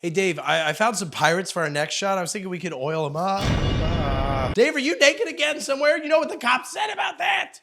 Hey, Dave, I found some pirates for our next shot. I was thinking we could oil them up. Dave, are you naked again somewhere? You know what the cops said about that?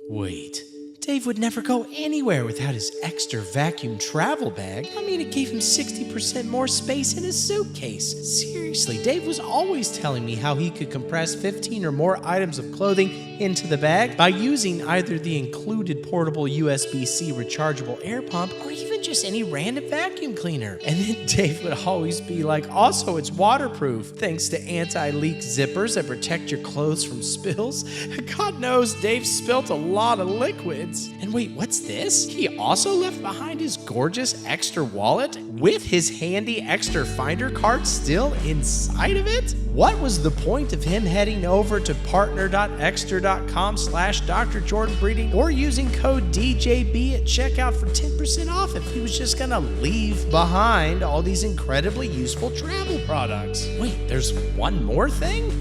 Wait. Dave would never go anywhere without his extra vacuum travel bag. I mean, it gave him 60% more space in his suitcase. Seriously, Dave was always telling me how he could compress 15 or more items of clothing into the bag by using either the included portable USB-C rechargeable air pump or even just any random vacuum cleaner. And then Dave would always be like, also, it's waterproof, thanks to anti-leak zippers that protect your clothes from spills. God knows Dave spilt a lot of liquids. And wait, what's this? He also left behind his gorgeous extra wallet with his handy extra finder card still inside of it? What was the point of him heading over to partner.extra.com/Dr. Jordan Breeding or using code DJB at checkout for 10% off if he was just gonna leave behind all these incredibly useful travel products? Wait, there's one more thing?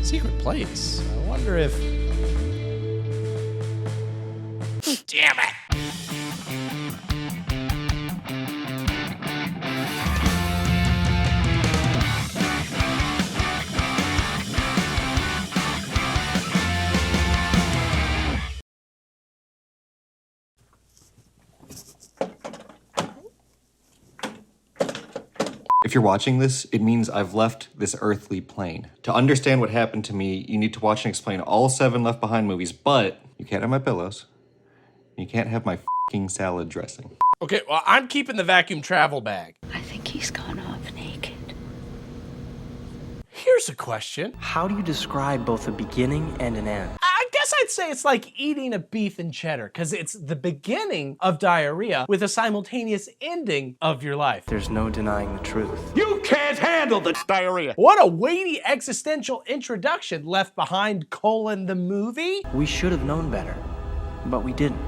Secret place. I wonder if... Damn it! If you're watching this, it means I've left this earthly plane. To understand what happened to me, you need to watch and explain all 7 Left Behind movies, but you can't have my pillows. You can't have my f***ing salad dressing. Okay, well, I'm keeping the vacuum travel bag. I think he's gone off naked. Here's a question. How do you describe both a beginning and an end? I guess I'd say it's like eating a beef and cheddar, because it's the beginning of diarrhea with a simultaneous ending of your life. There's no denying the truth. You can't handle the diarrhea. What a weighty existential introduction, Left Behind, the movie. We should have known better, but we didn't.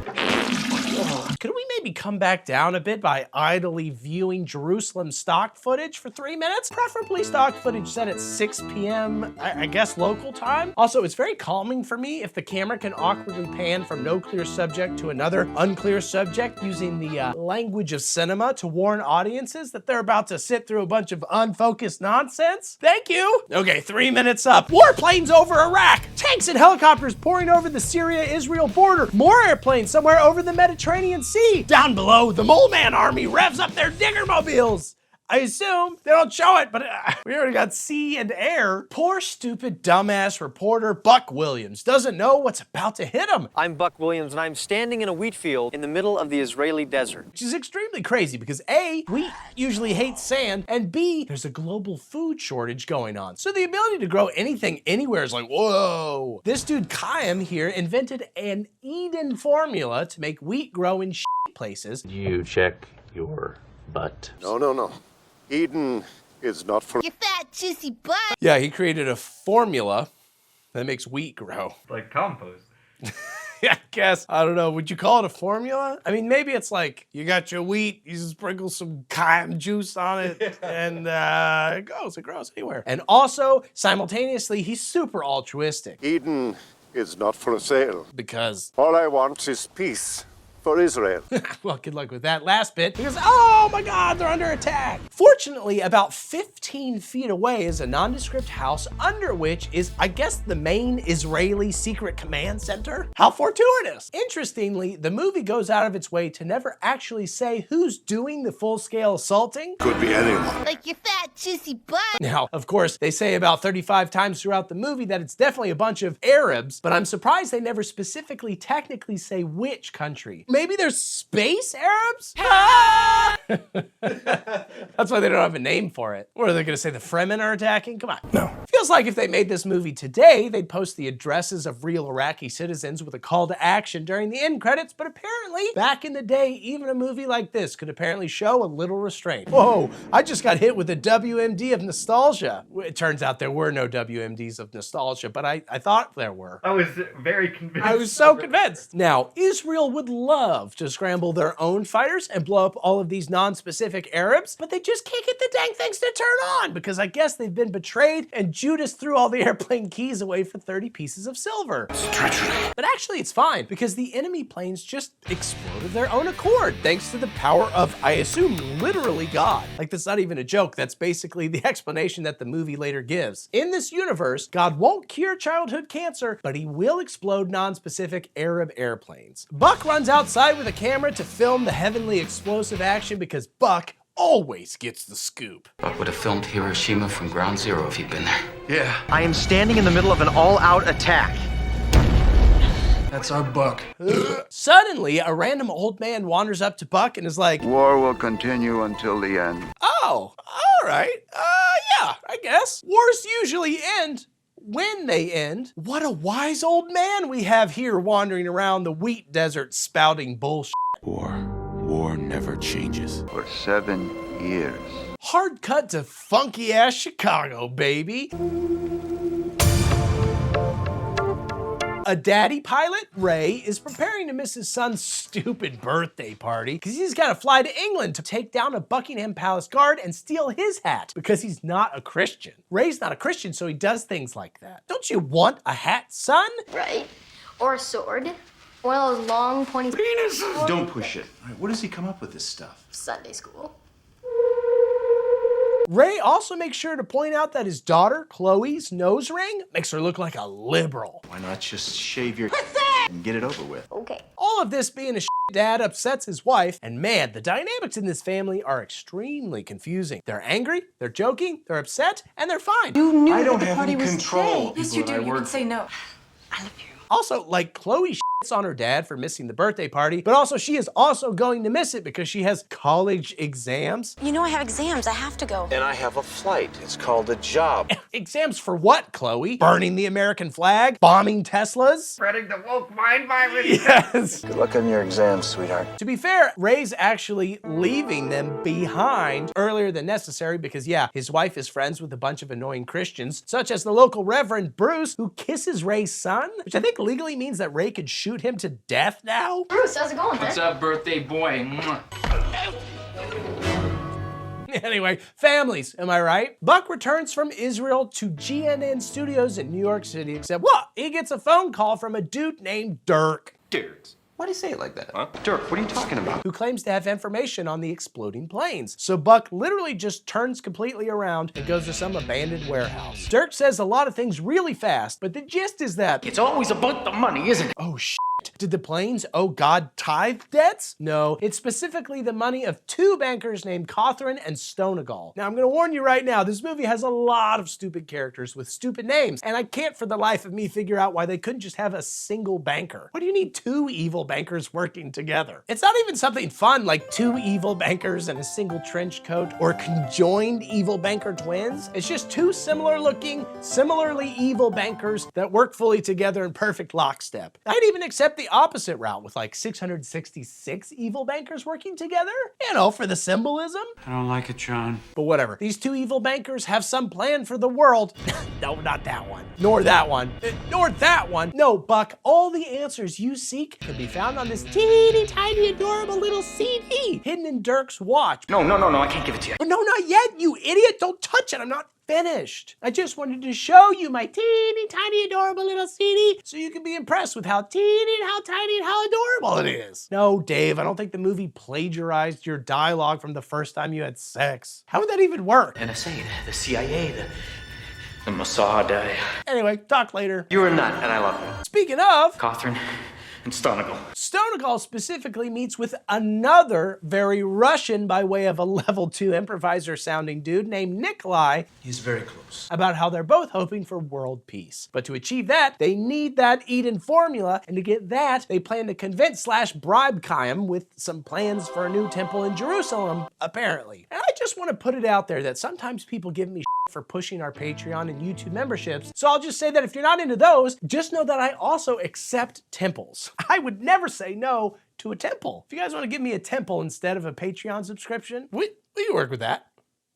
Could we maybe come back down a bit by idly viewing Jerusalem stock footage for 3 minutes? Preferably stock footage set at 6 p.m., I guess local time. Also, it's very calming for me if the camera can awkwardly pan from no clear subject to another unclear subject using the language of cinema to warn audiences that they're about to sit through a bunch of unfocused nonsense. Thank you. Okay, 3 minutes up. Warplanes over Iraq. Tanks and helicopters pouring over the Syria-Israel border. More airplanes somewhere over the Mediterranean Sea. Down below, the Mole Man army revs up their diggermobiles. I assume they don't show it, but we already got sea and air. Poor, stupid, dumbass reporter Buck Williams doesn't know what's about to hit him. I'm Buck Williams, and I'm standing in a wheat field in the middle of the Israeli desert. Which is extremely crazy because A, wheat usually hates sand, and B, there's a global food shortage going on. So the ability to grow anything anywhere is like, whoa. This dude Chaim here invented an Eden formula to make wheat grow in places. You check your butt. No. Eden is not for your fat, juicy butt. Yeah, he created a formula that makes wheat grow. Like compost. Yeah, I guess. I don't know. Would you call it a formula? I mean, maybe it's like you got your wheat, you sprinkle some cayenne juice on it, and it grows anywhere. And also, simultaneously, he's super altruistic. Eden is not for sale. Because all I want is peace for Israel. Well, good luck with that last bit, because, oh my God, they're under attack. Fortunately, about 15 feet away is a nondescript house under which is, I guess, the main Israeli secret command center. How fortuitous. Interestingly, the movie goes out of its way to never actually say who's doing the full-scale assaulting. Could be anyone. Like your fat, juicy butt. Now, of course, they say about 35 times throughout the movie that it's definitely a bunch of Arabs, but I'm surprised they never specifically technically say which country. Maybe they're space Arabs? That's why they don't have a name for it. Or are they gonna say the Fremen are attacking? Come on. No. Feels like if they made this movie today, they'd post the addresses of real Iraqi citizens with a call to action during the end credits, but apparently, back in the day, even a movie like this could apparently show a little restraint. Whoa, I just got hit with a WMD of nostalgia. It turns out there were no WMDs of nostalgia, but I thought there were. I was very convinced. I was so convinced. Now, Israel would love love to scramble their own fighters and blow up all of these non-specific Arabs, but they just can't get the dang things to turn on because I guess they've been betrayed and Judas threw all the airplane keys away for 30 pieces of silver. But actually it's fine because the enemy planes just explode of their own accord thanks to the power of, I assume, literally God. Like, that's not even a joke. That's basically the explanation that the movie later gives. In this universe, God won't cure childhood cancer, but he will explode non-specific Arab airplanes. Buck runs outside with a camera to film the heavenly explosive action because Buck always gets the scoop. Buck would have filmed Hiroshima from ground zero if he'd been there. Yeah. I am standing in the middle of an all-out attack. That's our Buck. Suddenly, a random old man wanders up to Buck and is like, "War will continue until the end." "Oh, all right. Yeah, I guess. Wars usually end when they end." What a wise old man we have here wandering around the wheat desert spouting bullshit. War never changes. For 7 years. Hard cut to funky ass Chicago, baby. A daddy pilot, Ray, is preparing to miss his son's stupid birthday party because he's got to fly to England to take down a Buckingham Palace guard and steal his hat because he's not a Christian. Ray's not a Christian, so he does things like that. Don't you want a hat, son? Right. Or a sword. One of those long, pointy penises. Don't push it. All right, where does he come up with this stuff? Sunday school. Ray also makes sure to point out that his daughter, Chloe's nose ring makes her look like a liberal. Why not just shave your and get it over with? Okay. All of this being a shit dad upsets his wife, and man, the dynamics in this family are extremely confusing. They're angry, they're joking, they're upset, and they're fine. You knew I don't that the have party any was control. today. Yes, you do. You can say no. I love you. Also, like, Chloe shits on her dad for missing the birthday party, but also she is also going to miss it because she has college exams. You know I have exams. I have to go. And I have a flight. It's called a job. Exams for what, Chloe? Burning the American flag? Bombing Teslas? Spreading the woke mind virus? Yes. Good luck on your exams, sweetheart. To be fair, Ray's actually leaving them behind earlier than necessary because, yeah, his wife is friends with a bunch of annoying Christians, such as the local Reverend Bruce, who kisses Ray's son, which I think legally means that Ray could shoot him to death now. Bruce, how's it going, man? What's up, birthday boy? Anyway, families, am I right? Buck returns from Israel to GNN Studios in New York City, except what? He gets a phone call from a dude named Dirk. Dirk. Why do you say it like that? Huh? Dirk, what are you talking about? Who claims to have information on the exploding planes. So Buck literally just turns completely around and goes to some abandoned warehouse. Dirk says a lot of things really fast, but the gist is that It's always about the money, isn't it? oh shit. Did the planes owe God tithe debts? No, it's specifically the money of two bankers named Cawthron and Stonegal. Now I'm gonna warn you right now, this movie has a lot of stupid characters with stupid names, and I can't for the life of me figure out why they couldn't just have a single banker. Why do you need two evil bankers working together? It's not even something fun like two evil bankers in a single trench coat or conjoined evil banker twins. It's just two similar looking, similarly evil bankers that work fully together in perfect lockstep. I'd even accept the opposite route with like 666 evil bankers working together, you know, for the symbolism. I don't like it, John. But whatever. These two evil bankers have some plan for the world. No, not that one. Nor that one. Nor that one. No, Buck, all the answers you seek can be found on this teeny tiny adorable little CD hidden in Dirk's watch. No, I can't give it to you. No, not yet, you idiot. Don't touch it. I'm not finished. I just wanted to show you my teeny tiny adorable little CD so you can be impressed with how teeny and how tiny and how adorable it is. No, Dave, I don't think the movie plagiarized your dialogue from the first time you had sex. How would that even work? NSA, the CIA, the Mossad. Anyway, talk later. You're a nut, and I love you. Speaking of, Cawthron and Stonegal. Stonegal specifically meets with another very Russian by way of a level 2 improviser sounding dude named Nikolai. He's very close. About how they're both hoping for world peace. But to achieve that, they need that Eden formula, and to get that, they plan to convince / bribe Chaim with some plans for a new temple in Jerusalem, apparently. And I just want to put it out there that sometimes people give me for pushing our Patreon and YouTube memberships. So I'll just say that if you're not into those, just know that I also accept temples. I would never say no to a temple. If you guys want to give me a temple instead of a Patreon subscription, we can work with that,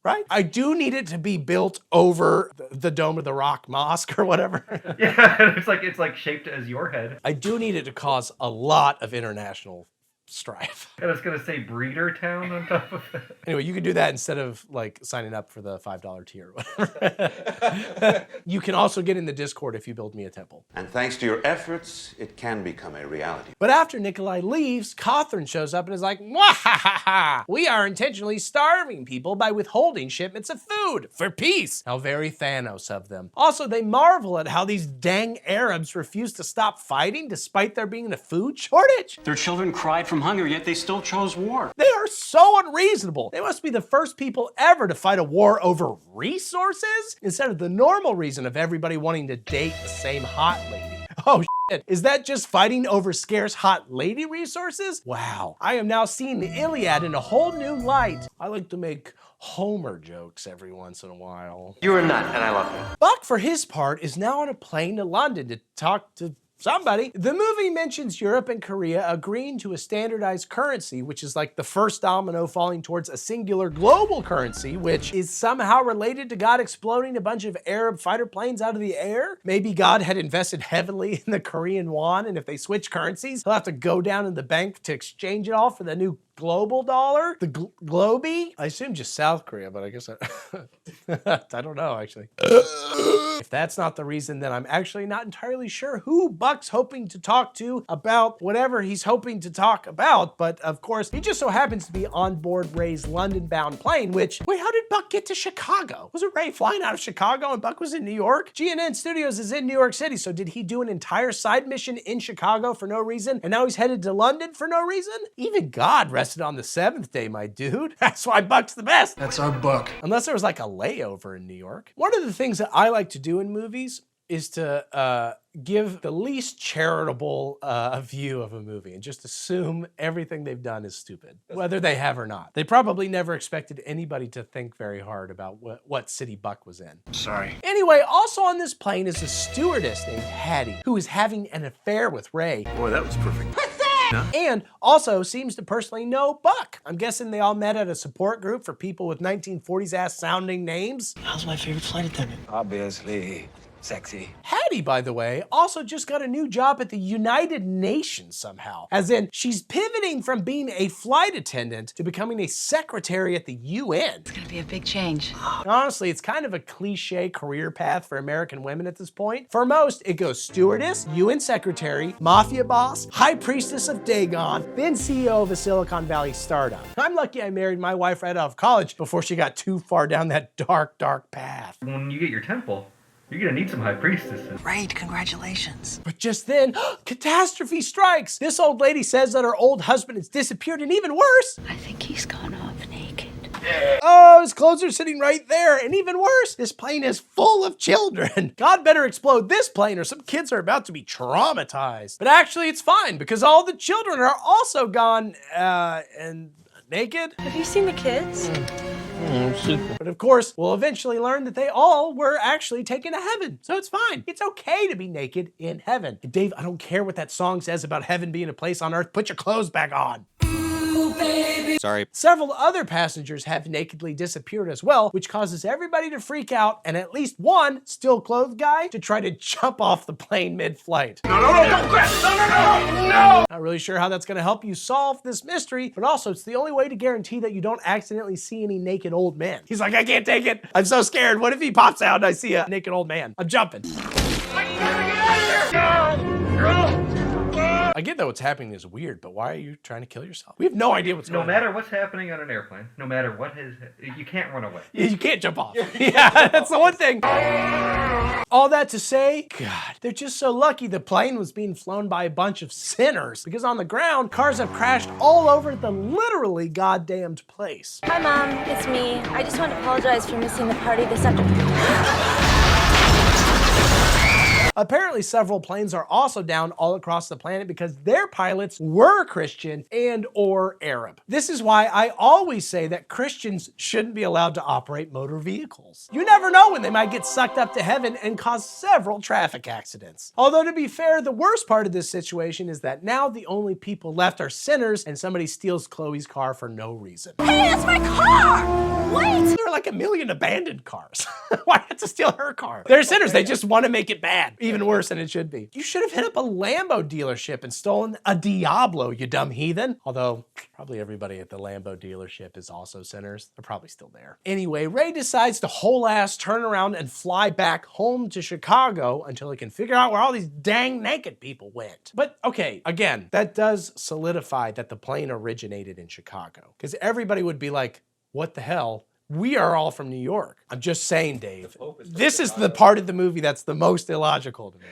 right? I do need it to be built over the Dome of the Rock Mosque or whatever. Yeah, it's like shaped as your head. I do need it to cause a lot of international strive. I was gonna say Breeder Town on top of it. Anyway, you can do that instead of like signing up for the $5 tier or whatever. You can also get in the Discord if you build me a temple. And thanks to your efforts, it can become a reality. But after Nikolai leaves, Catherine shows up and is like, "Mwahaha! We are intentionally starving people by withholding shipments of food for peace." How very Thanos of them. Also, they marvel at how these dang Arabs refuse to stop fighting despite there being a food shortage. Their children cried from hunger, yet they still chose war. They are so unreasonable. They must be the first people ever to fight a war over resources instead of the normal reason of everybody wanting to date the same hot lady. Oh shit, is that just fighting over scarce hot lady resources? Wow, I am now seeing the Iliad in a whole new light. I like to make Homer jokes every once in a while. You're a nut, and I love you. Buck, for his part, is now on a plane to London to talk to somebody. The movie mentions Europe and Korea agreeing to a standardized currency, which is like the first domino falling towards a singular global currency, which is somehow related to God exploding a bunch of Arab fighter planes out of the air. Maybe God had invested heavily in the Korean won, and if they switch currencies, he'll have to go down in the bank to exchange it all for the new global dollar, the Globee. I assume just South Korea, but I guess I don't know, actually. If that's not the reason, then I'm actually not entirely sure who Buck's hoping to talk to about whatever he's hoping to talk about. But of course, he just so happens to be on board Ray's London-bound plane, which, wait, how did Buck get to Chicago? Wasn't Ray flying out of Chicago and Buck was in New York? GNN Studios is in New York City, so did he do an entire side mission in Chicago for no reason, and now he's headed to London for no reason? Even God rested on the seventh day, my dude. That's why Buck's the best. That's our Buck. Unless there was like a layover in New York. One of the things that I like to do in movies is to give the least charitable view of a movie and just assume everything they've done is stupid, whether they have or not. They probably never expected anybody to think very hard about what city Buck was in. Sorry. Anyway, also on this plane is a stewardess named Hattie, who is having an affair with Ray. Boy, that was perfect. And also seems to personally know Buck. I'm guessing they all met at a support group for people with 1940s ass sounding names. How's my favorite flight attendant? Obviously sexy. Hattie, by the way, also just got a new job at the United Nations somehow. As in, she's pivoting from being a flight attendant to becoming a secretary at the UN. It's gonna be a big change. Honestly, it's kind of a cliche career path for American women at this point. For most, it goes stewardess, UN secretary, mafia boss, high priestess of Dagon, then CEO of a Silicon Valley startup. I'm lucky I married my wife right out of college before she got too far down that dark, dark path. When you get your temple, you're gonna need some high priestesses. Great, congratulations. But just then, catastrophe strikes. This old lady says that her old husband has disappeared, and even worse, I think he's gone off naked. oh, his clothes are sitting right there. And even worse, this plane is full of children. God better explode this plane or some kids are about to be traumatized. But actually, it's fine because all the children are also gone and naked. Have you seen the kids? But of course, we'll eventually learn that they all were actually taken to heaven. So it's fine. It's okay to be naked in heaven. And Dave, I don't care what that song says about heaven being a place on earth. Put your clothes back on. Sorry. Several other passengers have nakedly disappeared as well, which causes everybody to freak out and at least one still clothed guy to try to jump off the plane mid-flight. No, don't crash! No! Not really sure how that's gonna help you solve this mystery, but also it's the only way to guarantee that you don't accidentally see any naked old men. He's like, I can't take it. I'm so scared. What if he pops out and I see a naked old man? I'm jumping. I get that what's happening is weird, but why are you trying to kill yourself? We have no idea what's going on. No matter what's happening on an airplane, no matter what is, you can't run away. You can't jump off. Yeah, that's the one thing. All that to say, God, they're just so lucky the plane was being flown by a bunch of sinners because on the ground, cars have crashed all over the literally goddamned place. Hi, Mom. It's me. I just want to apologize for missing the party this afternoon. Apparently, several planes are also down all across the planet because their pilots were Christian and or Arab. This is why I always say that Christians shouldn't be allowed to operate motor vehicles. You never know when they might get sucked up to heaven and cause several traffic accidents. Although to be fair, the worst part of this situation is that now the only people left are sinners and somebody steals Chloe's car for no reason. Hey, that's my car! Wait! There are like 1 million abandoned cars. Why have to steal her car? They're sinners, they just want to make it bad. Even worse than it should be. You should have hit up a Lambo dealership and stolen a Diablo, you dumb heathen. Although, probably everybody at the Lambo dealership is also sinners. They're probably still there. Anyway, Ray decides to whole ass turn around and fly back home to Chicago until he can figure out where all these dang naked people went. But okay, again, that does solidify that the plane originated in Chicago. Because everybody would be like, what the hell? We are all from New York. I'm just saying, Dave. This is the part of the movie that's the most illogical to me.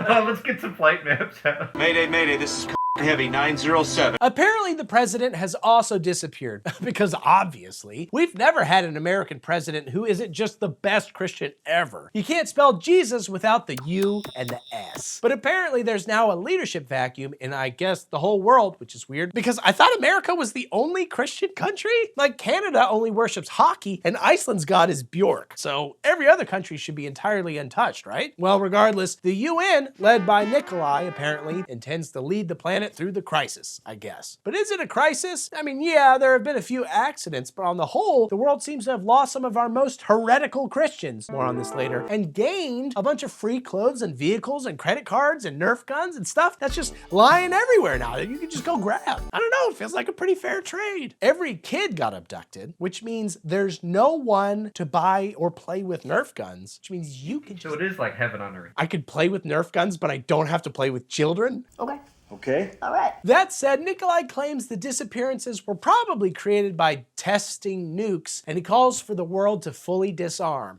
Well, let's get some flight maps out. Mayday, mayday, this is Heavy 907. Apparently the president has also disappeared because obviously we've never had an American president who isn't just the best Christian ever. You can't spell Jesus without the U and the S. But apparently there's now a leadership vacuum in, I guess, the whole world, which is weird because I thought America was the only Christian country. Like Canada only worships hockey and Iceland's god is Bjork. So every other country should be entirely untouched, right? Well, regardless, the UN, led by Nikolai, apparently intends to lead the planet through the crisis, I guess. But is it a crisis? I mean, yeah, there have been a few accidents, but on the whole, the world seems to have lost some of our most heretical Christians, more on this later, and gained a bunch of free clothes and vehicles and credit cards and Nerf guns and stuff that's just lying everywhere now that you can just go grab. I don't know, it feels like a pretty fair trade. Every kid got abducted, which means there's no one to buy or play with Nerf guns, which means you can just... So it is like heaven on earth. I could play with Nerf guns, but I don't have to play with children? Okay. Okay. All right. That said, Nikolai claims the disappearances were probably created by testing nukes, and he calls for the world to fully disarm.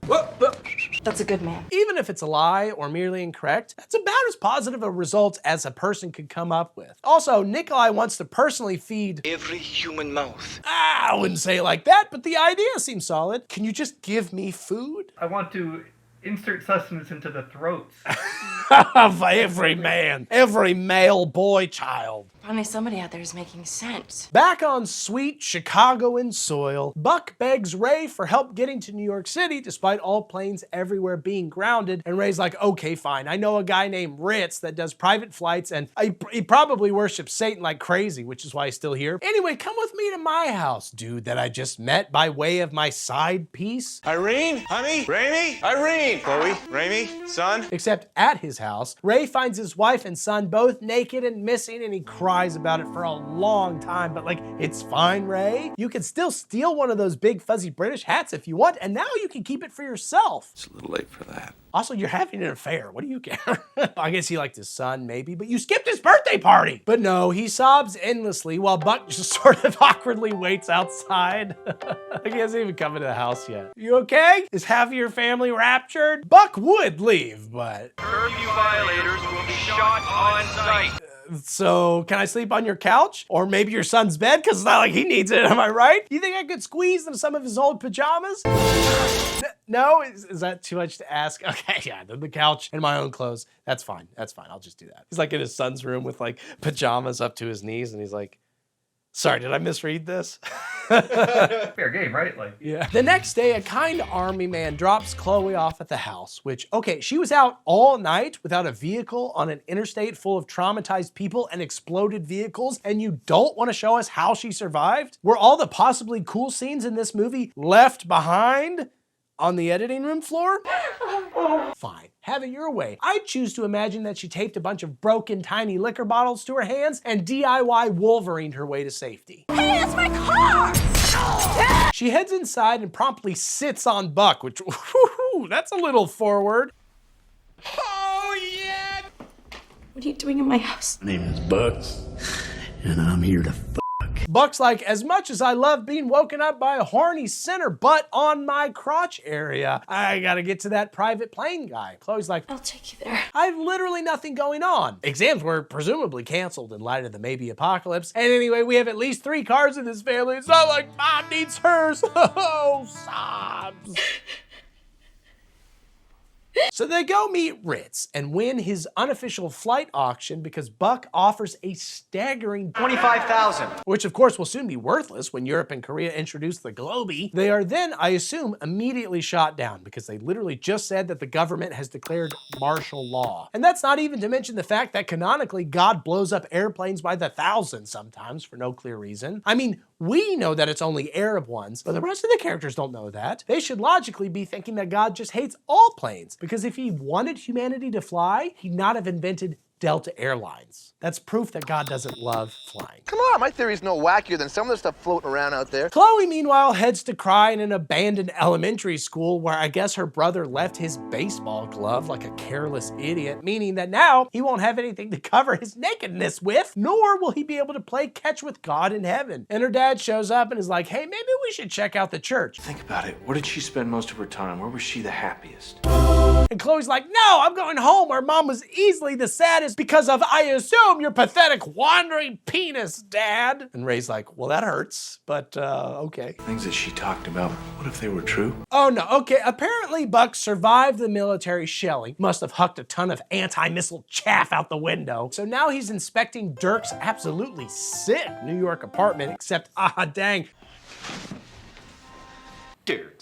That's a good man. Even if it's a lie or merely incorrect, that's about as positive a result as a person could come up with. Also, Nikolai wants to personally feed Every human mouth. I wouldn't say it like that, but the idea seems solid. Can you just give me food? I want to insert sustenance into the throats of every man, every male boy child. Finally, somebody out there is making sense. Back on sweet Chicagoan soil, Buck begs Ray for help getting to New York City despite all planes everywhere being grounded, and Ray's like, okay, fine, I know a guy named Ritz that does private flights, and he probably worships Satan like crazy, which is why he's still here. Anyway, come with me to my house, dude, that I just met by way of my side piece. Irene, honey, Raimi, Irene, Chloe, Raimi, son. Except at his house, Ray finds his wife and son both naked and missing, and he cries about it for a long time, but like, it's fine, Ray. You can still steal one of those big fuzzy British hats if you want, and now you can keep it for yourself. It's a little late for that. Also, you're having an affair. What do you care? I guess he liked his son, maybe, but you skipped his birthday party. But no, he sobs endlessly while Buck just sort of awkwardly waits outside. Like he hasn't even come into the house yet. You okay? Is half of your family raptured? Buck would leave, but... Curfew violators will be shot on sight. So, can I sleep on your couch? Or maybe your son's bed? Because it's not like he needs it, am I right? You think I could squeeze them some of his old pajamas? No? Is that too much to ask? Okay, yeah, the couch and my own clothes. That's fine, I'll just do that. He's like in his son's room with like pajamas up to his knees and he's like, sorry, did I misread this? Fair game, right? Like, yeah. The next day, a kind army man drops Chloe off at the house, which, okay, she was out all night without a vehicle on an interstate full of traumatized people and exploded vehicles, and you don't want to show us how she survived? Were all the possibly cool scenes in this movie left behind on the editing room floor? Fine, have it your way. I choose to imagine that she taped a bunch of broken tiny liquor bottles to her hands and DIY Wolverined her way to safety. Hey, that's my car! She heads inside and promptly sits on Buck, which, whoo, that's a little forward. Oh, yeah! What are you doing in my house? My name is Buck, and I'm here to fuck. Buck's like, as much as I love being woken up by a horny center butt on my crotch area, I gotta get to that private plane guy. Chloe's like, I'll take you there. I have literally nothing going on. Exams were presumably canceled in light of the maybe apocalypse. And anyway, we have at least 3 cars in this family. It's not like mom needs hers. Oh, sobs. So they go meet Ritz and win his unofficial flight auction because Buck offers a staggering $25,000. which of course will soon be worthless when Europe and Korea introduce the Globee. They are then, I assume, immediately shot down because they literally just said that the government has declared martial law. And that's not even to mention the fact that canonically God blows up airplanes by the thousands sometimes for no clear reason. I mean, We know that it's only Arab ones, but the rest of the characters don't know that. They should logically be thinking that God just hates all planes, because if he wanted humanity to fly, he'd not have invented Delta Airlines. That's proof that God doesn't love flying. Come on, my theory's no wackier than some of the stuff floating around out there. Chloe, meanwhile, heads to cry in an abandoned elementary school where I guess her brother left his baseball glove like a careless idiot, meaning that now he won't have anything to cover his nakedness with, nor will he be able to play catch with God in heaven. And her dad shows up and is like, hey, maybe we should check out the church. Think about it. Where did she spend most of her time? Where was she the happiest? And Chloe's like, no, I'm going home where mom was easily the saddest because of, I assume, your pathetic wandering penis, Dad. And Ray's like, well, that hurts, but okay. Things that she talked about, what if they were true? Oh no, okay, apparently Buck survived the military shelling, must have hucked a ton of anti-missile chaff out the window. So now he's inspecting Dirk's absolutely sick New York apartment, except, dang.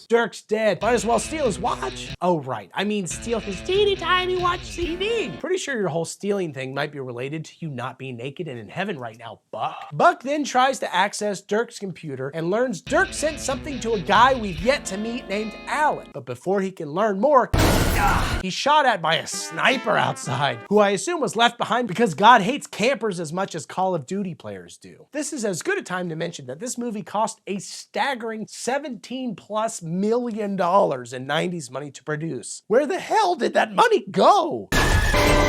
Dirk's dead. Might as well steal his watch. Oh, right. I mean, steal his teeny tiny watch CD. Pretty sure your whole stealing thing might be related to you not being naked and in heaven right now, Buck. Buck then tries to access Dirk's computer and learns Dirk sent something to a guy we've yet to meet named Alan. But before he can learn more, he's shot at by a sniper outside, who I assume was left behind because God hates campers as much as Call of Duty players do. This is as good a time to mention that this movie cost a staggering $17+ million in 90s money to produce. Where the hell did that money go?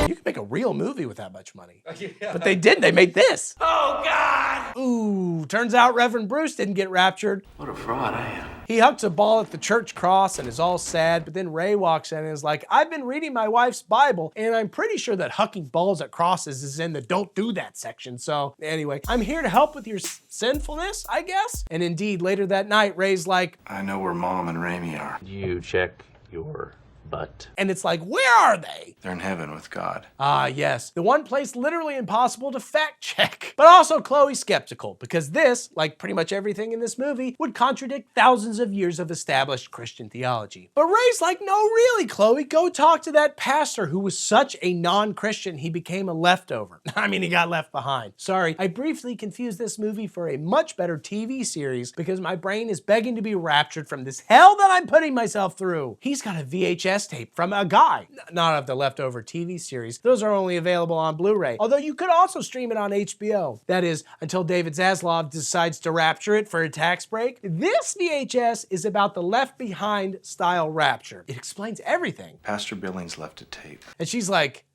You could make a real movie with that much money. Yeah. But they didn't, they made this. Oh God! Ooh, turns out Reverend Bruce didn't get raptured. What a fraud I am. He hucks a ball at the church cross and is all sad, but then Ray walks in and is like, I've been reading my wife's Bible, and I'm pretty sure that hucking balls at crosses is in the don't do that section. So anyway, I'm here to help with your sinfulness, I guess. And indeed, later that night, Ray's like, I know where Mom and Raimi are. You check your butt. And it's like, where are they? They're in heaven with God. Ah, yes. The one place literally impossible to fact check. But also Chloe's skeptical, because this, like pretty much everything in this movie, would contradict thousands of years of established Christian theology. But Ray's like, no, really, Chloe, go talk to that pastor who was such a non-Christian he became a leftover. I mean, he got left behind. Sorry, I briefly confused this movie for a much better TV series because my brain is begging to be raptured from this hell that I'm putting myself through. He's got a VHS tape from a guy, not of the leftover TV series. Those are only available on Blu-ray, although you could also stream it on HBO. That is, until David Zaslav decides to rapture it for a tax break. This VHS is about the Left Behind style rapture. It explains everything. Pastor Billings left a tape. And she's like,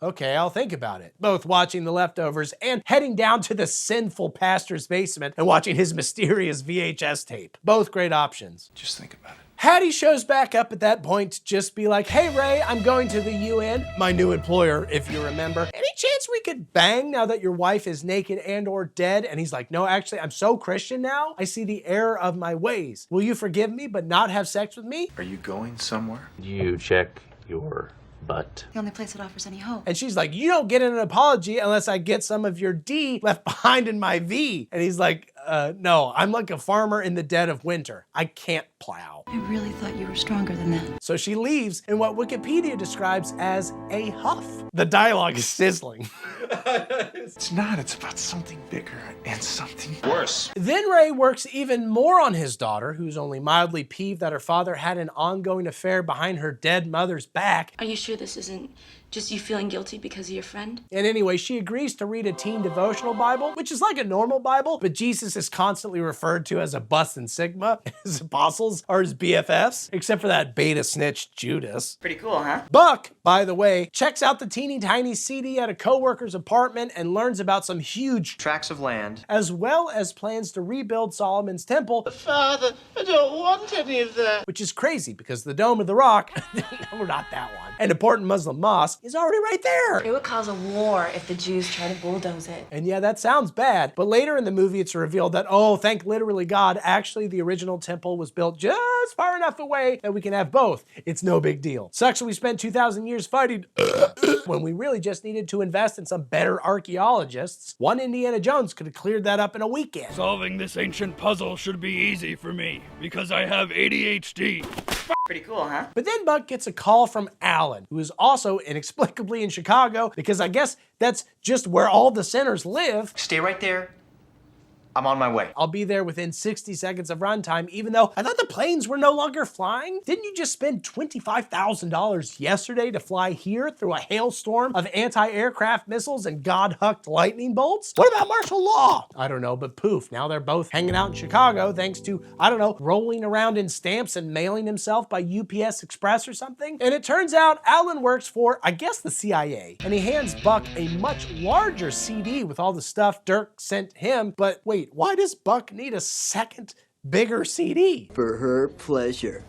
okay, I'll think about it. Both watching The Leftovers and heading down to the sinful pastor's basement and watching his mysterious VHS tape. Both great options. Just think about it. Hattie shows back up at that point to just be like, hey Ray, I'm going to the UN, my new employer, if you remember. Any chance we could bang now that your wife is naked and or dead? And he's like, no, actually, I'm so Christian now, I see the error of my ways. Will you forgive me but not have sex with me? Are you going somewhere? You check your butt. The only place that offers any hope. And she's like, you don't get an apology unless I get some of your D left behind in my V. And he's like, no, I'm like a farmer in the dead of winter. I can't plow. I really thought you were stronger than that. So she leaves in what Wikipedia describes as a huff. The dialogue is sizzling. It's not, it's about something bigger and something worse. Then Ray works even more on his daughter, who's only mildly peeved that her father had an ongoing affair behind her dead mother's back. Are you sure this isn't just you feeling guilty because of your friend? And anyway, she agrees to read a teen devotional Bible, which is like a normal Bible, but Jesus is constantly referred to as a bus and sigma. His apostles are his BFFs, except for that beta snitch Judas. Pretty cool, huh? Buck, by the way, checks out the teeny tiny CD at a coworker's apartment and learns about some huge tracts of land, as well as plans to rebuild Solomon's temple. Father, I don't want any of that. Which is crazy because the Dome of the Rock, no, not that one, an important Muslim mosque is already right there. It would cause a war if the Jews try to bulldoze it. And yeah, that sounds bad. But later in the movie, it's revealed that, oh, thank literally God, actually the original temple was built just far enough away that we can have both. It's no big deal. Sucks that we spent 2,000 years fighting when we really just needed to invest in some better archaeologists. One Indiana Jones could have cleared that up in a weekend. Solving this ancient puzzle should be easy for me because I have ADHD. Pretty cool, huh? But then Buck gets a call from Alan, who is also inexplicably in Chicago, because I guess that's just where all the sinners live. Stay right there. I'm on my way. I'll be there within 60 seconds of runtime, even though I thought the planes were no longer flying. Didn't you just spend $25,000 yesterday to fly here through a hailstorm of anti-aircraft missiles and God-hucked lightning bolts? What about martial law? I don't know, but poof, now they're both hanging out in Chicago thanks to, I don't know, rolling around in stamps and mailing himself by UPS Express or something. And it turns out Alan works for, I guess, the CIA. And he hands Buck a much larger CD with all the stuff Dirk sent him. But wait, why does Buck need a second, bigger CD? For her pleasure.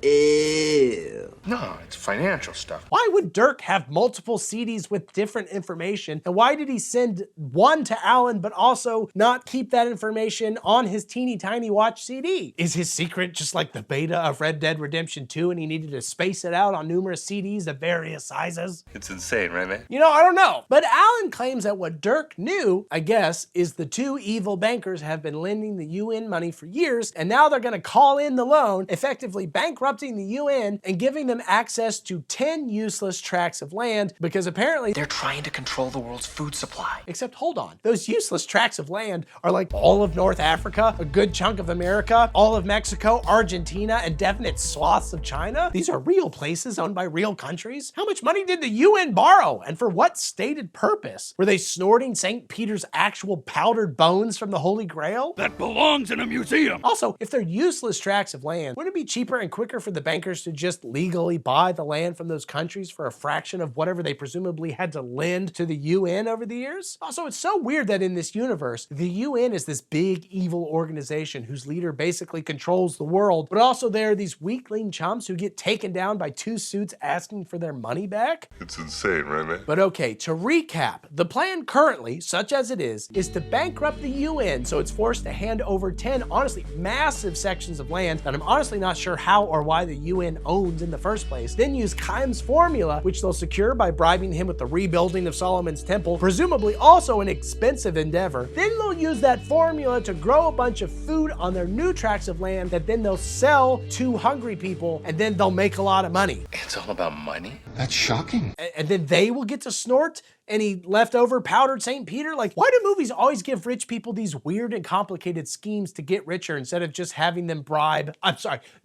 Ew. No, it's financial stuff. Why would Dirk have multiple CDs with different information? And why did he send one to Alan, but also not keep that information on his teeny tiny watch CD? Is his secret just like the beta of Red Dead Redemption 2 and he needed to space it out on numerous CDs of various sizes? It's insane, right, man? You know, I don't know. But Alan claims that what Dirk knew, I guess, is the two evil bankers have been lending the UN money for years, and now they're gonna call in the loan, effectively bankrupting the UN and giving them access to 10 useless tracts of land because apparently They're trying to control the world's food supply. Except hold on, those useless tracts of land are like all of North Africa, a good chunk of America, all of Mexico, Argentina, and definite swaths of China. These are real places owned by real countries. How much money did the UN borrow and for what stated purpose? Were they snorting St. Peter's actual powdered bones from the Holy Grail? That belongs in a museum. Also, if they're useless tracts of land, wouldn't it be cheaper and quicker for the bankers to just legally buy the land from those countries for a fraction of whatever they presumably had to lend to the UN over the years? Also, it's so weird that in this universe, the UN is this big evil organization whose leader basically controls the world, but also there are these weakling chumps who get taken down by two suits asking for their money back? It's insane, right, man? But okay, to recap, the plan currently, such as it is to bankrupt the UN so it's forced to hand over 10, honestly, massive sections of land that I'm honestly not sure how or why the UN owns in the first place, then use Chaim's formula, which they'll secure by bribing him with the rebuilding of Solomon's temple, presumably also an expensive endeavor. Then they'll use that formula to grow a bunch of food on their new tracts of land that then they'll sell to hungry people, and then they'll make a lot of money. It's all about money? That's shocking. And then they will get to snort any leftover powdered St. Peter? Like, why do movies always give rich people these weird and complicated schemes to get richer instead of just having them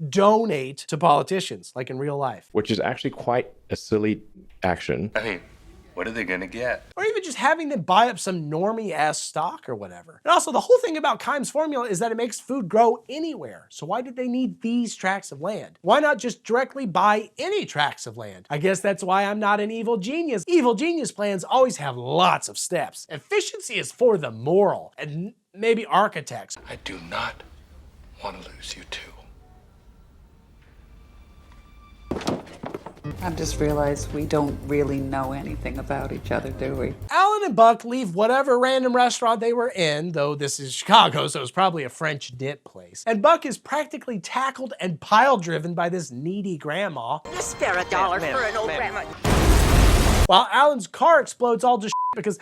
donate to politicians, like in real life? Which is actually quite a silly action. I mean, what are they gonna get? Or even just having them buy up some normie-ass stock or whatever. And also, the whole thing about Chaim's formula is that it makes food grow anywhere. So why did they need these tracts of land? Why not just directly buy any tracts of land? I guess that's why I'm not an evil genius. Evil genius plans always have lots of steps. Efficiency is for the moral, and maybe architects. I do not want to lose you too. I've just realized we don't really know anything about each other, do we? Alan and Buck leave whatever random restaurant they were in, though this is Chicago, so it's probably a French dip place. And Buck is practically tackled and pile-driven by this needy grandma. Spare $1 for an old grandma. While Alan's car explodes all to shit because,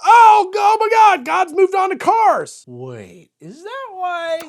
oh my God, God's moved on to cars. Wait, is that why?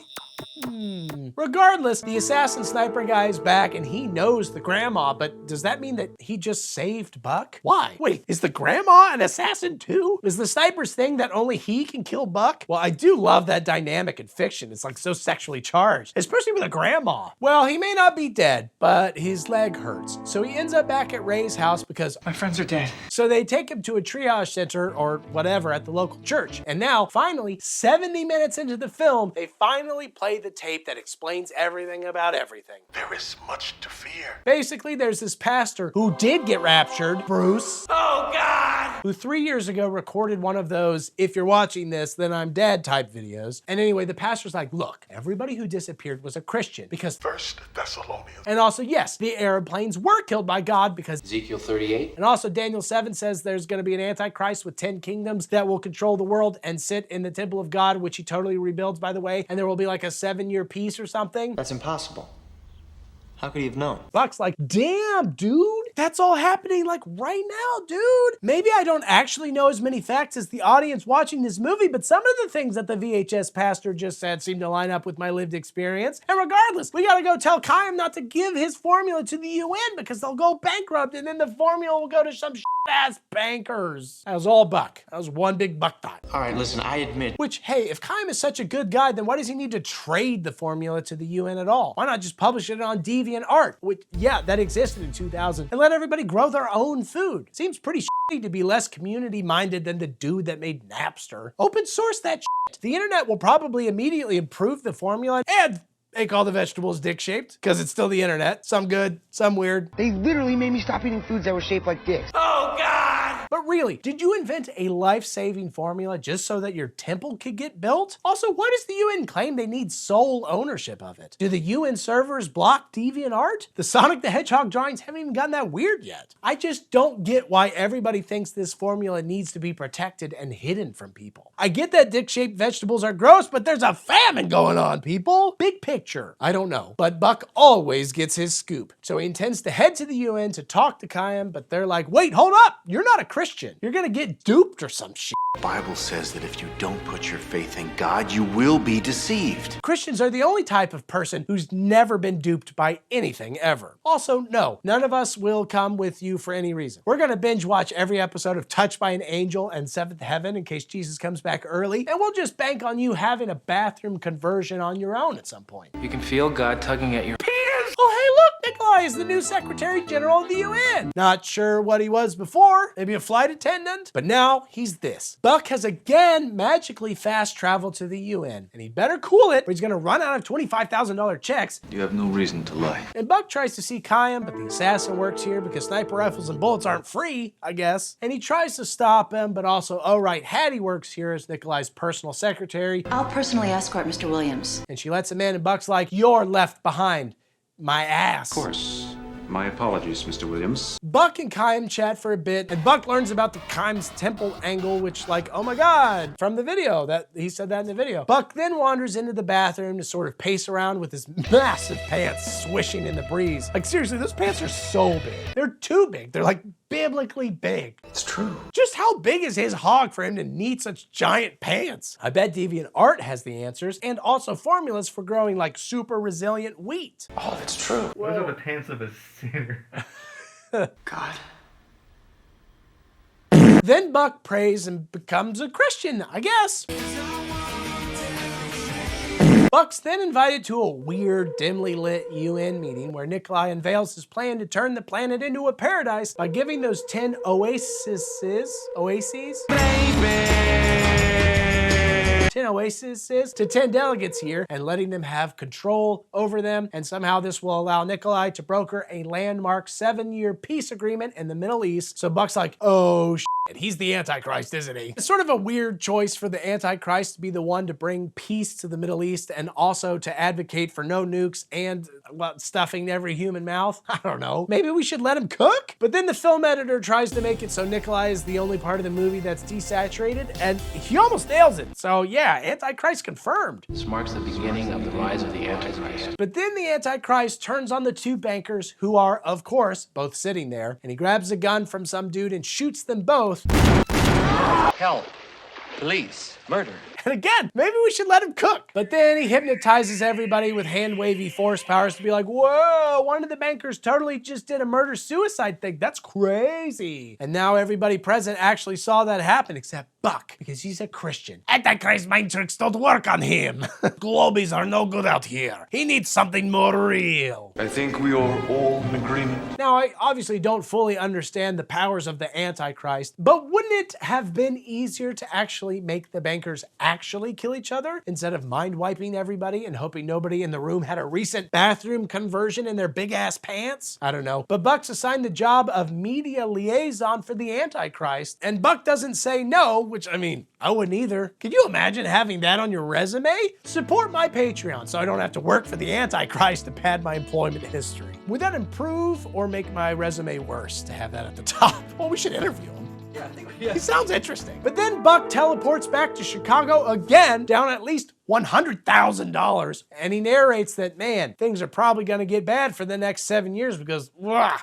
Regardless, the assassin sniper guy is back and he knows the grandma, but does that mean that he just saved Buck? Why? Wait, is the grandma an assassin too? Is the sniper's thing that only he can kill Buck? Well, I do love that dynamic in fiction. It's like so sexually charged, especially with a grandma. Well, he may not be dead, but his leg hurts. So he ends up back at Ray's house because my friends are dead. So they take him to a triage center or whatever at the local church. And now, finally, 70 minutes into the film, they finally play the tape that explains everything about everything. There is much to fear. Basically, there's this pastor who did get raptured, Bruce. Oh God! Who 3 years ago recorded one of those, if you're watching this, then I'm dead type videos. And anyway, the pastor's like, look, everybody who disappeared was a Christian because 1 Thessalonians. And also, yes, the airplanes were killed by God because Ezekiel 38. And also Daniel 7 says there's going to be an Antichrist with 10 kingdoms that will control the world and sit in the temple of God, which he totally rebuilds, by the way. And there will be like a 7-year peace or something. That's impossible. How could he have known? Buck's like, damn, dude, that's all happening like right now, dude. Maybe I don't actually know as many facts as the audience watching this movie, but some of the things that the VHS pastor just said seem to line up with my lived experience. And regardless, we gotta go tell Chaim not to give his formula to the UN because they'll go bankrupt and then the formula will go to some ass bankers. That was all Buck. That was one big buck thought. All right, listen, I admit. Which, hey, if Chaim is such a good guy, then why does he need to trade the formula to the UN at all? Why not just publish it on DeviantArt, which, yeah, that existed in 2000, and let everybody grow their own food? Seems pretty shitty to be less community-minded than the dude that made Napster. Open source that shit. The internet will probably immediately improve the formula and make all the vegetables dick-shaped, because it's still the internet. Some good, some weird. They literally made me stop eating foods that were shaped like dicks. Oh, God! But really, did you invent a life-saving formula just so that your temple could get built? Also, why does the UN claim they need sole ownership of it? Do the UN servers block DeviantArt? The Sonic the Hedgehog drawings haven't even gotten that weird yet. I just don't get why everybody thinks this formula needs to be protected and hidden from people. I get that dick-shaped vegetables are gross, but there's a famine going on, people. Big picture. I don't know. But Buck always gets his scoop. So he intends to head to the UN to talk to Chaim, but they're like, wait, hold up. You're not a Christian. You're gonna get duped or some shit. The Bible says that if you don't put your faith in God, you will be deceived. Christians are the only type of person who's never been duped by anything ever. Also, no, none of us will come with you for any reason. We're gonna binge watch every episode of Touched by an Angel and Seventh Heaven in case Jesus comes back early, and we'll just bank on you having a bathroom conversion on your own at some point. You can feel God tugging at your penis. Oh, hey, look, Nikolai is the new Secretary General of the UN. Not sure what he was before, maybe a flight attendant, but now he's this. Buck has again magically fast traveled to the UN, and he better cool it or he's gonna run out of $25,000 checks. You have no reason to lie. And Buck tries to see Chaim, but the assassin works here because sniper rifles and bullets aren't free, I guess. And he tries to stop him, but also, oh right, Hattie works here as Nikolai's personal secretary. I'll personally escort Mr. Williams. And she lets him in, and Buck's like, you're left behind. My ass. Of course. My apologies, Mr. Williams. Buck and Chaim chat for a bit, and Buck learns about the Chaim's temple angle, which, like, oh my God, from the video, that he said that in the video. Buck then wanders into the bathroom to sort of pace around with his massive pants swishing in the breeze. Like, seriously, those pants are so big. They're too big. They're like biblically big. It's true. Just how big is his hog for him to need such giant pants? I bet DeviantArt has the answers and also formulas for growing like super resilient wheat. Oh, that's true. Those are the pants of a sinner. God. Then Buck prays and becomes a Christian, I guess. Buck's then invited to a weird, dimly lit UN meeting where Nikolai unveils his plan to turn the planet into a paradise by giving those 10 oases, 10 oases to 10 delegates here and letting them have control over them. And somehow this will allow Nikolai to broker a landmark 7-year peace agreement in the Middle East. So Buck's like, oh shit, he's the Antichrist, isn't he? It's sort of a weird choice for the Antichrist to be the one to bring peace to the Middle East and also to advocate for no nukes and stuffing every human mouth. I don't know. Maybe we should let him cook? But then the film editor tries to make it so Nikolai is the only part of the movie that's desaturated, and he almost nails it. So yeah, Antichrist confirmed. This marks the beginning of the rise of the Antichrist. But then the Antichrist turns on the two bankers who are, of course, both sitting there, and he grabs a gun from some dude and shoots them both. Help. Police. Murder. And again, maybe we should let him cook. But then he hypnotizes everybody with hand-wavy force powers to be like, whoa, one of the bankers totally just did a murder-suicide thing. That's crazy. And now everybody present actually saw that happen except Buck, because he's a Christian. Antichrist mind tricks don't work on him. Globies are no good out here. He needs something more real. I think we are all in agreement. Now, I obviously don't fully understand the powers of the Antichrist, but wouldn't it have been easier to actually make the bankers actually kill each other instead of mind wiping everybody and hoping nobody in the room had a recent bathroom conversion in their big ass pants? I don't know. But Buck's assigned the job of media liaison for the Antichrist, and Buck doesn't say no, which I mean, I wouldn't either. Could you imagine having that on your resume? Support my Patreon so I don't have to work for the Antichrist to pad my employment history. Would that improve or make my resume worse to have that at the top? Well, we should interview him. He sounds interesting. But then Buck teleports back to Chicago again, down at least $100,000. And he narrates that, man, things are probably going to get bad for the next 7 years because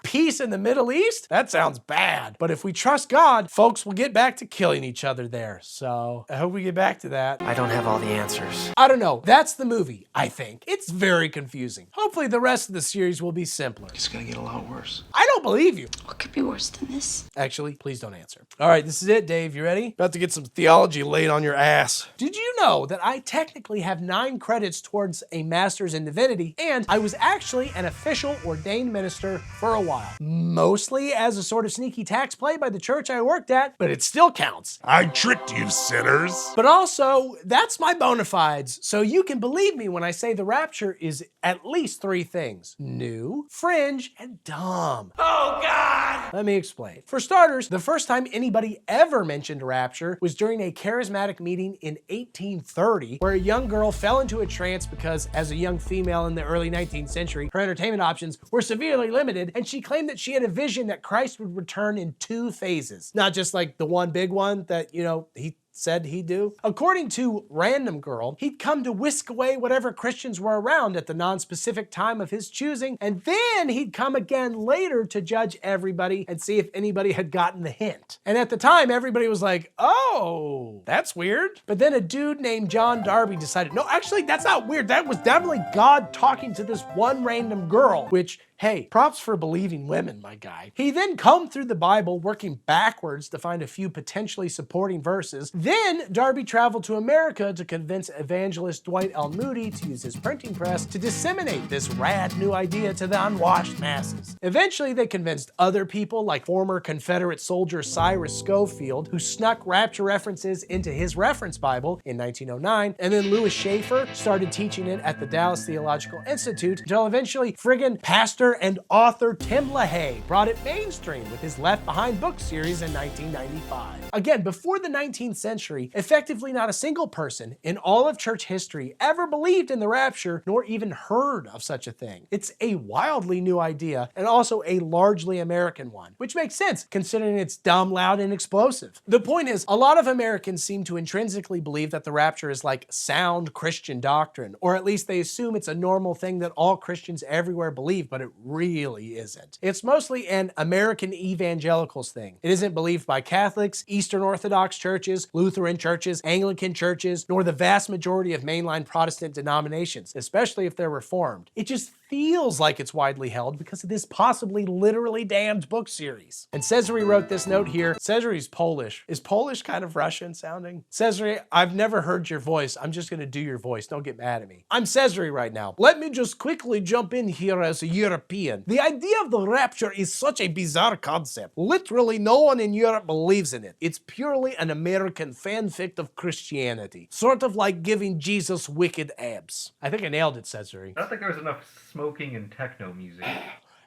peace in the Middle East? That sounds bad. But if we trust God, folks will get back to killing each other there. So I hope we get back to that. I don't have all the answers. I don't know. That's the movie, I think. It's very confusing. Hopefully the rest of the series will be simpler. It's gonna get a lot worse. I don't believe you. What could be worse than this? Actually, please don't answer. All right, this is it, Dave. You ready? About to get some theology laid on your ass. Did you know that I technically have 9 credits towards a master's in divinity, and I was actually an official ordained minister for a while. Mostly as a sort of sneaky tax play by the church I worked at, but it still counts. I tricked you, sinners. But also, that's my bona fides, so you can believe me when I say the rapture is at least 3 things: new, fringe, and dumb. Oh God! Let me explain. For starters, the first time anybody ever mentioned rapture was during a charismatic meeting in 1830, where a young girl fell into a trance because, as a young female in the early 19th century, her entertainment options were severely limited, and she claimed that she had a vision that Christ would return in 2 phases. Not just like the one big one that, he said he'd do. According to Random Girl, he'd come to whisk away whatever Christians were around at the non-specific time of his choosing, and then he'd come again later to judge everybody and see if anybody had gotten the hint. And at the time, everybody was like, oh, that's weird. But then a dude named John Darby decided, no, actually, that's not weird. That was definitely God talking to this one random girl, which, hey, props for believing women, my guy. He then combed through the Bible, working backwards to find a few potentially supporting verses. Then Darby traveled to America to convince evangelist Dwight L. Moody to use his printing press to disseminate this rad new idea to the unwashed masses. Eventually, they convinced other people like former Confederate soldier Cyrus Schofield, who snuck rapture references into his reference Bible in 1909, and then Louis Schaefer started teaching it at the Dallas Theological Institute until eventually friggin' pastor and author Tim LaHaye brought it mainstream with his Left Behind book series in 1995. Again, before the 19th century, effectively not a single person in all of church history ever believed in the rapture, nor even heard of such a thing. It's a wildly new idea, and also a largely American one, which makes sense considering it's dumb, loud, and explosive. The point is, a lot of Americans seem to intrinsically believe that the rapture is like sound Christian doctrine, or at least they assume it's a normal thing that all Christians everywhere believe, but it really isn't. It's mostly an American evangelicals thing. It isn't believed by Catholics, Eastern Orthodox churches, Lutheran churches, Anglican churches, nor the vast majority of mainline Protestant denominations, especially if they're Reformed. It just feels like it's widely held because of this possibly literally damned book series. And Cezary wrote this note here. Cezary's Polish. Is Polish kind of Russian sounding? Cezary, I've never heard your voice. I'm just gonna do your voice. Don't get mad at me. I'm Cezary right now. Let me just quickly jump in here as a European. The idea of the rapture is such a bizarre concept. Literally no one in Europe believes in it. It's purely an American fanfic of Christianity. Sort of like giving Jesus wicked abs. I think I nailed it, Cezary. I don't think there was enough smoking and techno music.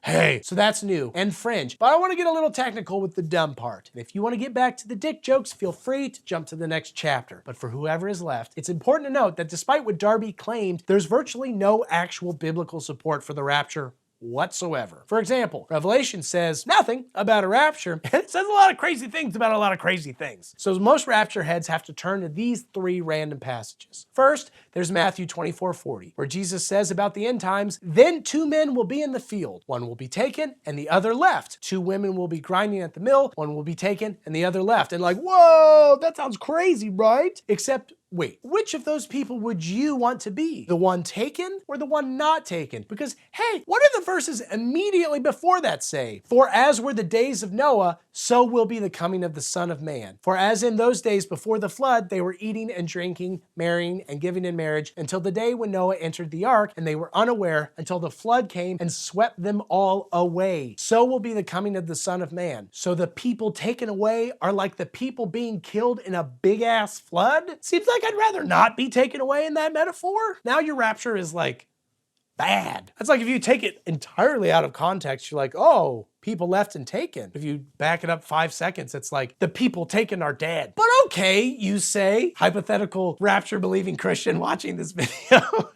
Hey, so that's new and fringe, but I want to get a little technical with the dumb part. And if you want to get back to the dick jokes, feel free to jump to the next chapter. But for whoever is left, it's important to note that despite what Darby claimed, there's virtually no actual biblical support for the rapture whatsoever. For example, Revelation says nothing about a rapture, and it says a lot of crazy things about a lot of crazy things. So most rapture heads have to turn to these 3 random passages. First, there's Matthew 24:40, where Jesus says about the end times, then 2 men will be in the field. One will be taken and the other left. 2 women will be grinding at the mill. One will be taken and the other left. And like, whoa, that sounds crazy, right? Except, wait, which of those people would you want to be? The one taken or the one not taken? Because, hey, what do the verses immediately before that say? For as were the days of Noah, so will be the coming of the Son of Man. For as in those days before the flood, they were eating and drinking, marrying and giving in marriage until the day when Noah entered the ark, and they were unaware until the flood came and swept them all away. So will be the coming of the Son of Man. So the people taken away are like the people being killed in a big ass flood? Seems like I'd rather not be taken away in that metaphor. Now your rapture is like bad. That's like if you take it entirely out of context, you're like, oh, people left and taken. If you back it up 5 seconds, it's like the people taken are dead. But okay, you say, hypothetical rapture believing Christian watching this video.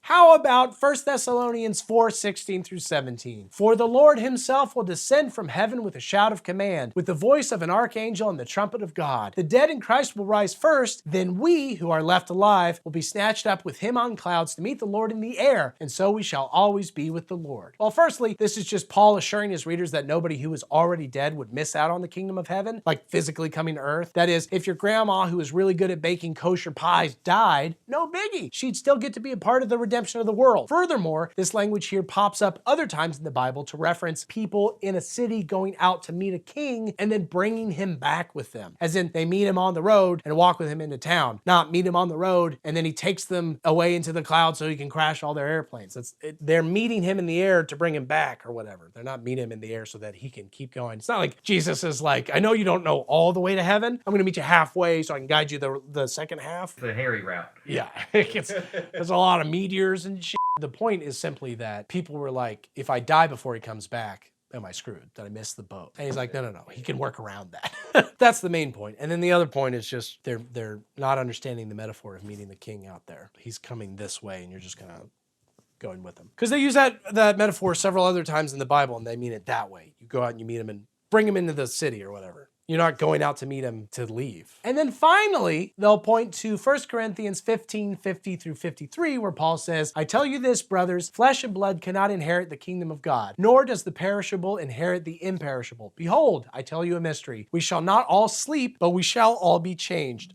How about 1 Thessalonians 4:16 through 17? For the Lord himself will descend from heaven with a shout of command, with the voice of an archangel and the trumpet of God. The dead in Christ will rise first, then we, who are left alive, will be snatched up with him on clouds to meet the Lord in the air, and so we shall always be with the Lord. Well, firstly, this is just Paul assuring his readers that nobody who is already dead would miss out on the kingdom of heaven, like physically coming to earth. That is, if your grandma, who was really good at baking kosher pies, died, no biggie. She'd still get to be a part of the redemption of the world. Furthermore, this language here pops up other times in the Bible to reference people in a city going out to meet a king and then bringing him back with them. As in, they meet him on the road and walk with him into town, not meet him on the road and then he takes them away into the clouds so he can crash all their airplanes. They're meeting him in the air to bring him back or whatever. They're not meeting him in the air so that he can keep going. It's not like Jesus is like, I know you don't know all the way to heaven. I'm going to meet you halfway so I can guide you the second half. It's a hairy route. Yeah, there's a lot of meteors and shit. The point is simply that people were like, if I die before he comes back, am I screwed? Did I miss the boat? And he's like, no. He can work around that. That's the main point. And then the other point is just they're not understanding the metaphor of meeting the king out there. He's coming this way and you're just kind of going with him. Because they use that metaphor several other times in the Bible and they mean it that way. You go out and you meet him and bring him into the city or whatever. You're not going out to meet him to leave. And then finally, they'll point to 1 Corinthians 15:50 through 53, where Paul says, I tell you this, brothers, flesh and blood cannot inherit the kingdom of God, nor does the perishable inherit the imperishable. Behold, I tell you a mystery. We shall not all sleep, but we shall all be changed.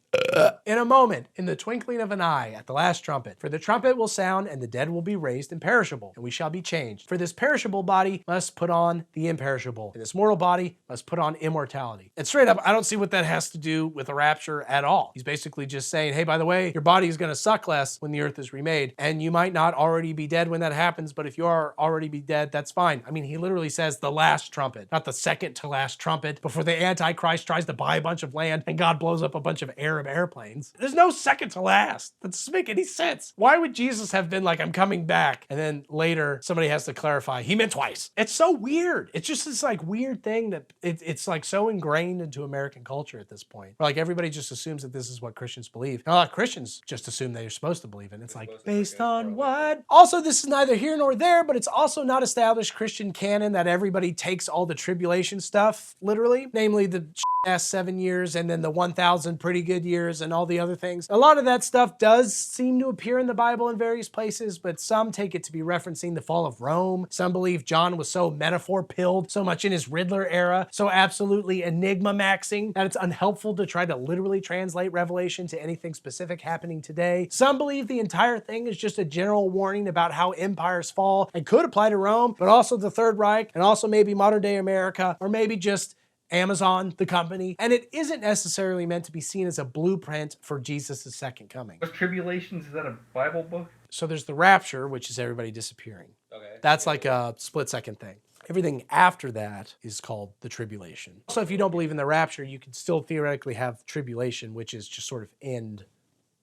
In a moment, in the twinkling of an eye, at the last trumpet. For the trumpet will sound, and the dead will be raised imperishable, and we shall be changed. For this perishable body must put on the imperishable, and this mortal body must put on immortality. And straight up, I don't see what that has to do with the rapture at all. He's basically just saying, hey, by the way, your body is going to suck less when the earth is remade, and you might not already be dead when that happens, but if you are already be dead, that's fine. I mean, he literally says the last trumpet, not the second to last trumpet, before the Antichrist tries to buy a bunch of land and God blows up a bunch of Arab airplanes. There's no second to last. That doesn't make any sense. Why would Jesus have been like, I'm coming back, and then later somebody has to clarify, he meant twice? It's so weird. It's just this like weird thing that it's like so ingrained into American culture at this point. Where like everybody just assumes that this is what Christians believe. And a lot of Christians just assume they're supposed to believe it. It's like, based on what? Also, this is neither here nor there, but it's also not established Christian canon that everybody takes all the tribulation stuff literally, namely the last 7 years and then the 1,000 pretty good years and all the other things. A lot of that stuff does seem to appear in the Bible in various places, but some take it to be referencing the fall of Rome. Some believe John was so metaphor-pilled so much in his Riddler era, so absolutely enigma-maxing that it's unhelpful to try to literally translate Revelation to anything specific happening today. Some believe the entire thing is just a general warning about how empires fall and could apply to Rome, but also the Third Reich and also maybe modern-day America, or maybe just Amazon, the company, and it isn't necessarily meant to be seen as a blueprint for Jesus' second coming. What Tribulations, is that a Bible book? So there's the rapture, which is everybody disappearing. Okay. That's like a split-second thing. Everything after that is called the tribulation. So if you don't believe in the rapture, you can still theoretically have tribulation, which is just sort of end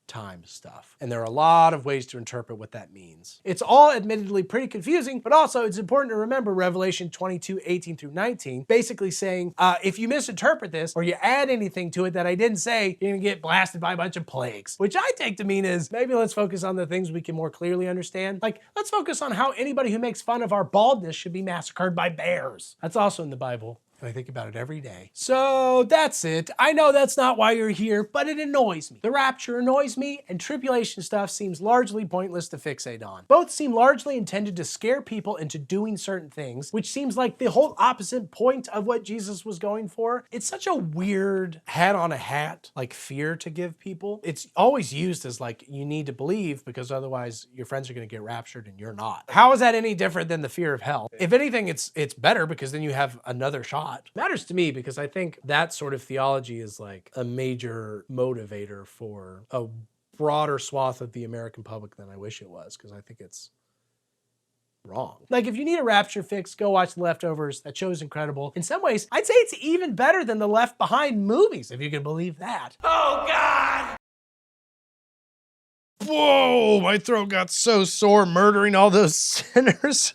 time stuff. And there are a lot of ways to interpret what that means. It's all admittedly pretty confusing, but also it's important to remember Revelation 22:18 through 19, basically saying, if you misinterpret this or you add anything to it that I didn't say, you're gonna get blasted by a bunch of plagues, which I take to mean is maybe let's focus on the things we can more clearly understand. Like, let's focus on how anybody who makes fun of our baldness should be massacred by bears. That's also in the Bible. And I think about it every day. So that's it. I know that's not why you're here, but it annoys me. The rapture annoys me, and tribulation stuff seems largely pointless to fixate on. Both seem largely intended to scare people into doing certain things, which seems like the whole opposite point of what Jesus was going for. It's such a weird hat on a hat, like fear to give people. It's always used as like, you need to believe because otherwise your friends are gonna get raptured and you're not. How is that any different than the fear of hell? If anything, it's better because then you have another shot. Matters to me because I think that sort of theology is like a major motivator for a broader swath of the American public than I wish it was, because I think it's wrong. Like, if you need a rapture fix, go watch The Leftovers. That show is incredible. In some ways, I'd say it's even better than the Left Behind movies, if you can believe that. Oh, God! Whoa, my throat got so sore murdering all those sinners.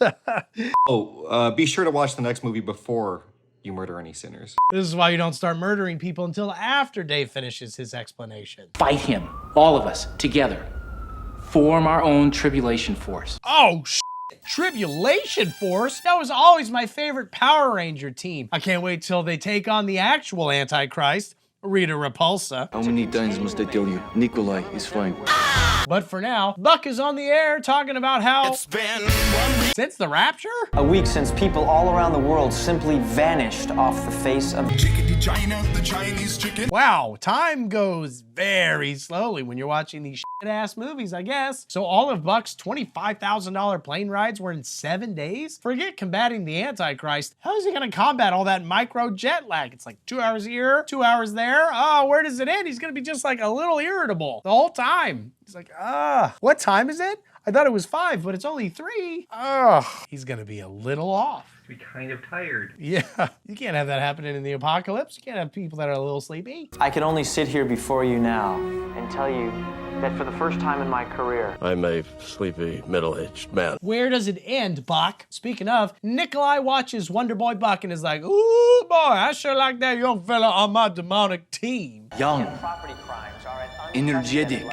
Be sure to watch the next movie before you murder any sinners. This is why you don't start murdering people until after Dave finishes his explanation. Fight him, all of us, together. form our own tribulation force. Oh, Tribulation Force? That was always my favorite Power Ranger team. I can't wait till they take on the actual Antichrist, Rita Repulsa. How many times must I tell you? Nikolai is fine. But for now, Buck is on the air talking about how it's been 1 week since the Rapture? A week since people all around the world simply vanished off the face of China, the Chinese chicken. Wow, time goes very slowly when you're watching these shit-ass movies, I guess. So all of Buck's $25,000 plane rides were in 7 days? Forget combating the Antichrist. How is he gonna combat all that micro jet lag? It's like 2 hours here, 2 hours there. Oh, where does it end? He's gonna be just like a little irritable the whole time. He's like, what time is it? I thought it was 5, but it's only 3. He's gonna be a little off. Be kind of tired. Yeah, you can't have that happening in the apocalypse. You can't have people that are a little sleepy. I can only sit here before you now and tell you that for the first time in my career, I'm a sleepy, middle-aged man. Where does it end, Buck? Speaking of, Nikolai watches Wonder Boy Buck and is like, ooh, boy, I sure like that young fella on my demonic team. Young, energetic.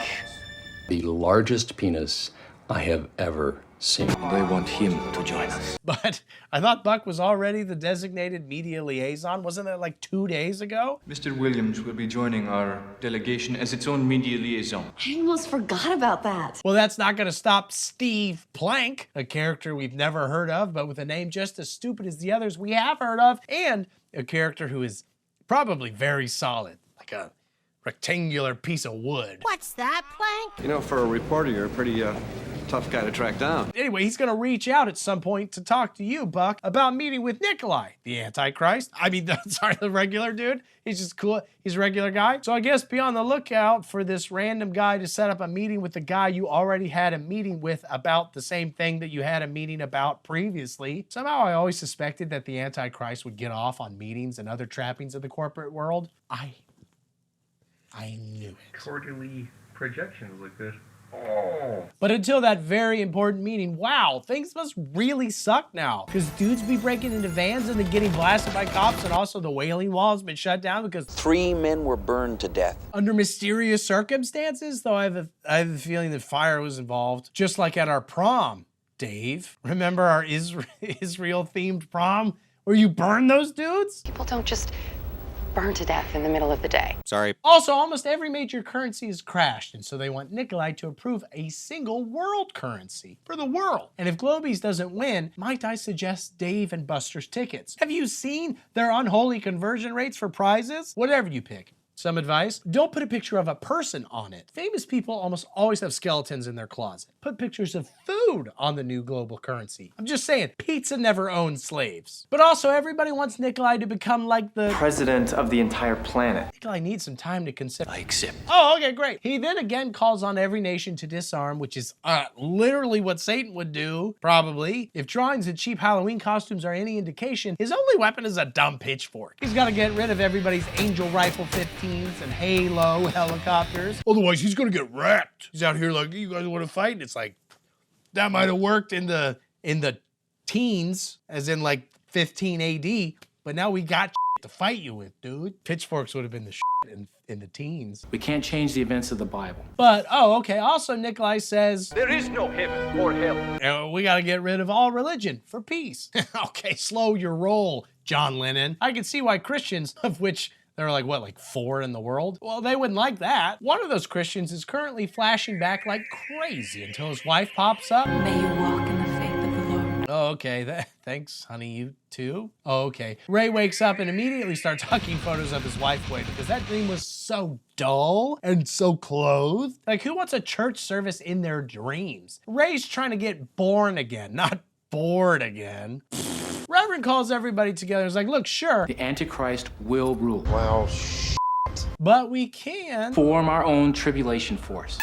The largest penis I have ever seen. I want him to join us. But I thought Buck was already the designated media liaison. Wasn't that like 2 days ago? Mr. Williams will be joining our delegation as its own media liaison. I almost forgot about that. Well, that's not gonna stop Steve Plank, a character we've never heard of, but with a name just as stupid as the others we have heard of, and a character who is probably very solid, like a rectangular piece of wood. What's that, Plank? You know, for a reporter, you're a pretty tough guy to track down. Anyway, he's gonna reach out at some point to talk to you, Buck, about meeting with Nikolai, the Antichrist. I mean, sorry, the regular dude. He's just cool. He's a regular guy. So I guess be on the lookout for this random guy to set up a meeting with the guy you already had a meeting with about the same thing that you had a meeting about previously. Somehow I always suspected that the Antichrist would get off on meetings and other trappings of the corporate world. I knew it. Quarterly projections like this. Oh. But until that very important meeting, wow, things must really suck now. Because dudes be breaking into vans and then getting blasted by cops, and also the Wailing Wall has been shut down because 3 men were burned to death. Under mysterious circumstances, though I have a feeling that fire was involved, just like at our prom, Dave. Remember our Israel-themed prom where you burned those dudes? People don't just burn to death in the middle of the day. Sorry. Also, almost every major currency has crashed, and so they want Nikolai to approve a single world currency for the world. And if Globies doesn't win, might I suggest Dave and Buster's tickets? Have you seen their unholy conversion rates for prizes? Whatever you pick. Some advice, don't put a picture of a person on it. Famous people almost always have skeletons in their closet. Put pictures of food on the new global currency. I'm just saying, pizza never owned slaves. But also, everybody wants Nikolai to become like the president of the entire planet. Nikolai needs some time to consider. I accept. Oh, okay, great. He then again calls on every nation to disarm, which is literally what Satan would do, probably. If drawings and cheap Halloween costumes are any indication, his only weapon is a dumb pitchfork. He's got to get rid of everybody's Angel Rifle 15s and Halo helicopters. Otherwise, he's gonna get wrecked. He's out here like, you guys want to fight? And it's like, that might have worked in the teens, as in like 15 AD, but now we got to fight you with, dude. Pitchforks would have been the in the teens. We can't change the events of the Bible. But, oh, okay, also Nikolai says, there is no heaven or hell. We gotta get rid of all religion for peace. Okay, slow your roll, John Lennon. I can see why Christians, of which there are like 4 in the world? Well, they wouldn't like that. One of those Christians is currently flashing back like crazy until his wife pops up. May you walk in the faith of the Lord. Oh, okay. Thanks, honey, you too? Oh, okay. Ray wakes up and immediately starts hucking photos of his wife away because that dream was so dull and so clothed. Like, who wants a church service in their dreams? Ray's trying to get born again, not bored again. Reverend calls everybody together. He's like, look, sure. The Antichrist will rule. Well, but we can form our own tribulation force.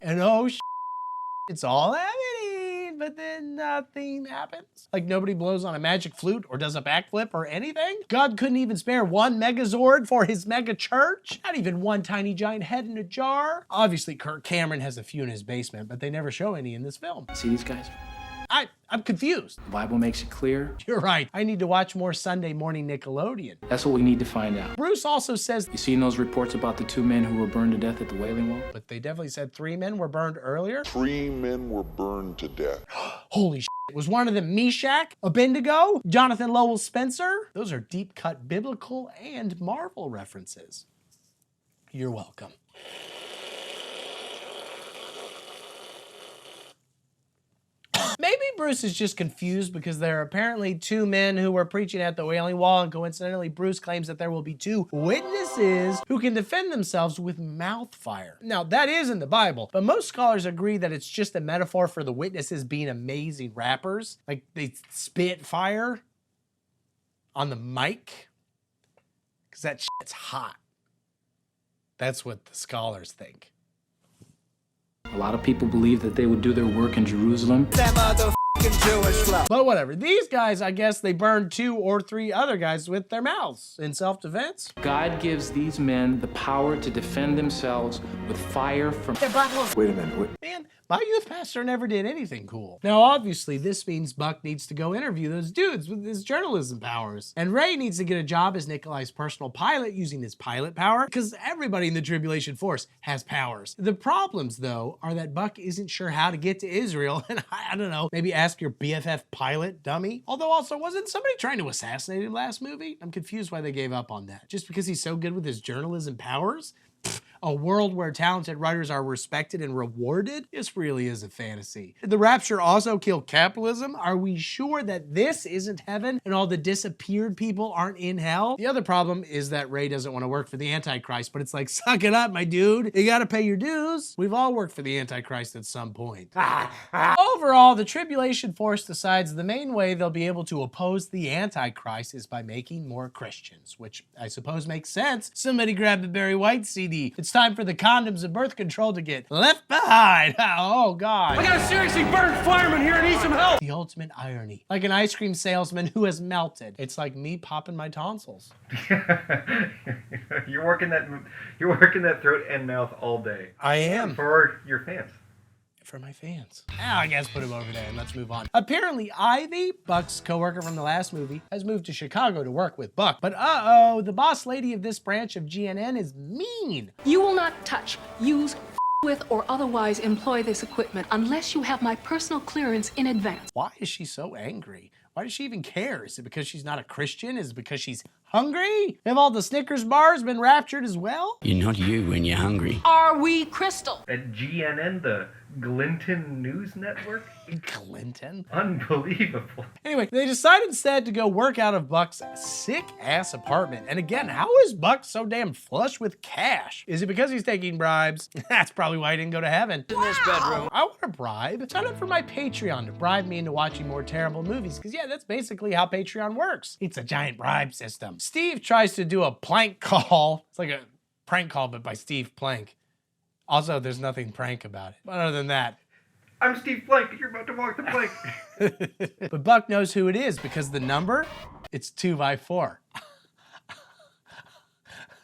And oh, it's all happening, but then nothing happens. Like nobody blows on a magic flute or does a backflip or anything. God couldn't even spare one Megazord for his mega church. Not even one tiny giant head in a jar. Obviously, Kirk Cameron has a few in his basement, but they never show any in this film. See these guys? I'm confused. The Bible makes it clear. You're right. I need to watch more Sunday morning Nickelodeon. That's what we need to find out. Bruce also says, You seen those reports about the 2 men who were burned to death at the Wailing Wall? but they definitely said 3 men were burned earlier. 3 men were burned to death. Holy shit. Was one of them Meshach, Abednego, Jonathan Lowell Spencer? Those are deep cut biblical and Marvel references. You're welcome. Maybe Bruce is just confused because there are apparently 2 men who were preaching at the Wailing Wall, and coincidentally, Bruce claims that there will be 2 witnesses who can defend themselves with mouth fire. Now, that is in the Bible, but most scholars agree that it's just a metaphor for the witnesses being amazing rappers. Like, they spit fire on the mic, because that shit's hot. That's what the scholars think. A lot of people believe that they would do their work in Jerusalem. But whatever. These guys, I guess they burned 2 or 3 other guys with their mouths in self-defense. God gives these men the power to defend themselves with fire from... Wait a minute. Man, my youth pastor never did anything cool. Now, obviously, this means Buck needs to go interview those dudes with his journalism powers. And Ray needs to get a job as Nikolai's personal pilot using his pilot power, because everybody in the Tribulation Force has powers. The problems, though, are that Buck isn't sure how to get to Israel, and I don't know, maybe ask your BFF pilot, dummy? Although also, wasn't somebody trying to assassinate him last movie? I'm confused why they gave up on that. Just because he's so good with his journalism powers? A world where talented writers are respected and rewarded? This really is a fantasy. Did the Rapture also kill capitalism? Are we sure that this isn't heaven and all the disappeared people aren't in hell? The other problem is that Ray doesn't want to work for the Antichrist, but it's like, suck it up, my dude. You gotta pay your dues. We've all worked for the Antichrist at some point. Overall, the Tribulation Force decides the main way they'll be able to oppose the Antichrist is by making more Christians, which I suppose makes sense. Somebody grab the Barry White CD. It's time for the condoms and birth control to get left behind. Oh, God. I got a seriously burned fireman here and need some help. The ultimate irony. Like an ice cream salesman who has melted. It's like me popping my tonsils. You're working that throat and mouth all day. I am. For your fans. For my fans. Now I guess put him over there and let's move on. Apparently Ivy, Buck's co-worker from the last movie, has moved to Chicago to work with Buck. But uh-oh, the boss lady of this branch of GNN is mean. You will not touch, use, with, or otherwise employ this equipment unless you have my personal clearance in advance. Why is she so angry? Why does she even care? Is it because she's not a Christian? Is it because she's hungry? Have all the Snickers bars been raptured as well? You're not you when you're hungry. Are we Crystal? At GNN, the Glinton News Network? Glinton? Unbelievable. Anyway, they decide instead to go work out of Buck's sick-ass apartment. And again, how is Buck so damn flush with cash? Is it because he's taking bribes? That's probably why he didn't go to heaven. In this bedroom. I want a bribe. Sign up for my Patreon to bribe me into watching more terrible movies. Because yeah, that's basically how Patreon works. It's a giant bribe system. Steve tries to do a plank call. It's like a prank call, but by Steve Plank. Also, there's nothing prank about it. But other than that, I'm Steve Plank. You're about to walk the plank. But Buck knows who it is because the number, it's 2x4.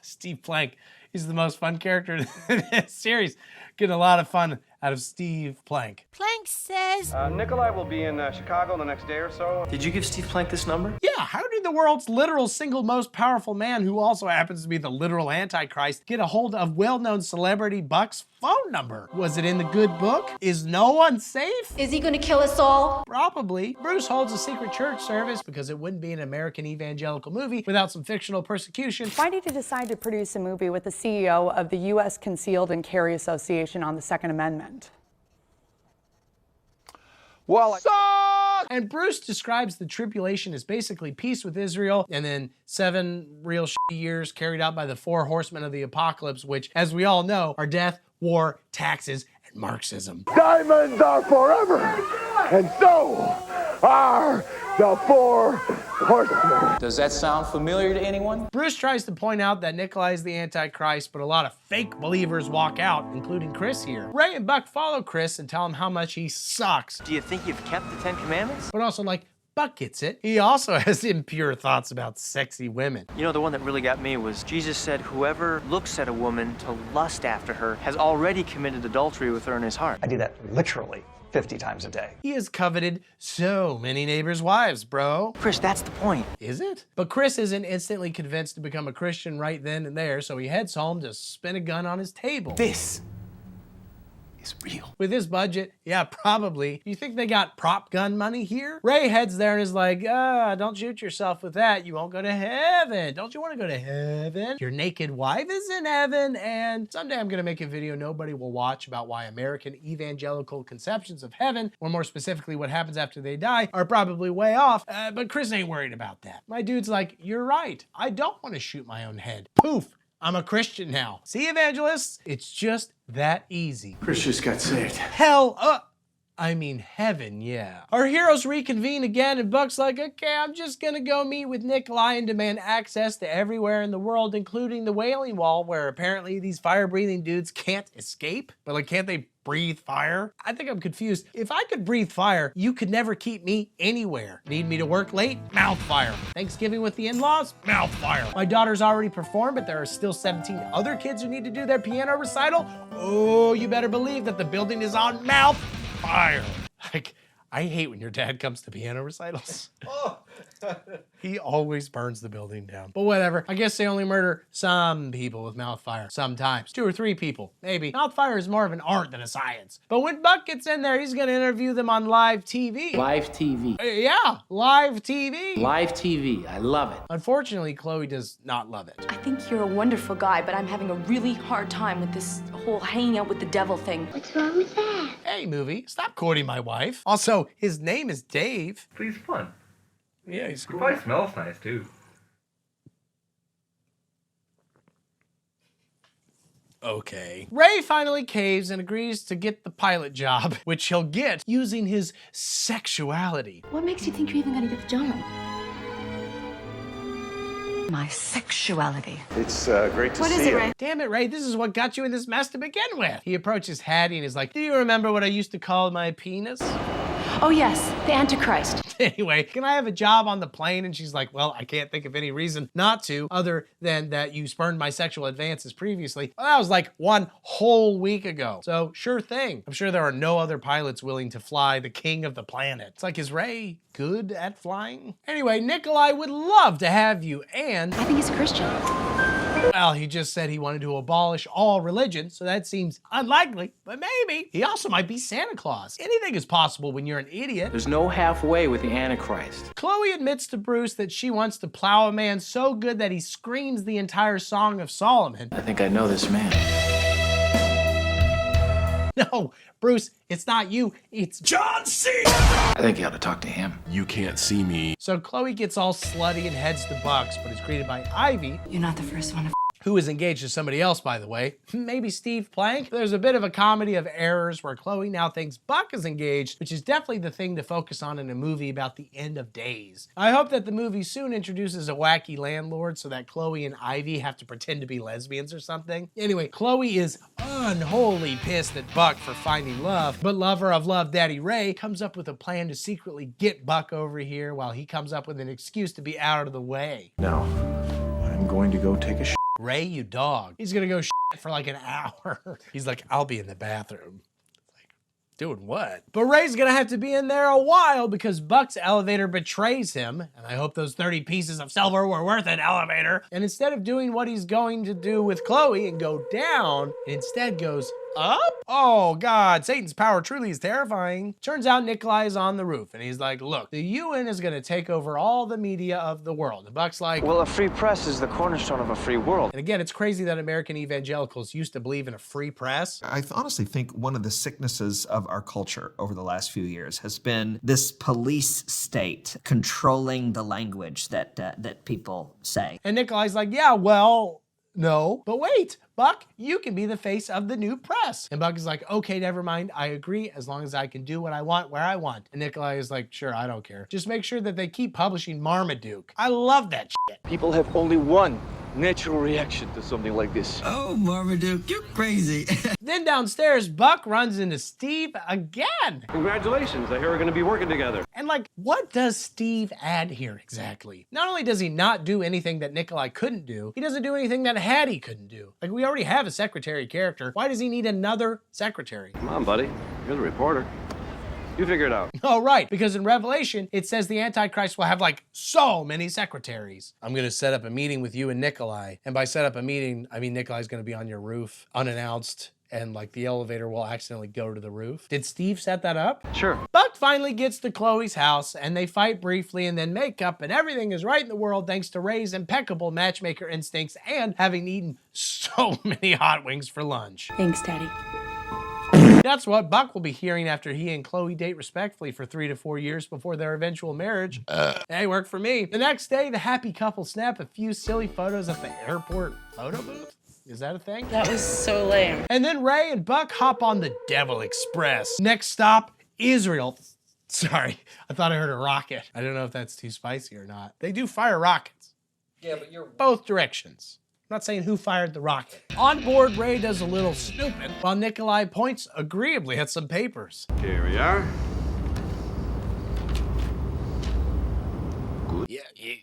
Steve Plank is the most fun character in this series. Getting a lot of fun out of Steve Plank. Plank says... Nikolai will be in Chicago the next day or so. Did you give Steve Plank this number? Yeah, how did the world's literal single most powerful man, who also happens to be the literal Antichrist, get a hold of well-known celebrity Buck's phone number? Was it in the good book? Is no one safe? Is he gonna kill us all? Probably. Bruce holds a secret church service because it wouldn't be an American evangelical movie without some fictional persecution. Why did you decide to produce a movie with the CEO of the U.S. Concealed and Carry Association on the Second Amendment? Well, and Bruce describes the tribulation as basically peace with Israel and then 7 real years carried out by the 4 horsemen of the apocalypse, which, as we all know, are death, war, taxes, and Marxism. Diamonds are forever, and so are the 4 horsemen. Does that sound familiar to anyone? Bruce tries to point out that Nikolai is the Antichrist, but a lot of fake believers walk out, including Chris here. Ray and Buck follow Chris and tell him how much he sucks. Do you think you've kept the 10 Commandments? But also, like, Buck gets it. He also has impure thoughts about sexy women. You know, the one that really got me was Jesus said, whoever looks at a woman to lust after her has already committed adultery with her in his heart. I do that literally. 50 times a day. He has coveted so many neighbors' wives, bro. Chris, that's the point. Is it? But Chris isn't instantly convinced to become a Christian right then and there, so he heads home to spin a gun on his table. This is real. With this budget, yeah, probably. You think they got prop gun money here? Ray heads there and is like, don't shoot yourself with that. You won't go to heaven. Don't you want to go to heaven? Your naked wife is in heaven, and someday I'm gonna make a video nobody will watch about why American evangelical conceptions of heaven, or more specifically what happens after they die, are probably way off, but Chris ain't worried about that. My dude's like, you're right. I don't want to shoot my own head. Poof. I'm a Christian now. See, evangelists? It's just that easy. Chris just got saved. Hell, I mean heaven, yeah. Our heroes reconvene again, and Buck's like, okay, I'm just gonna go meet with Nikolai and demand access to everywhere in the world, including the Wailing Wall, where apparently these fire-breathing dudes can't escape. But like, can't they breathe fire? I think I'm confused. If I could breathe fire, you could never keep me anywhere. Need me to work late? Mouth fire. Thanksgiving with the in-laws? Mouth fire. My daughter's already performed, but there are still 17 other kids who need to do their piano recital? Oh, you better believe that the building is on mouth fire. Like, I hate when your dad comes to piano recitals. He always burns the building down. But whatever, I guess they only murder some people with mouth fire. Sometimes, 2 or 3 people, maybe. Mouth fire is more of an art than a science. But when Buck gets in there, he's gonna interview them on live TV. Live TV. Yeah, live TV. Live TV, I love it. Unfortunately, Chloe does not love it. I think you're a wonderful guy, but I'm having a really hard time with this whole hanging out with the devil thing. What's wrong with that? Hey, movie, stop courting my wife. Also, his name is Dave. But he's fun. Yeah, he's He cool. probably smells nice, too. Okay. Ray finally caves and agrees to get the pilot job, which he'll get using his sexuality. What makes you think you're even gonna get the job? My sexuality. It's great to see you. What is it, Ray? Damn it, Ray, this is what got you in this mess to begin with. He approaches Hattie and is like, do you remember what I used to call my penis? Oh yes, the Antichrist. Anyway, can I have a job on the plane? And she's like, well, I can't think of any reason not to, other than that you spurned my sexual advances previously. Well, that was like 1 whole week ago. So sure thing. I'm sure there are no other pilots willing to fly the king of the planet. It's like, is Ray good at flying? Anyway, Nikolai would love to have you, and I think he's a Christian. well, he just said he wanted to abolish all religion, so that seems unlikely, but maybe. He also might be Santa Claus. Anything is possible when you're an idiot. There's no halfway with the Antichrist. Chloe admits to Bruce that she wants to plow a man so good that he screams the entire Song of Solomon. I think I know this man. No, Bruce, it's not you, it's John C. I think you ought to talk to him. You can't see me. So Chloe gets all slutty and heads to Buck's, but is greeted by Ivy, You're not the first one to who is engaged to somebody else, by the way. Maybe Steve Plank. There's a bit of a comedy of errors where Chloe now thinks Buck is engaged, which is definitely the thing to focus on in a movie about the end of days. I hope that the movie soon introduces a wacky landlord so that Chloe and Ivy have to pretend to be lesbians or something. Anyway, Chloe is unholy pissed at Buck for finding love, but lover of Love Daddy Ray comes up with a plan to secretly get Buck over here while he comes up with an excuse to be out of the way. Now, I'm going to go take a shit. Ray, you dog. He's gonna go shit for like an hour. He's like, I'll be in the bathroom. Like, doing what? But Ray's gonna have to be in there a while because Buck's elevator betrays him. And I hope those 30 pieces of silver were worth an elevator. And instead of doing what he's going to do with Chloe and go down, it instead goes up? Oh God, Satan's power truly is terrifying. Turns out Nikolai is on the roof and he's like, look, the UN is gonna take over all the media of the world. And Buck's like, well, a free press is the cornerstone of a free world. And again, it's crazy that American evangelicals used to believe in a free press. I honestly think one of the sicknesses of our culture over the last few years has been this police state controlling the language that people say. And Nikolai's like, yeah, well, no, but wait, Buck, you can be the face of the new press. And Buck is like, okay, never mind. I agree as long as I can do what I want where I want. And Nikolai is like, sure, I don't care. Just make sure that they keep publishing Marmaduke. I love that shit. People have only one natural reaction to something like this. Oh, Marmaduke, you're crazy. Then downstairs, Buck runs into Steve again. Congratulations, I hear we're gonna be working together. And like, what does Steve add here exactly? Not only does he not do anything that Nikolai couldn't do, he doesn't do anything that Hattie couldn't do. Like, we already have a secretary character. Why does he need another secretary? Come on, buddy. You're the reporter. You figure it out. Oh, right, because in Revelation, it says the Antichrist will have like so many secretaries. I'm gonna set up a meeting with you and Nikolai. And by set up a meeting, I mean Nikolai's gonna be on your roof, unannounced, and like the elevator will accidentally go to the roof. Did Steve set that up? Sure. Buck finally gets to Chloe's house and they fight briefly and then make up and everything is right in the world thanks to Ray's impeccable matchmaker instincts and having eaten so many hot wings for lunch. Thanks, Daddy. That's what Buck will be hearing after he and Chloe date respectfully for 3 to 4 years before their eventual marriage. Hey, worked for me. The next day, the happy couple snap a few silly photos at the airport photo booth. Is that a thing? That was so lame. And then Ray and Buck hop on the Devil Express. Next stop, Israel. Sorry, I thought I heard a rocket. I don't know if that's too spicy or not. They do fire rockets. Yeah, but you're both directions. I'm not saying who fired the rocket. On board, Ray does a little snooping while Nikolai points agreeably at some papers. Here we are.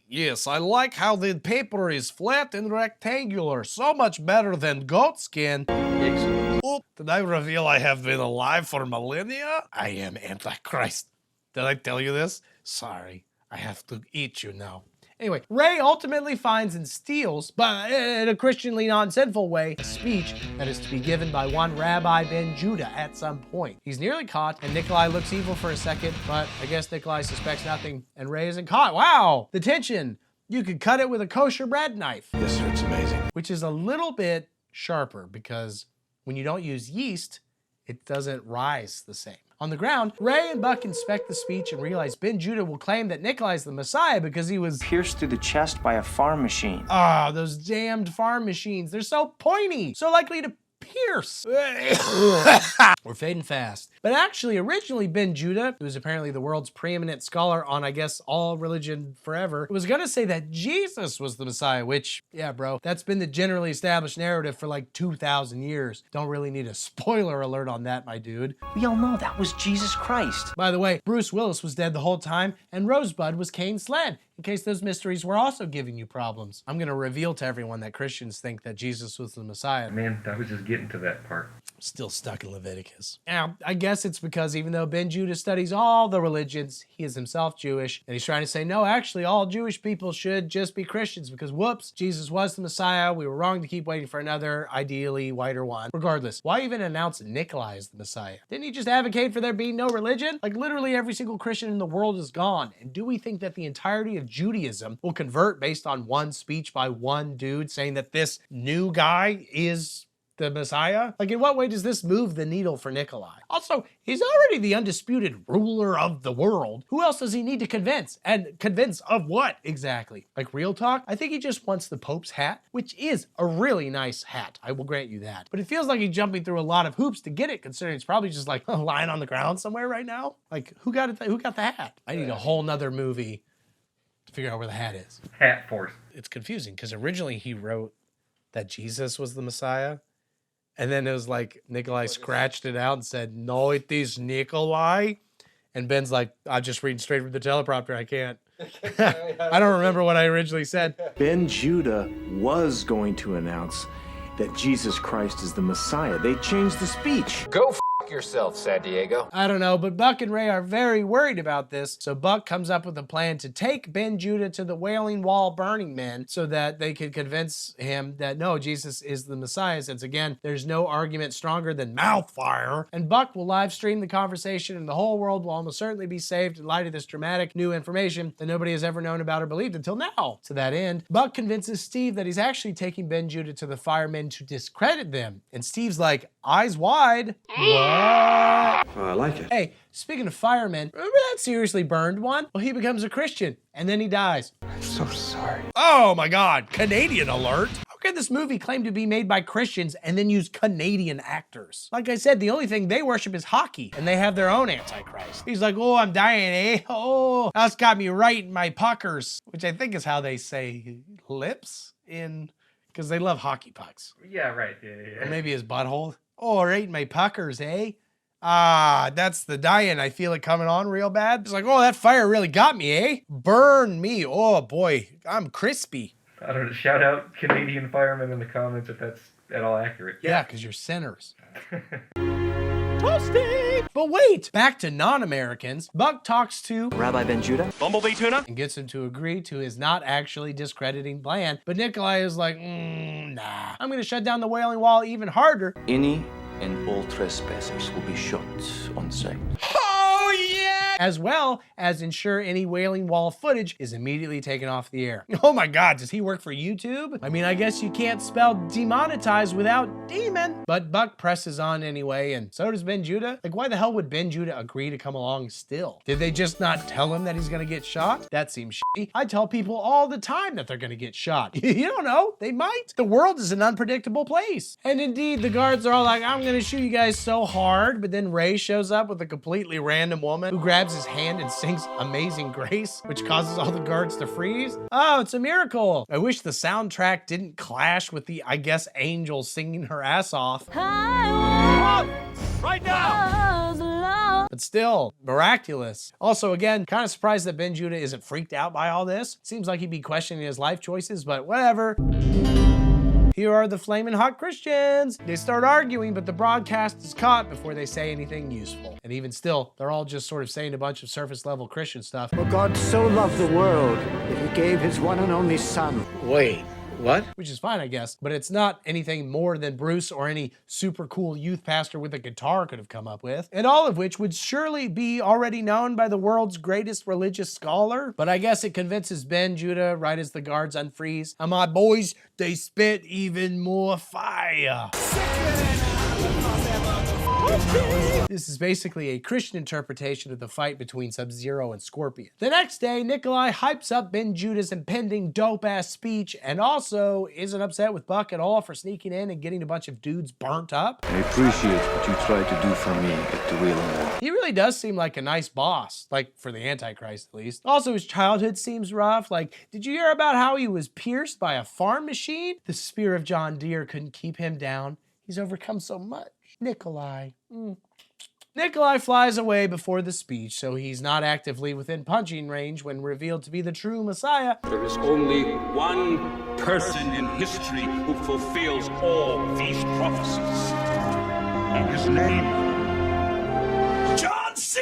Yes, I like how the paper is flat and rectangular. So much better than goat skin. Excellent. Oh, did I reveal I have been alive for millennia? I am Antichrist. Did I tell you this? Sorry, I have to eat you now. Anyway, Ray ultimately finds and steals, but in a Christianly non-sinful way, a speech that is to be given by one Rabbi Ben Judah at some point. He's nearly caught, and Nikolai looks evil for a second, but I guess Nikolai suspects nothing, and Ray isn't caught. Wow! The tension! You could cut it with a kosher bread knife. Yes, sir, it's amazing. Which is a little bit sharper, because when you don't use yeast, it doesn't rise the same. On the ground, Ray and Buck inspect the speech and realize Ben Judah will claim that Nikolai's the Messiah because he was pierced through the chest by a farm machine. Ah, those damned farm machines. They're so pointy, so likely to pierce. We're fading fast. But actually, originally Ben Judah, who is apparently the world's preeminent scholar on, I guess, all religion forever, was gonna say that Jesus was the Messiah, which, yeah, bro, that's been the generally established narrative for like 2,000 years. Don't really need a spoiler alert on that, my dude. We all know that was Jesus Christ. By the way, Bruce Willis was dead the whole time, and Rosebud was Cain's sled, in case those mysteries were also giving you problems. I'm gonna reveal to everyone that Christians think that Jesus was the Messiah. Man, I was just getting to that part. Still stuck in Leviticus. Now, I guess it's because even though Ben Judah studies all the religions, he is himself Jewish, and he's trying to say, no, actually, all Jewish people should just be Christians because, whoops, Jesus was the Messiah. We were wrong to keep waiting for another, ideally whiter one. Regardless, why even announce Nikolai as the Messiah? Didn't he just advocate for there being no religion? Like, literally every single Christian in the world is gone. And do we think that the entirety of Judaism will convert based on one speech by one dude saying that this new guy is the Messiah? Like, in what way does this move the needle for Nikolai? Also, he's already the undisputed ruler of the world. Who else does he need to convince? And convince of what exactly? Like, real talk? I think he just wants the Pope's hat, which is a really nice hat. I will grant you that. But it feels like he's jumping through a lot of hoops to get it, considering it's probably just like lying on the ground somewhere right now. Like, who got it? Who got the hat? I need a whole nother movie to figure out where the hat is. Hat Force. It's confusing because originally he wrote that Jesus was the Messiah. And then it was like Nikolai scratched it out and said, no, it is Nikolai. And Ben's like, I'm just reading straight from the teleprompter. I can't. I don't remember what I originally said. Ben Judah was going to announce that Jesus Christ is the Messiah. They changed the speech. Go f yourself, San Diego. I don't know, but Buck and Ray are very worried about this. So Buck comes up with a plan to take Ben Judah to the Wailing Wall Burning Man so that they could convince him that no, Jesus is the Messiah, since again, there's no argument stronger than mouth fire. And Buck will live stream the conversation and the whole world will almost certainly be saved in light of this dramatic new information that nobody has ever known about or believed until now. To that end, Buck convinces Steve that he's actually taking Ben Judah to the firemen to discredit them. And Steve's like, eyes wide. What? I like it. Hey, speaking of firemen, remember that seriously burned one? Well, he becomes a Christian, and then he dies. I'm so sorry. Oh my God, Canadian alert. How can this movie claim to be made by Christians and then use Canadian actors? Like I said, the only thing they worship is hockey, and they have their own Antichrist. He's like, oh, I'm dying, eh? Oh, that's got me right in my puckers, which I think is how they say lips in, because they love hockey pucks. Yeah, right. Yeah. Or maybe his butthole. Oh, right in my puckers, eh? Ah, that's the dying. I feel it coming on real bad. It's like, oh, that fire really got me, eh? Burn me. Oh, boy, I'm crispy. I don't know. Shout out Canadian firemen in the comments if that's at all accurate. Yeah, because you're sinners. Toasting! But wait, back to non-Americans. Buck talks to Rabbi Ben Judah, Bumblebee tuna, and gets him to agree to his not actually discrediting plan. But Nikolai is like, nah, I'm gonna shut down the Wailing Wall even harder. Any and all trespassers will be shot on sight. Oh yeah! As well as ensure any Wailing Wall footage is immediately taken off the air. Oh my God, does he work for YouTube? I mean, I guess you can't spell demonetize without demon. But Buck presses on anyway, and so does Ben Judah. Like, why the hell would Ben Judah agree to come along still? Did they just not tell him that he's gonna get shot? That seems shitty. I tell people all the time that they're gonna get shot. You don't know, they might. The world is an unpredictable place. And indeed, the guards are all like, I'm gonna shoot you guys so hard, but then Ray shows up with a completely random woman who grabs his hand and sings Amazing Grace, which causes all the guards to freeze. Oh, it's a miracle. I wish the soundtrack didn't clash with the, I guess, angel singing her ass off. right now! But still, miraculous. Also, again, kind of surprised that Ben Judah isn't freaked out by all this. Seems like he'd be questioning his life choices, but whatever. Here are the flaming hot Christians. They start arguing, but the broadcast is caught before they say anything useful. And even still, they're all just sort of saying a bunch of surface level Christian stuff. For God so loved the world that he gave his one and only son. Wait, what? Which is fine, I guess, but it's not anything more than Bruce or any super cool youth pastor with a guitar could have come up with. And all of which would surely be already known by the world's greatest religious scholar. But I guess it convinces Ben Judah right as the guards unfreeze. And my boys, they spit even more fire. This is basically a Christian interpretation of the fight between Sub-Zero and Scorpion. The next day, Nikolai hypes up Ben Judah's impending dope-ass speech and also isn't upset with Buck at all for sneaking in and getting a bunch of dudes burnt up. I appreciate what you tried to do for me at the Wailing Wall. He really does seem like a nice boss, like for the Antichrist at least. Also, his childhood seems rough. Like, did you hear about how he was pierced by a farm machine? The spear of John Deere couldn't keep him down. He's overcome so much. Nikolai. Nikolai flies away before the speech, so he's not actively within punching range when revealed to be the true Messiah. There is only one person in history who fulfills all these prophecies. And his name, John C.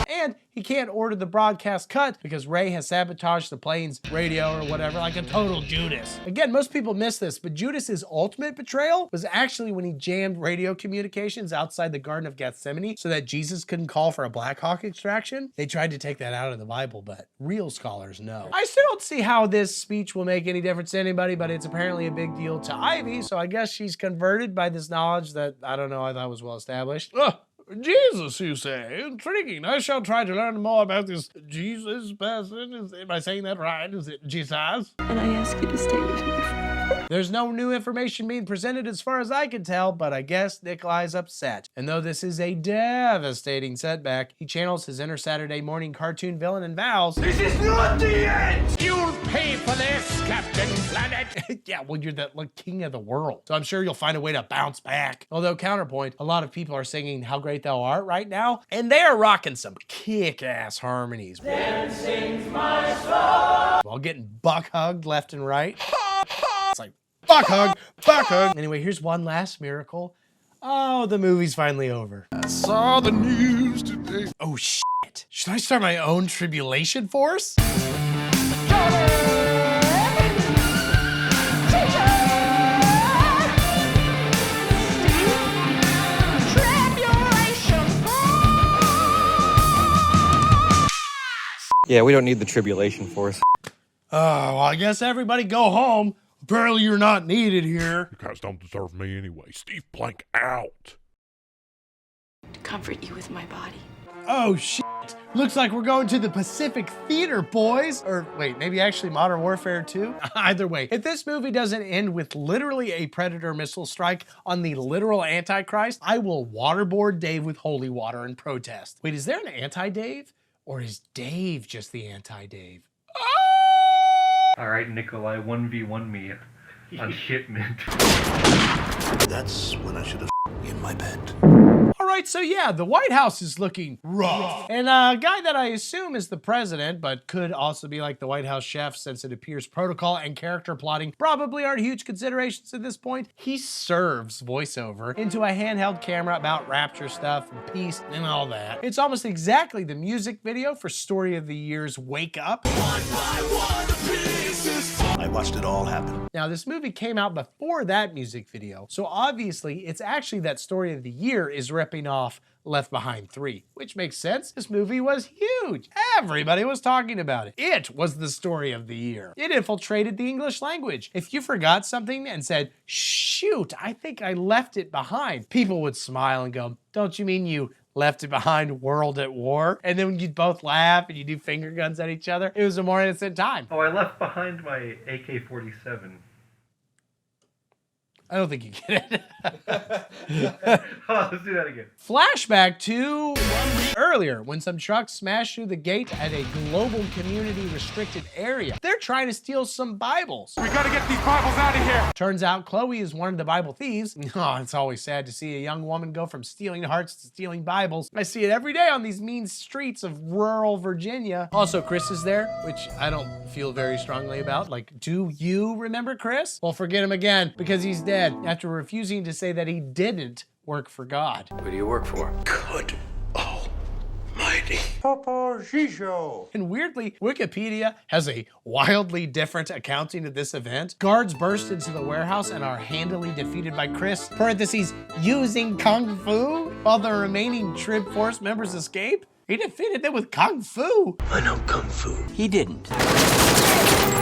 And he can't order the broadcast cut because Ray has sabotaged the plane's radio or whatever, like a total Judas. Again, most people miss this, but Judas's ultimate betrayal was actually when he jammed radio communications outside the Garden of Gethsemane so that Jesus couldn't call for a Black Hawk extraction. They tried to take that out of the Bible, but real scholars know. I still don't see how this speech will make any difference to anybody, but it's apparently a big deal to Ivy, so I guess she's converted by this knowledge that, I don't know, I thought was well established. Ugh. Jesus, you say? Intriguing. I shall try to learn more about this Jesus person. Am I saying that right? Is it Jesus? And I ask you to stay with me forever. There's no new information being presented as far as I can tell, but I guess Nikolai's upset. And though this is a devastating setback, he channels his inner Saturday morning cartoon villain and vows, This is not the end! You'll pay for this, Captain Planet! yeah, well, you're the king of the world. So I'm sure you'll find a way to bounce back. Although, counterpoint, a lot of people are singing How Great Thou Art right now, and they are rocking some kick-ass harmonies. Then sings my soul! While getting buck hugged left and right. It's like, buck hug, buck hug. Anyway, here's one last miracle. Oh, the movie's finally over. I saw the news today. Oh, shit. Should I start my own tribulation force? Yeah, we don't need the tribulation force. Oh, well, I guess everybody go home. Apparently you're not needed here. You guys don't deserve me anyway. Steve Blank out. To comfort you with my body. Oh, shit. Looks like we're going to the Pacific Theater, boys. Or wait, maybe actually Modern Warfare 2? Either way, if this movie doesn't end with literally a Predator missile strike on the literal Antichrist, I will waterboard Dave with holy water in protest. Wait, is there an anti-Dave? Or is Dave just the anti-Dave? All right, Nikolai, 1v1 me on shipment. That's when I should have in my bed. All All right, so yeah, the White House is looking rough. And a guy that I assume is the president, but could also be like the White House chef since it appears protocol and character plotting probably aren't huge considerations at this point. He serves voiceover into a handheld camera about Rapture stuff and peace and all that. It's almost exactly the music video for Story of the Year's Wake Up. I watched it all happen. Now, this movie came out before that music video, so obviously it's actually that Story of the Year is ripping off Left Behind 3, which makes sense. This movie was huge. Everybody was talking about it. It was the story of the year. It infiltrated the English language. If you forgot something and said, shoot, I think I left it behind, people would smile and go, don't you mean you left it behind World at War? And then you'd both laugh and you do finger guns at each other. It was a more innocent time. Oh, I left behind my AK-47. I don't think you get it. Oh, let's do that again. Flashback to earlier when some trucks smashed through the gate at a global community restricted area. They're trying to steal some Bibles. We gotta get these Bibles out of here. Turns out Chloe is one of the Bible thieves. Oh, it's always sad to see a young woman go from stealing hearts to stealing Bibles. I see it every day on these mean streets of rural Virginia. Also, Chris is there, which I don't feel very strongly about. Like, do you remember Chris? Well, forget him again because he's dead after refusing to say that he didn't work for God. Who do you work for? Good almighty. And weirdly, Wikipedia has a wildly different accounting of this event. Guards burst into the warehouse and are handily defeated by Chris, parentheses, using Kung Fu, while the remaining Trib Force members escape. He defeated them with Kung Fu. I know Kung Fu. He didn't.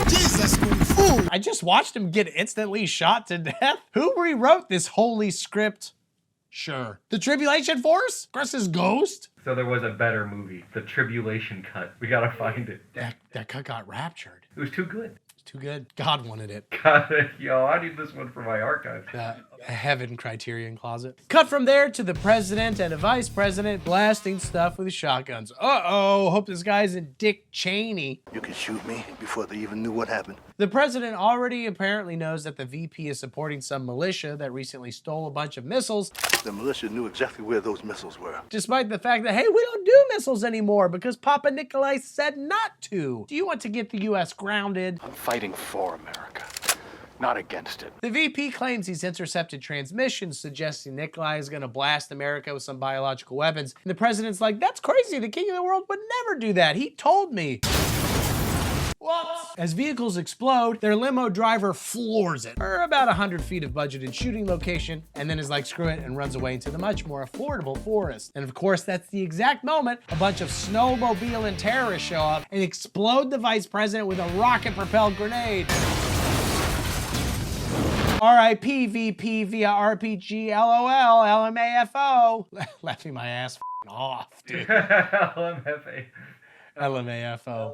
Jesus, Kung Fu! I just watched him get instantly shot to death. Who rewrote this holy script? Sure. The Tribulation Force? Chris's ghost? So there was a better movie, The Tribulation Cut. We gotta find it. That cut got raptured. It was too good. It's too good. God wanted it. God, yo, I need this one for my archive. Heaven Criterion Closet. Cut from there to the president and a vice president blasting stuff with shotguns. Uh-oh, hope this guy isn't Dick Cheney. You can shoot me before they even knew what happened. The president already apparently knows that the VP is supporting some militia that recently stole a bunch of missiles. The militia knew exactly where those missiles were. Despite the fact that, hey, we don't do missiles anymore because Papa Nikolai said not to. Do you want to get the US grounded? I'm fighting for America, not against it. The VP claims he's intercepted transmissions suggesting Nikolai is gonna blast America with some biological weapons. And the president's like, that's crazy, the king of the world would never do that. He told me. Whoops. As vehicles explode, their limo driver floors it for about 100 feet of budgeted shooting location, and then is like, screw it, and runs away into the much more affordable forest. And of course, that's the exact moment a bunch of snowmobile and terrorists show up and explode the vice president with a rocket-propelled grenade. R.I.P. VP via RPG, LOL, LMAFO. Laughing my ass off, dude. LMFA. LMAFO.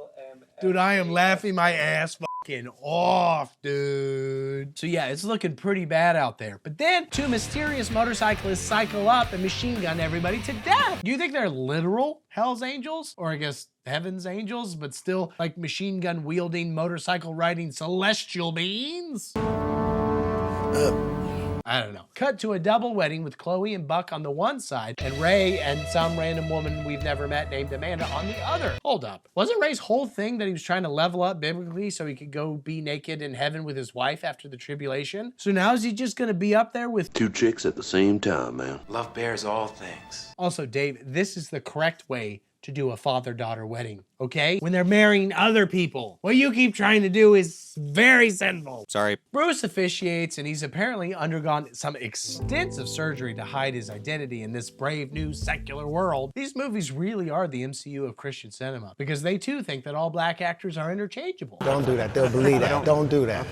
Dude, I am laughing my ass fucking off, dude. So yeah, it's looking pretty bad out there. But then two mysterious motorcyclists cycle up and machine gun everybody to death. Do you think they're literal Hell's Angels? Or I guess Heaven's Angels, but still like machine gun wielding, motorcycle riding celestial beings? I don't know. Cut to a double wedding with Chloe and Buck on the one side and Ray and some random woman we've never met named Amanda on the other. Hold up. Wasn't Ray's whole thing that he was trying to level up biblically so he could go be naked in heaven with his wife after the tribulation? So now is he just gonna be up there with two chicks at the same time, man? Love bears all things. Also, Dave, this is the correct way to do a father-daughter wedding, okay? When they're marrying other people. What you keep trying to do is very sinful. Sorry. Bruce officiates, and he's apparently undergone some extensive surgery to hide his identity in this brave new secular world. These movies really are the MCU of Christian cinema, because they too think that all black actors are interchangeable. Don't do that, they'll believe that. Don't do that.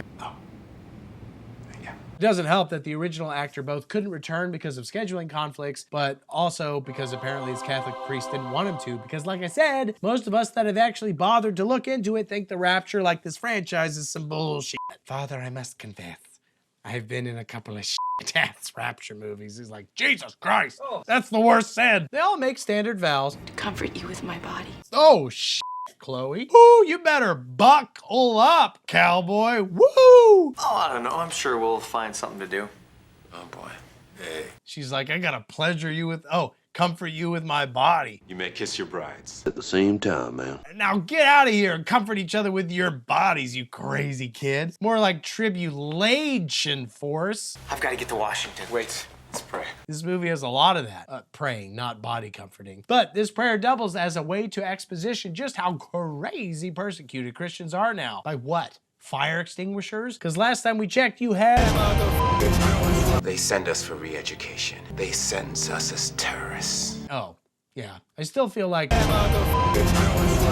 It doesn't help that the original actor both couldn't return because of scheduling conflicts, but also because apparently his Catholic priest didn't want him to, because like I said, most of us that have actually bothered to look into it think the Rapture, like this franchise, is some bullshit. Father, I must confess, I've been in a couple of shit-ass Rapture movies. He's like, Jesus Christ, that's the worst sin. They all make standard vows. To comfort you with my body. Oh, shit. Chloe. Ooh, you better buckle up, cowboy. Woo! Oh, I don't know. I'm sure we'll find something to do. Oh boy. Hey. She's like, I gotta comfort you with my body. You may kiss your brides. At the same time, man. Now get out of here and comfort each other with your bodies, you crazy kid. More like tribulation force. I've got to get to Washington. Wait, let's pray. This movie has a lot of that. Praying, not body comforting. But this prayer doubles as a way to exposition just how crazy persecuted Christians are now. By what? Fire extinguishers? Because last time we checked, you had... They send us for re-education. They sense us as terrorists. Oh, yeah. I still feel like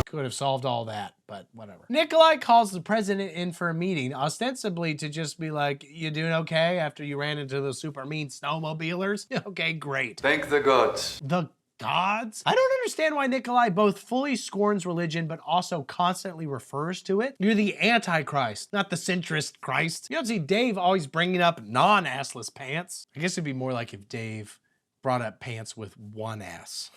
could have solved all that, but whatever. Nikolai calls the president in for a meeting, ostensibly to just be like, you doing okay after you ran into those super mean snowmobilers? Okay, great. Thank the gods. The gods? I don't understand why Nikolai both fully scorns religion but also constantly refers to it. You're the Antichrist, not the centrist Christ. You don't see Dave always bringing up non-assless pants. I guess it'd be more like if Dave brought up pants with one ass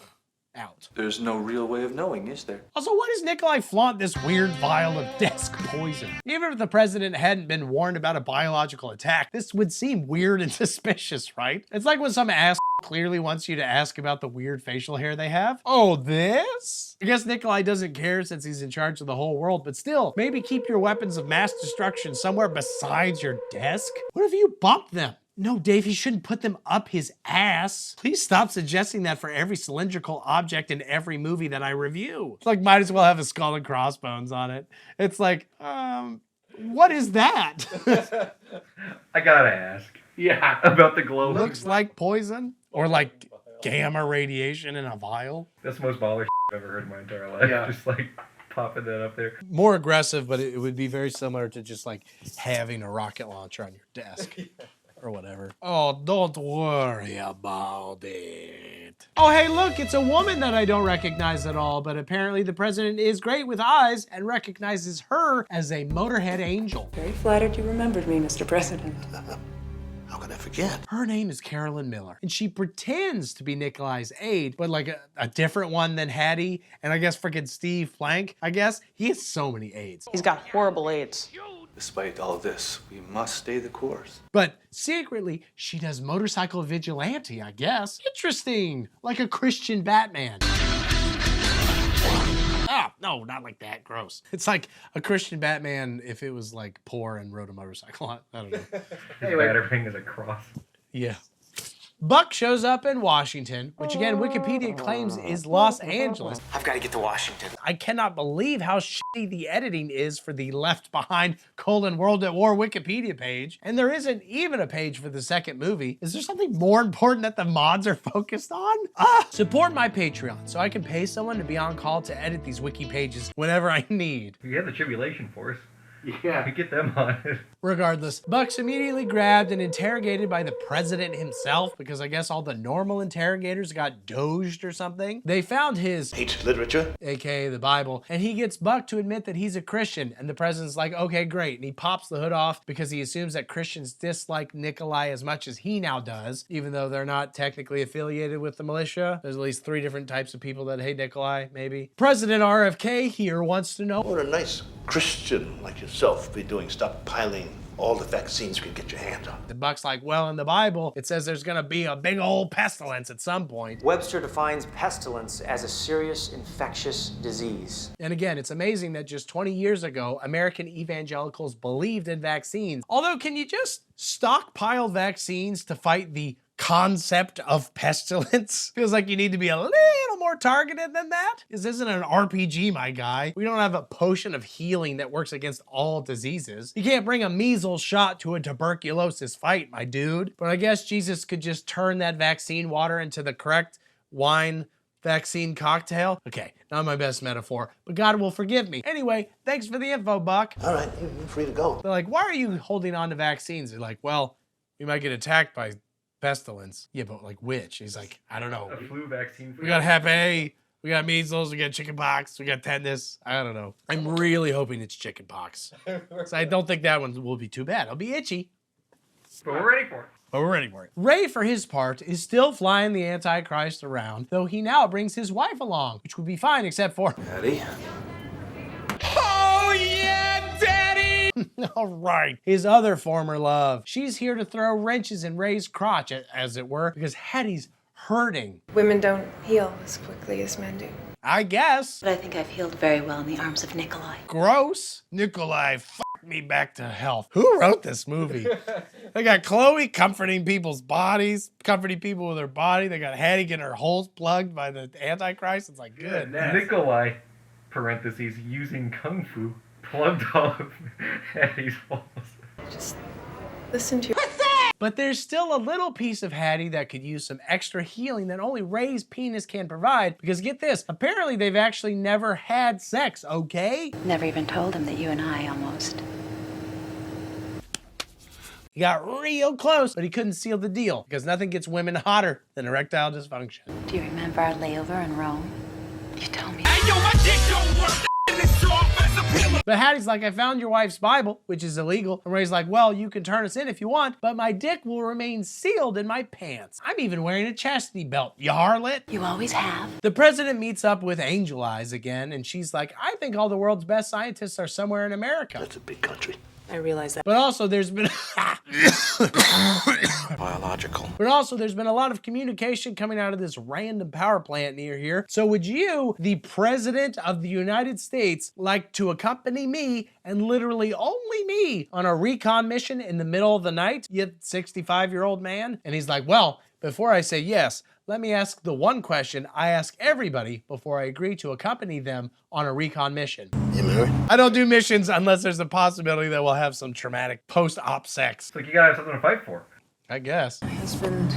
out. There's no real way of knowing, is there? Also, why does Nikolai flaunt this weird vial of desk poison? Even if the president hadn't been warned about a biological attack, this would seem weird and suspicious, right? It's like when some ass clearly wants you to ask about the weird facial hair they have. Oh, this? I guess Nikolai doesn't care since he's in charge of the whole world, but still, maybe keep your weapons of mass destruction somewhere besides your desk? What if you bumped them? No, Dave, he shouldn't put them up his ass. Please stop suggesting that for every cylindrical object in every movie that I review. It's like, might as well have a skull and crossbones on it. It's like, what is that? I gotta ask. Yeah. About the glow. Looks like poison or like gamma radiation in a vial. That's the most baller I've ever heard in my entire life. Yeah. Just like popping that up there. More aggressive, but it would be very similar to just like having a rocket launcher on your desk. Or whatever. Oh, don't worry about it. Oh, hey, look, it's a woman that I don't recognize at all, but apparently the president is great with eyes and recognizes her as a Motorhead angel. Very flattered you remembered me, Mr. President. How can I forget? Her name is Carolyn Miller, and she pretends to be Nikolai's aide, but like a different one than Hattie, and I guess freaking Steve Plank, I guess. He has so many aides. He's got horrible aides. Despite all this, we must stay the course. But secretly, she does motorcycle vigilante, I guess. Interesting, like a Christian Batman. Ah, no, not like that, gross. It's like a Christian Batman if it was like poor and rode a motorcycle. I don't know. Anyway, everything is a cross. Yeah. Buck shows up in Washington, which again, Wikipedia claims is Los Angeles. I've got to get to Washington. I cannot believe how shitty the editing is for the Left Behind: World at War Wikipedia page. And there isn't even a page for the second movie. Is there something more important that the mods are focused on? Support my Patreon so I can pay someone to be on call to edit these wiki pages whenever I need. You have the Tribulation Force. Yeah. We get them on it. Regardless, Buck's immediately grabbed and interrogated by the president himself because I guess all the normal interrogators got doged or something. They found his Hate literature, aka the Bible, and he gets Buck to admit that he's a Christian, and the president's like, okay, great, and he pops the hood off because he assumes that Christians dislike Nikolai as much as he now does, even though they're not technically affiliated with the militia. There's at least 3 different types of people that hate Nikolai, maybe. President RFK here wants to know, what a nice Christian like yourself be doing stockpiling all the vaccines you can get your hands on. The Buck's like, well, in the Bible, it says there's gonna be a big old pestilence at some point. Webster defines pestilence as a serious infectious disease. And again, it's amazing that just 20 years ago, American evangelicals believed in vaccines. Although, can you just stockpile vaccines to fight the concept of pestilence? Feels like you need to be a little more targeted than that. This isn't an RPG, my guy. We don't have a potion of healing that works against all diseases. You can't bring a measles shot to a tuberculosis fight, my dude. But I guess Jesus could just turn that vaccine water into the correct wine vaccine cocktail. Okay, not my best metaphor, but God will forgive me. Anyway, thanks for the info, Buck. All right, you're free to go. They're like, why are you holding on to vaccines? They're like, well, we might get attacked by pestilence. Yeah, but like which? He's like, I don't know. A flu vaccine. We got Hep A, we got measles, we got chickenpox, we got tetanus. I don't know. I'm really hoping it's chickenpox. So I don't think that one will be too bad. It'll be itchy. But we're ready for it. But we're ready for it. Ray, for his part, is still flying the Antichrist around, though he now brings his wife along, which would be fine except for... Daddy? Oh, yeah, Daddy! All right, his other former love. She's here to throw wrenches in Ray's crotch, as it were, because Hetty's hurting. Women don't heal as quickly as men do. I guess. But I think I've healed very well in the arms of Nikolai. Gross. Nikolai, fuck me back to health. Who wrote this movie? They got Chloe comforting people's bodies, comforting people with her body. They got Hattie getting her holes plugged by the Antichrist. It's like, good. Nikolai, parentheses, using kung fu, plugged all of Hattie's holes. Just listen to your... But there's still a little piece of Hattie that could use some extra healing that only Ray's penis can provide. Because get this, apparently they've actually never had sex, okay? Never even told him that you and I almost... He got real close, but he couldn't seal the deal. Because nothing gets women hotter than erectile dysfunction. Do you remember our layover in Rome? You told me... Hey, yo, my dick don't work. But Hattie's like, I found your wife's Bible, which is illegal. And Ray's like, well, you can turn us in if you want, but my dick will remain sealed in my pants. I'm even wearing a chastity belt, you harlot. You always have. The president meets up with Angel Eyes again, and she's like, I think all the world's best scientists are somewhere in America. That's a big country. I realize that. But also there's been Biological. But also there's been a lot of communication coming out of this random power plant near here. So would you, the president of the United States, like to accompany me and literally only me on a recon mission in the middle of the night, you 65-year-old man? And he's like, well, before I say yes, let me ask the one question I ask everybody before I agree to accompany them on a recon mission. You married? I don't do missions unless there's a possibility that we'll have some traumatic post-op sex. It's like you gotta have something to fight for. I guess. My husband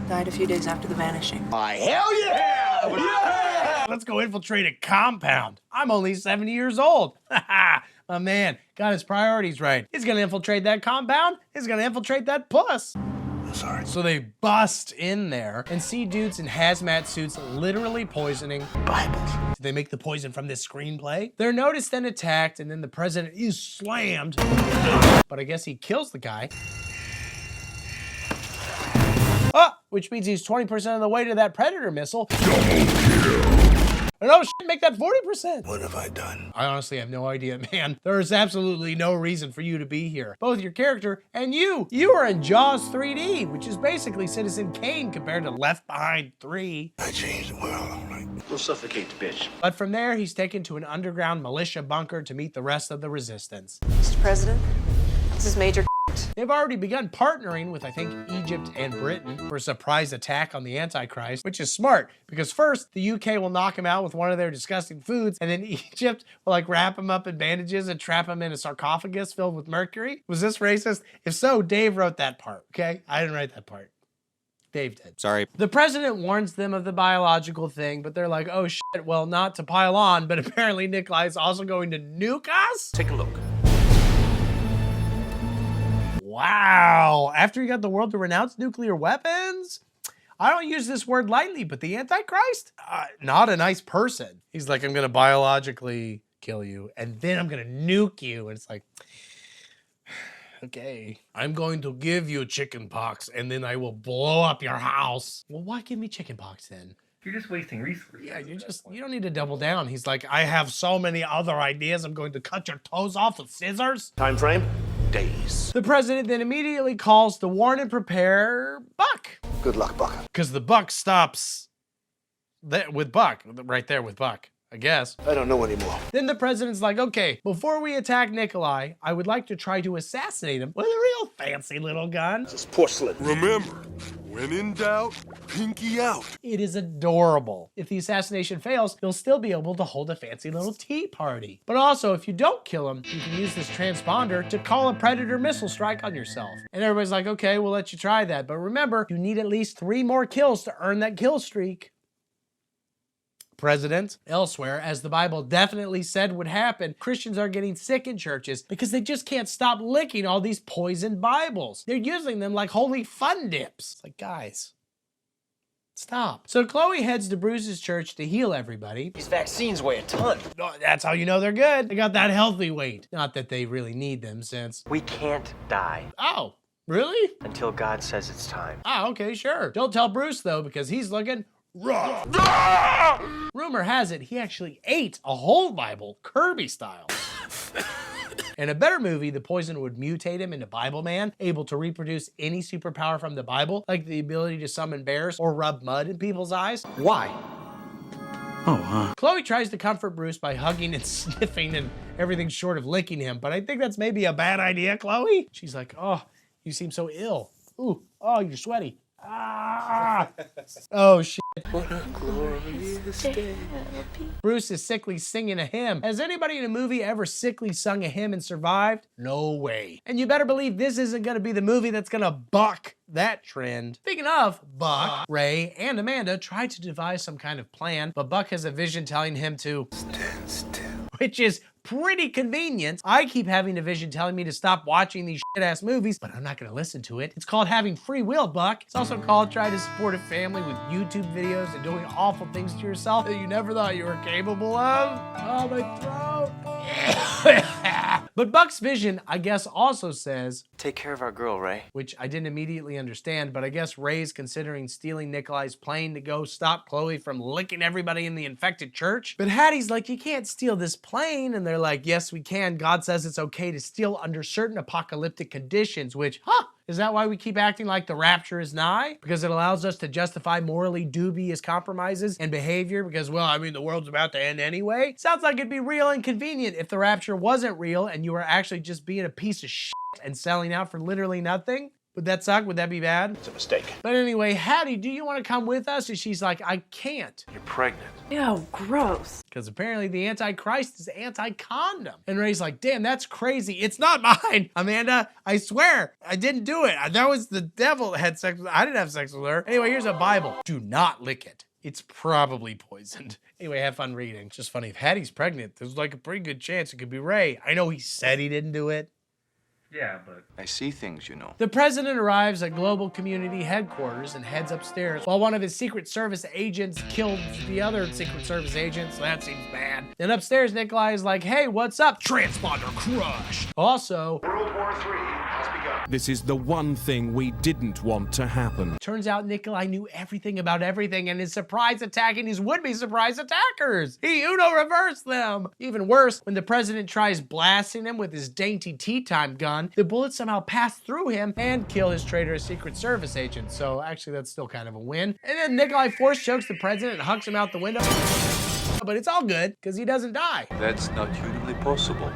died a few days after the vanishing. Hell yeah! Yeah! Let's go infiltrate a compound. I'm only 70 years old. My man got his priorities right. He's gonna infiltrate that compound. He's gonna infiltrate that puss. Sorry. So they bust in there and see dudes in hazmat suits literally poisoning Bibles. Did they make the poison from this screenplay? They're noticed and attacked, and then the president is slammed. But I guess he kills the guy. Which means he's 20% of the way to that Predator missile. And oh shit, make that 40%. What have I done? I honestly have no idea, man. There is absolutely no reason for you to be here. Both your character and you. You are in Jaws 3D, which is basically Citizen Kane compared to Left Behind 3. I changed the world, all right. We'll suffocate the bitch. But from there, he's taken to an underground militia bunker to meet the rest of the resistance. Mr. President, this is Major. They've already begun partnering with, I think, Egypt and Britain for a surprise attack on the Antichrist, which is smart because first, the UK will knock him out with one of their disgusting foods, and then Egypt will like wrap him up in bandages and trap him in a sarcophagus filled with mercury. Was this racist? If so, Dave wrote that part, okay? I didn't write that part. Dave did. Sorry. The president warns them of the biological thing, but they're like, oh shit, well, not to pile on, but apparently Nikolai is also going to nuke us? Take a look. Wow, after he got the world to renounce nuclear weapons? I don't use this word lightly, but the Antichrist? Not a nice person. He's like, I'm gonna biologically kill you, and then I'm gonna nuke you. And it's like, okay, I'm going to give you chicken pox, and then I will blow up your house. Well, why give me chicken pox then? You're just wasting resources. Yeah, you don't need to double down. He's like, I have so many other ideas. I'm going to cut your toes off with scissors. Time frame? Days. The president then immediately calls to warn and prepare Buck. Good luck, Buck. Because the Buck stops with Buck, right there with Buck, I guess. I don't know anymore. Then the president's like, okay, before we attack Nikolai, I would like to try to assassinate him with a real fancy little gun. This is porcelain. Remember, when in doubt, pinky out. It is adorable. If the assassination fails, he'll still be able to hold a fancy little tea party. But also, if you don't kill him, you can use this transponder to call a Predator missile strike on yourself. And everybody's like, okay, we'll let you try that. But remember, you need at least 3 more kills to earn that kill streak. President. Elsewhere, as the Bible definitely said would happen, Christians are getting sick in churches because they just can't stop licking all these poisoned Bibles. They're using them like holy fun dips. It's like, guys, stop. So Chloe heads to Bruce's church to heal everybody. These vaccines weigh a ton. Oh, that's how you know they're good. They got that healthy weight. Not that they really need them since... We can't die. Oh, really? Until God says it's time. Oh, okay, sure. Don't tell Bruce, though, because he's looking... raw. Rumor has it he actually ate a whole Bible, Kirby style. In a better movie, the poison would mutate him into Bible Man, able to reproduce any superpower from the Bible, like the ability to summon bears or rub mud in people's eyes. Why? Chloe tries to comfort Bruce by hugging and sniffing and everything short of licking him, but I think that's maybe a bad idea, Chloe. She's like, oh, you seem so ill. Ooh, oh, you're sweaty. Ah! Oh, shit. What a glorious day. Bruce is sickly singing a hymn. Has anybody in a movie ever sickly sung a hymn and survived? No way. And you better believe this isn't gonna be the movie that's gonna buck that trend. Speaking of Buck, Ray and Amanda tried to devise some kind of plan, but Buck has a vision telling him to stand still, which is pretty convenient. I keep having a vision telling me to stop watching these shit-ass movies, but I'm not gonna listen to it. It's called having free will, Buck. It's also called trying to support a family with YouTube videos and doing awful things to yourself that you never thought you were capable of. Oh, my throat. But Buck's vision, I guess, also says, take care of our girl, Ray. Which I didn't immediately understand, but I guess Ray's considering stealing Nikolai's plane to go stop Chloe from licking everybody in the infected church. But Hattie's like, you can't steal this plane. And they're like, yes, we can. God says it's okay to steal under certain apocalyptic conditions, which, is that why we keep acting like the rapture is nigh? Because it allows us to justify morally dubious compromises and behavior because, well, I mean, the world's about to end anyway. Sounds like it'd be real inconvenient if the rapture wasn't real and you were actually just being a piece of shit and selling out for literally nothing. Would that suck? Would that be bad? It's a mistake. But anyway, Hattie, do you want to come with us? And she's like, I can't. You're pregnant. Ew, gross. Because apparently the Antichrist is anti-condom. And Ray's like, damn, that's crazy. It's not mine, Amanda. I swear, I didn't do it. That was the devil that had sex with her. I didn't have sex with her. Anyway, here's a Bible. Do not lick it. It's probably poisoned. Anyway, have fun reading. It's just funny. If Hattie's pregnant, there's like a pretty good chance it could be Ray. I know he said he didn't do it. Yeah, but I see things, you know. The president arrives at Global Community Headquarters and heads upstairs while one of his Secret Service agents kills the other Secret Service agent, so that seems bad. Then upstairs, Nikolai is like, hey, what's up? Transponder crushed. Also, World War III has begun. This is the one thing we didn't want to happen. Turns out Nikolai knew everything about everything and is surprise attacking his would-be surprise attackers. He Uno reversed them. Even worse, when the president tries blasting him with his dainty tea time gun, the bullets somehow pass through him and kill his traitorous Secret Service agent. So actually that's still kind of a win. And then Nikolai force chokes the president and hucks him out the window. But it's all good because he doesn't die. That's not humanly possible.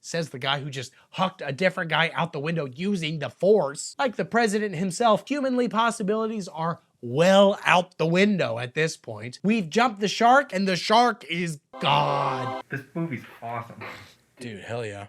Says the guy who just hucked a different guy out the window using the force. Like the president himself, humanly possibilities are well out the window at this point. We've jumped the shark and the shark is God. This movie's awesome. Dude, hell yeah.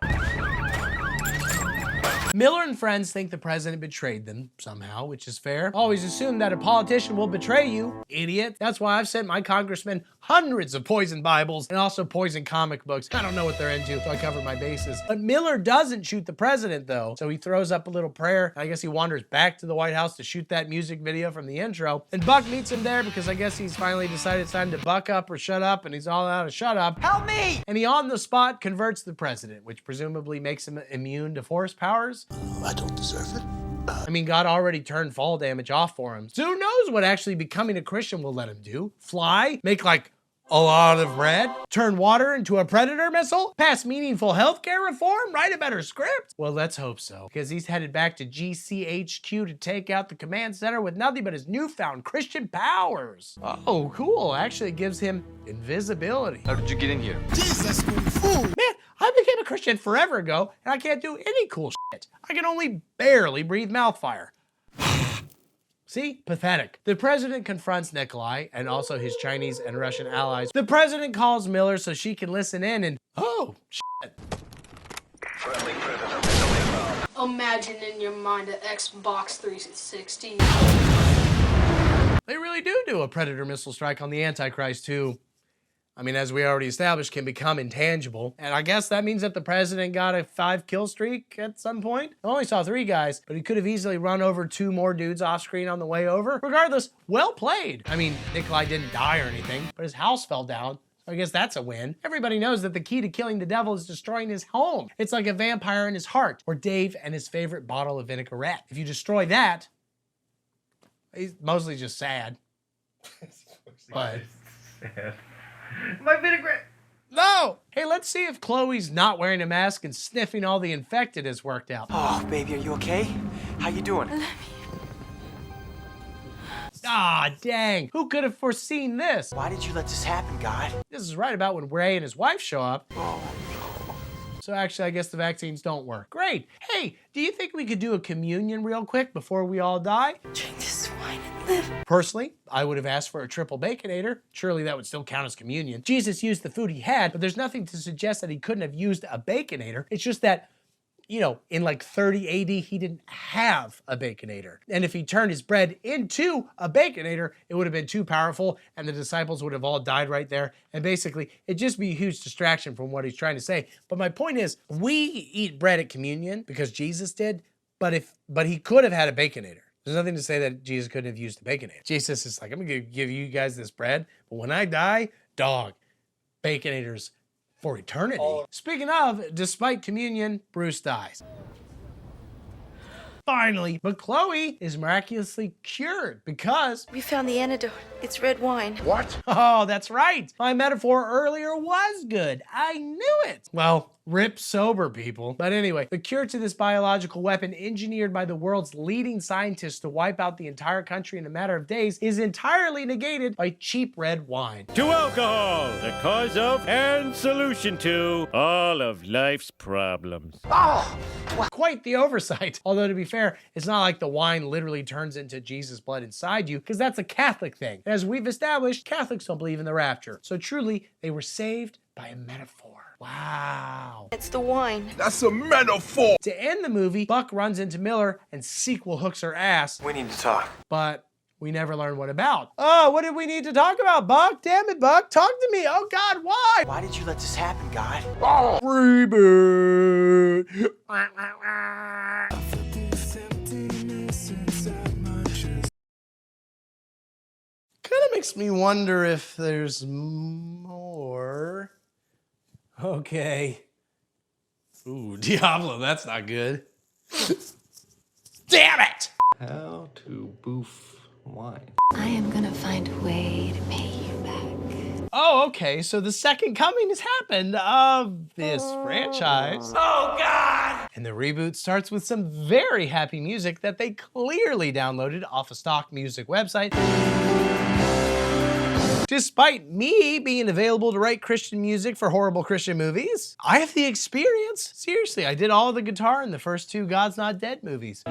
Miller and friends think the president betrayed them somehow, which is fair. Always assume that a politician will betray you, idiot. That's why I've sent my congressman hundreds of poison Bibles and also poison comic books. I don't know what they're into, so I cover my bases. But Miller doesn't shoot the president though, so he throws up a little prayer. I guess he wanders back to the White House to shoot that music video from the intro. And Buck meets him there because I guess he's finally decided it's time to buck up or shut up, and he's all out of shut up. Help me! And he on the spot converts the president, which presumably makes him immune to force powers. I don't deserve it. I mean, God already turned fall damage off for him. So who knows what actually becoming a Christian will let him do? Fly? Make like a lot of bread? Turn water into a predator missile? Pass meaningful healthcare reform? Write a better script? Well, let's hope so, because he's headed back to GCHQ to take out the command center with nothing but his newfound Christian powers. Oh, cool. Actually, it gives him invisibility. How did you get in here? Jesus, man, I became a Christian forever ago, and I can't do any cool shit. I can only barely breathe mouthfire. See? Pathetic. The president confronts Nikolai and also his Chinese and Russian allies. The president calls Miller so she can listen in and, oh, shit. Imagine in your mind an Xbox 360. They really do a predator missile strike on the Antichrist too. I mean, as we already established, can become intangible. And I guess that means that the president got a 5-kill streak at some point. I only saw 3 guys, but he could have easily run over 2 more dudes off screen on the way over. Regardless, well played. I mean, Nikolai didn't die or anything, but his house fell down. So I guess that's a win. Everybody knows that the key to killing the devil is destroying his home. It's like a vampire in his heart, or Dave and his favorite bottle of vinaigrette. If you destroy that, he's mostly just sad. But sad. My vinaigrette. No! Hey, let's see if Chloe's not wearing a mask and sniffing all the infected has worked out. Oh, baby, are you okay? How you doing? Ah, dang. Who could have foreseen this? Why did you let this happen, God? This is right about when Ray and his wife show up. So actually, I guess the vaccines don't work. Great. Hey, do you think we could do a communion real quick before we all die? Drink this wine and live. Personally, I would have asked for a triple baconator. Surely that would still count as communion. Jesus used the food he had, but there's nothing to suggest that he couldn't have used a baconator. It's just that, you know, in like 30 AD, he didn't have a baconator. And if he turned his bread into a baconator, it would have been too powerful and the disciples would have all died right there. And basically, it'd just be a huge distraction from what he's trying to say. But my point is, we eat bread at communion because Jesus did, but he could have had a baconator. There's nothing to say that Jesus couldn't have used a baconator. Jesus is like, I'm gonna give you guys this bread, but when I die, dog, baconators for eternity. Speaking of, despite communion, Bruce dies. Finally, but Chloe is miraculously cured because... We found the antidote. It's red wine. What? Oh, that's right. My metaphor earlier was good. I knew it. Well, rip sober, people. But anyway, the cure to this biological weapon engineered by the world's leading scientists to wipe out the entire country in a matter of days is entirely negated by cheap red wine. To alcohol, the cause of and solution to all of life's problems. Oh, quite the oversight. Although to be fair, it's not like the wine literally turns into Jesus' blood inside you, because that's a Catholic thing. As we've established, Catholics don't believe in the rapture. So truly, they were saved by a metaphor. Wow. It's the wine. That's a metaphor. To end the movie, Buck runs into Miller and sequel hooks her ass. We need to talk. But we never learn what about. Oh, what did we need to talk about, Buck? Damn it, Buck, talk to me. Oh God, why? Why did you let this happen, God? Oh, reboot. Kind of makes me wonder if there's more. Okay. Ooh, Diablo, that's not good. Damn it! How to boof wine. I am gonna find a way to pay you back. Oh, okay, so the second coming has happened of this franchise. Oh, God! And the reboot starts with some very happy music that they clearly downloaded off a stock music website. Despite me being available to write Christian music for horrible Christian movies, I have the experience. Seriously, I did all of the guitar in the first two God's Not Dead movies.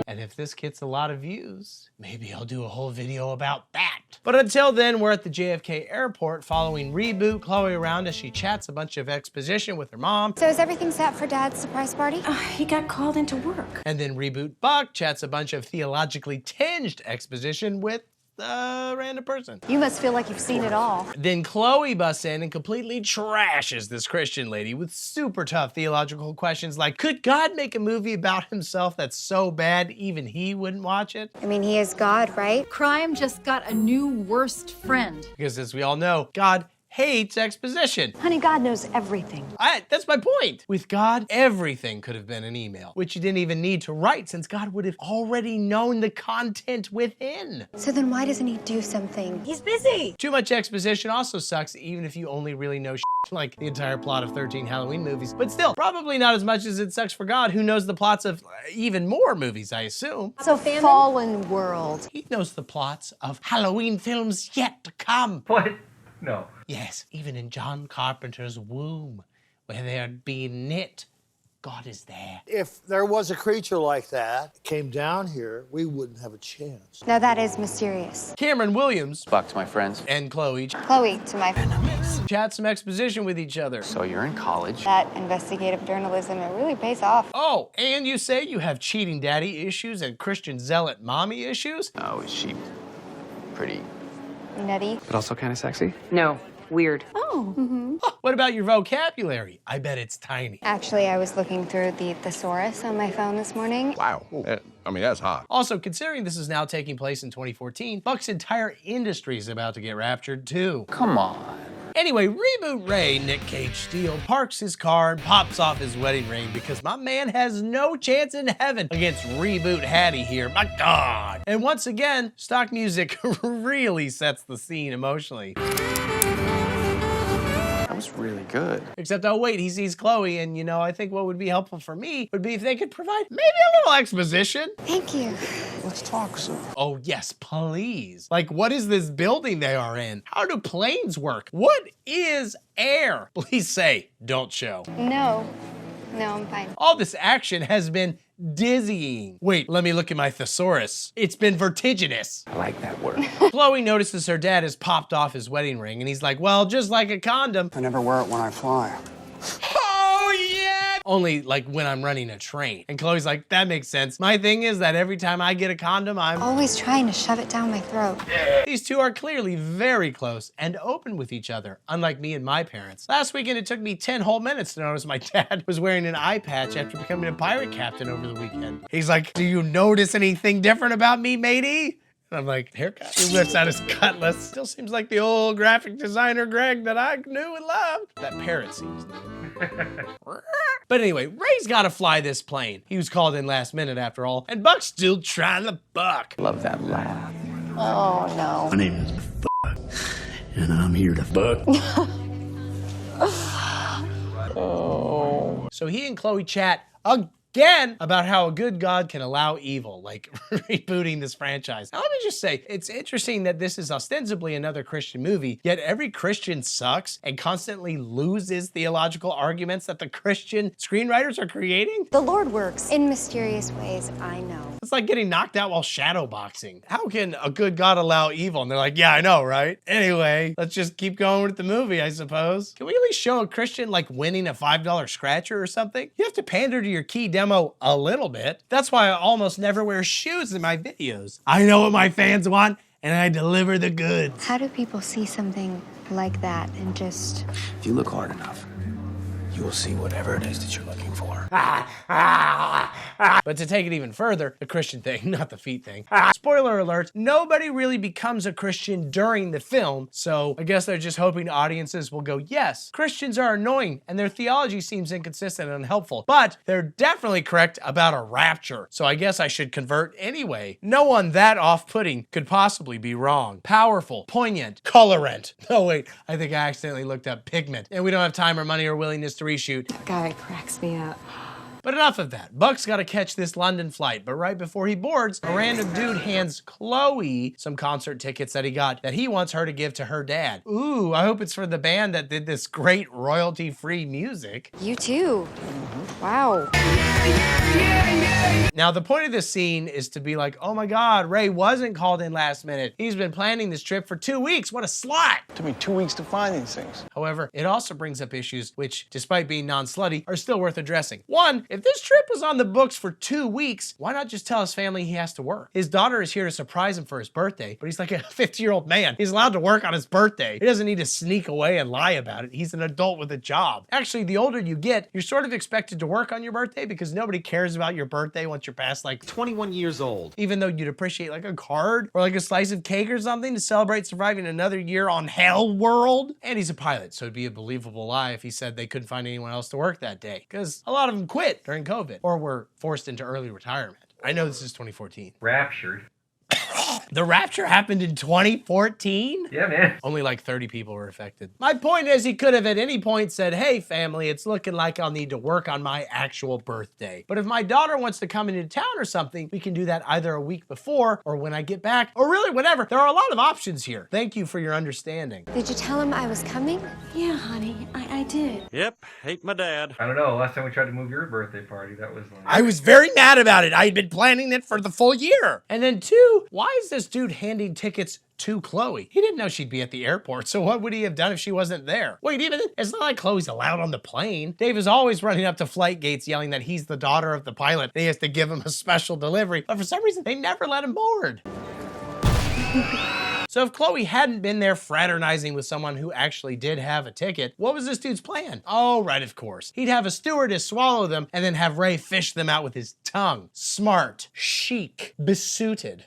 And if this gets a lot of views, maybe I'll do a whole video about that. But until then, we're at the JFK airport following Reboot Chloe around as she chats a bunch of exposition with her mom. So is everything set for Dad's surprise party? He got called into work. And then Reboot Buck chats a bunch of theologically tinged exposition with a random person. You must feel like you've seen it all. Then Chloe busts in and completely trashes this Christian lady with super tough theological questions like, could God make a movie about himself that's so bad even he wouldn't watch it? I mean, he is God, right? Crime just got a new worst friend. Because as we all know, God hates exposition. Honey, God knows everything. That's my point. With God, everything could have been an email, which you didn't even need to write since God would have already known the content within. So then why doesn't he do something? He's busy. Too much exposition also sucks, even if you only really know like the entire plot of 13 Halloween movies. But still, probably not as much as it sucks for God, who knows the plots of even more movies, I assume. So fallen world. He knows the plots of Halloween films yet to come. What? No. Yes, even in John Carpenter's womb, where they are being knit, God is there. If there was a creature like that came down here, we wouldn't have a chance. Now that is mysterious. Cameron Williams. Buck to my friends. And Chloe. Chloe to my Chat some exposition with each other. So you're in college. That investigative journalism, it really pays off. Oh, and you say you have cheating daddy issues and Christian zealot mommy issues? Oh, is she pretty nutty? but also kind of sexy? No. Weird. Oh. Mm-hmm. What about your vocabulary? I bet it's tiny. Actually, I was looking through the thesaurus on my phone this morning. Wow. I mean, that's hot. Also, considering this is now taking place in 2014, Buck's entire industry is about to get raptured too. Come on. Anyway, Reboot Ray, Nick Cage Steele, parks his car and pops off his wedding ring because my man has no chance in heaven against Reboot Hattie here. My God. And once again, stock music really sets the scene emotionally. That was really good. Except, oh wait, he sees Chloe, and you know, I think what would be helpful for me would be if they could provide maybe a little exposition. Thank you. Let's talk, sir. Oh yes, please. Like, what is this building they are in? How do planes work? What is air? Please say, don't show. No, I'm fine. All this action has been dizzying. Wait, let me look at my thesaurus. It's been vertiginous. I like that word. Chloe notices her dad has popped off his wedding ring, and he's like, well, just like a condom. I never wear it when I fly. Oh yeah! Only like when I'm running a train. And Chloe's like, that makes sense. My thing is that every time I get a condom, I'm always trying to shove it down my throat. These two are clearly very close and open with each other, unlike me and my parents. Last weekend, it took me 10 whole minutes to notice my dad was wearing an eye patch after becoming a pirate captain over the weekend. He's like, do you notice anything different about me, matey? And I'm like, haircut. He whips out his cutlass. Still seems like the old graphic designer Greg that I knew and loved. That parrot seems new. But anyway, Ray's gotta fly this plane. He was called in last minute after all, and Buck's still trying to buck. Love that laugh. Oh no. My name is Fuck, and I'm here to fuck. Oh. So he and Chloe chat again about how a good God can allow evil, like rebooting this franchise. Now let me just say, it's interesting that this is ostensibly another Christian movie, yet every Christian sucks and constantly loses theological arguments that the Christian screenwriters are creating. The Lord works in mysterious ways, I know. It's like getting knocked out while shadow boxing. How can a good God allow evil? And they're like, yeah, I know, right? Anyway, let's just keep going with the movie, I suppose. Can we at least show a Christian like winning a $5 scratcher or something? You have to pander to your key demo a little bit. That's why I almost never wear shoes in my videos. I know what my fans want, and I deliver the goods. How do people see something like that and just... If you look hard enough, you will see whatever it is that you're looking for. But to take it even further, the Christian thing, not the feet thing. Spoiler alert, nobody really becomes a Christian during the film, so I guess they're just hoping audiences will go, yes, Christians are annoying and their theology seems inconsistent and unhelpful, but they're definitely correct about a rapture, so I guess I should convert anyway. No one that off-putting could possibly be wrong. Powerful, poignant, colorant. Oh wait, I think I accidentally looked up pigment, and we don't have time or money or willingness to reshoot. That guy cracks me up. But enough of that. Buck's got to catch this London flight, but right before he boards, a random dude hands Chloe some concert tickets that he got that he wants her to give to her dad. Ooh, I hope it's for the band that did this great royalty-free music. You too. Wow. Now, the point of this scene is to be like, oh my God, Ray wasn't called in last minute. He's been planning this trip for 2 weeks. What a slut. It took me 2 weeks to find these things. However, it also brings up issues which, despite being non-slutty, are still worth addressing. One, if this trip was on the books for 2 weeks, why not just tell his family he has to work? His daughter is here to surprise him for his birthday, but he's like a 50-year-old man. He's allowed to work on his birthday. He doesn't need to sneak away and lie about it. He's an adult with a job. Actually, the older you get, you're sort of expected to work on your birthday because nobody cares about your birthday once you're past like 21 years old. Even though you'd appreciate like a card or like a slice of cake or something to celebrate surviving another year on Hell World. And he's a pilot, so it'd be a believable lie if he said they couldn't find anyone else to work that day, because a lot of them quit during COVID or were forced into early retirement. I know this is 2014. Raptured. The rapture happened in 2014? Yeah, man. Only like 30 people were affected. My point is, he could have at any point said, hey family, it's looking like I'll need to work on my actual birthday. But if my daughter wants to come into town or something, we can do that either a week before or when I get back, or really whatever. There are a lot of options here. Thank you for your understanding. Did you tell him I was coming? Yeah, honey, I did. Yep, hate my dad. I don't know, last time we tried to move your birthday party, that was like... I was very mad about it. I had been planning it for the full year. And then two, why is this dude handing tickets to Chloe? He didn't know she'd be at the airport, so what would he have done if she wasn't there? Wait, even it's not like Chloe's allowed on the plane. Dave is always running up to flight gates yelling that he's the daughter of the pilot and he has to give him a special delivery, but for some reason they never let him board. So if Chloe hadn't been there fraternizing with someone who actually did have a ticket, what was this dude's plan? Oh, right, of course. He'd have a stewardess swallow them and then have Ray fish them out with his tongue. Smart, chic, besuited.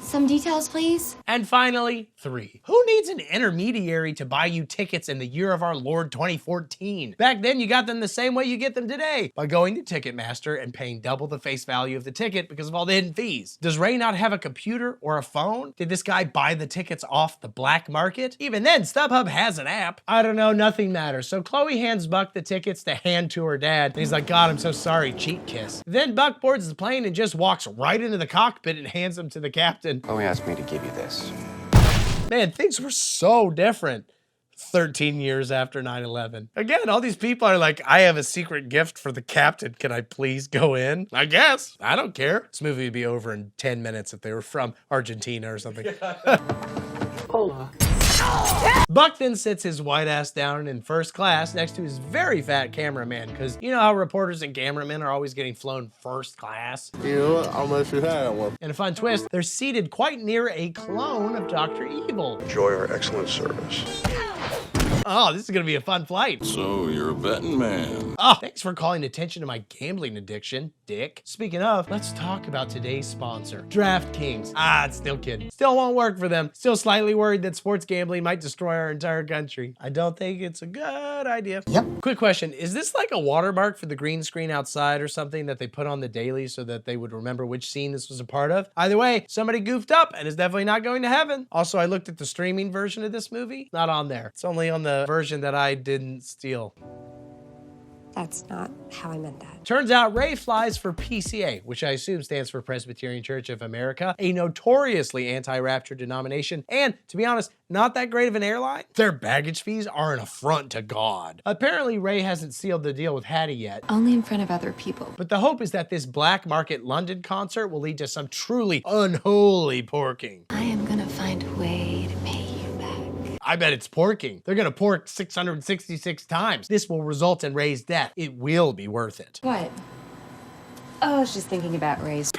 Some details, please. And finally, 3. Who needs an intermediary to buy you tickets in the year of our Lord 2014? Back then, you got them the same way you get them today, by going to Ticketmaster and paying double the face value of the ticket because of all the hidden fees. Does Ray not have a computer or a phone? Did this guy buy the tickets off the black market? Even then, StubHub has an app. I don't know, nothing matters. So Chloe hands Buck the tickets to hand to her dad, and he's like, God, I'm so sorry, cheek kiss. Then Buck boards the plane and just walks right into the cockpit and hands them to the captain. Chloe asked me to give you this. Man, things were so different 13 years after 9/11. Again, all these people are like, I have a secret gift for the captain. Can I please go in? I guess. I don't care. This movie would be over in 10 minutes if they were from Argentina or something. Hola. Buck then sits his white ass down in first class next to his very fat cameraman, because you know how reporters and cameramen are always getting flown first class? You know what? I'll let you have one. In a fun twist, they're seated quite near a clone of Dr. Evil. Enjoy our excellent service. Oh, this is gonna be a fun flight. So you're a betting man. Oh, thanks for calling attention to my gambling addiction, dick. Speaking of, let's talk about today's sponsor, DraftKings. Still kidding. Still won't work for them. Still slightly worried that sports gambling might destroy our entire country. I don't think it's a good idea. Yep. Quick question, is this like a watermark for the green screen outside or something that they put on the daily so that they would remember which scene this was a part of? Either way, somebody goofed up and is definitely not going to heaven. Also, I looked at the streaming version of this movie. Not on there. It's only on the version that I didn't steal. That's not how I meant that. Turns out Ray flies for PCA, which I assume stands for Presbyterian Church of America, a notoriously anti-rapture denomination, and, to be honest, not that great of an airline. Their baggage fees are an affront to God. Apparently, Ray hasn't sealed the deal with Hattie yet. Only in front of other people. But the hope is that this black market London concert will lead to some truly unholy porking. I am gonna find a way to pay you back. I bet it's porking. They're gonna pork 666 times. This will result in Ray's death. It will be worth it. What? Oh, I was just thinking about Ray's.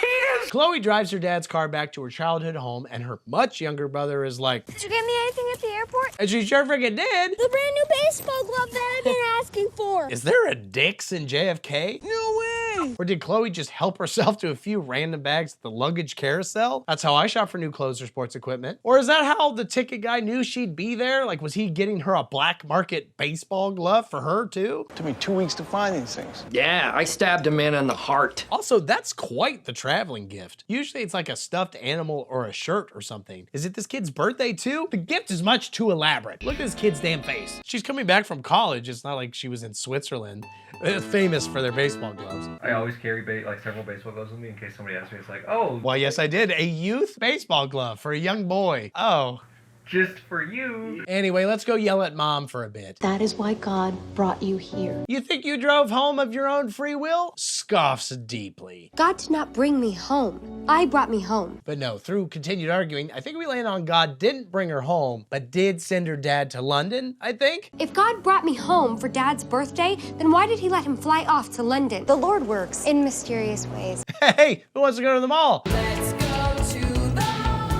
Chloe drives her dad's car back to her childhood home, and her much younger brother is like, Did you get me anything at the airport? And she sure freaking did. The brand new baseball glove that I've been asking for. Is there a Dick's in JFK? No way. Or did Chloe just help herself to a few random bags at the luggage carousel? That's how I shop for new clothes or sports equipment. Or is that how the ticket guy knew she'd be there? Like, was he getting her a black market baseball glove for her too? It took me 2 weeks to find these things. Yeah, I stabbed a man in the heart. Also, that's quite the traveling gift. Usually it's like a stuffed animal or a shirt or something. Is it this kid's birthday too? The gift is much too elaborate. Look at this kid's damn face. She's coming back from college. It's not like she was in Switzerland. It's famous for their baseball gloves. I always carry like several baseball gloves with me in case somebody asks me. It's like, oh. Well, yes, I did. A youth baseball glove for a young boy. Oh. Just for you. Anyway, let's go yell at Mom for a bit. That is why God brought you here. You think you drove home of your own free will? Scoffs deeply. God did not bring me home. I brought me home. But no, through continued arguing, I think we land on God didn't bring her home, but did send her dad to London, I think? If God brought me home for Dad's birthday, then why did he let him fly off to London? The Lord works in mysterious ways. Hey, who wants to go to the mall? Let's go to the...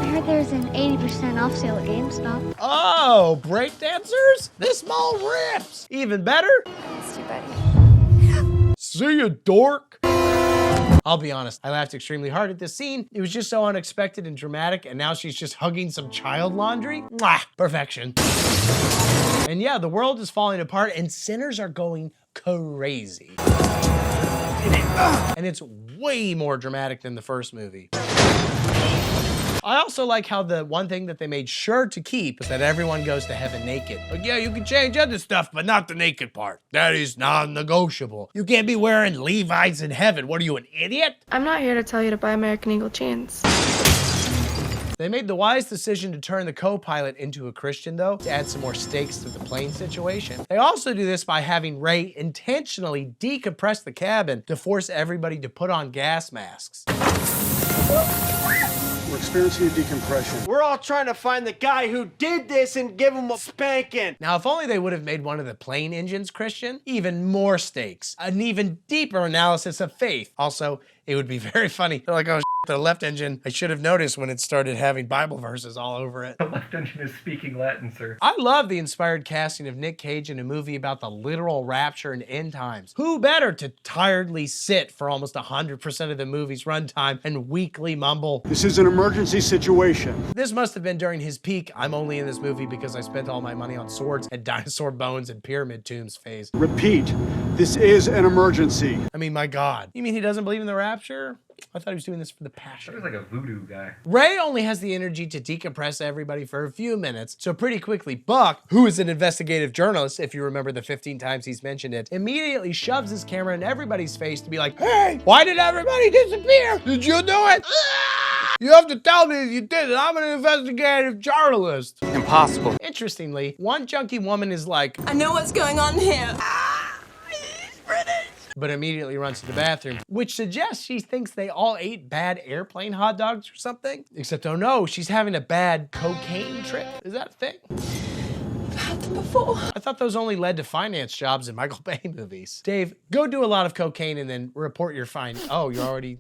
I heard there's an 80% off sale at GameStop. Oh, break dancers? This mall rips. Even better? Thanks, you buddy. See ya, dork. I'll be honest, I laughed extremely hard at this scene. It was just so unexpected and dramatic, and now she's just hugging some child laundry. Mwah, perfection. And yeah, the world is falling apart and sinners are going crazy. And it's way more dramatic than the first movie. I also like how the one thing that they made sure to keep is that everyone goes to heaven naked. Like, yeah, you can change other stuff, but not the naked part. That is non-negotiable. You can't be wearing Levi's in heaven. What are you, an idiot? I'm not here to tell you to buy American Eagle chains. They made the wise decision to turn the co-pilot into a Christian, though, to add some more stakes to the plane situation. They also do this by having Ray intentionally decompress the cabin to force everybody to put on gas masks. We're experiencing a decompression. We're all trying to find the guy who did this and give him a spanking. Now, if only they would have made one of the plane engines Christian, even more stakes, an even deeper analysis of faith. Also, it would be very funny. They're like, oh, the left engine, I should have noticed when it started having Bible verses all over it. The left engine is speaking Latin, sir. I love the inspired casting of Nick Cage in a movie about the literal rapture and end times. Who better to tiredly sit for almost 100% of the movie's runtime and weakly mumble, This is an emergency situation. This must have been during his peak, I'm only in this movie because I spent all my money on swords and dinosaur bones and pyramid tombs phase. Repeat, this is an emergency. I mean, my God. You mean he doesn't believe in the rapture? I thought he was doing this for the passion. He was like a voodoo guy. Ray only has the energy to decompress everybody for a few minutes, so pretty quickly Buck, who is an investigative journalist, if you remember the 15 times he's mentioned it, immediately shoves his camera in everybody's face to be like, hey, why did everybody disappear? Did you do it? You have to tell me if you did it. I'm an investigative journalist. Impossible. Interestingly, one junkie woman is like, I know what's going on here. but immediately runs to the bathroom, which suggests she thinks they all ate bad airplane hot dogs or something. Except, oh no, she's having a bad cocaine trip. Is that a thing? I've had them before. I thought those only led to finance jobs in Michael Bay movies. Dave, go do a lot of cocaine and then report your find. Oh, you're already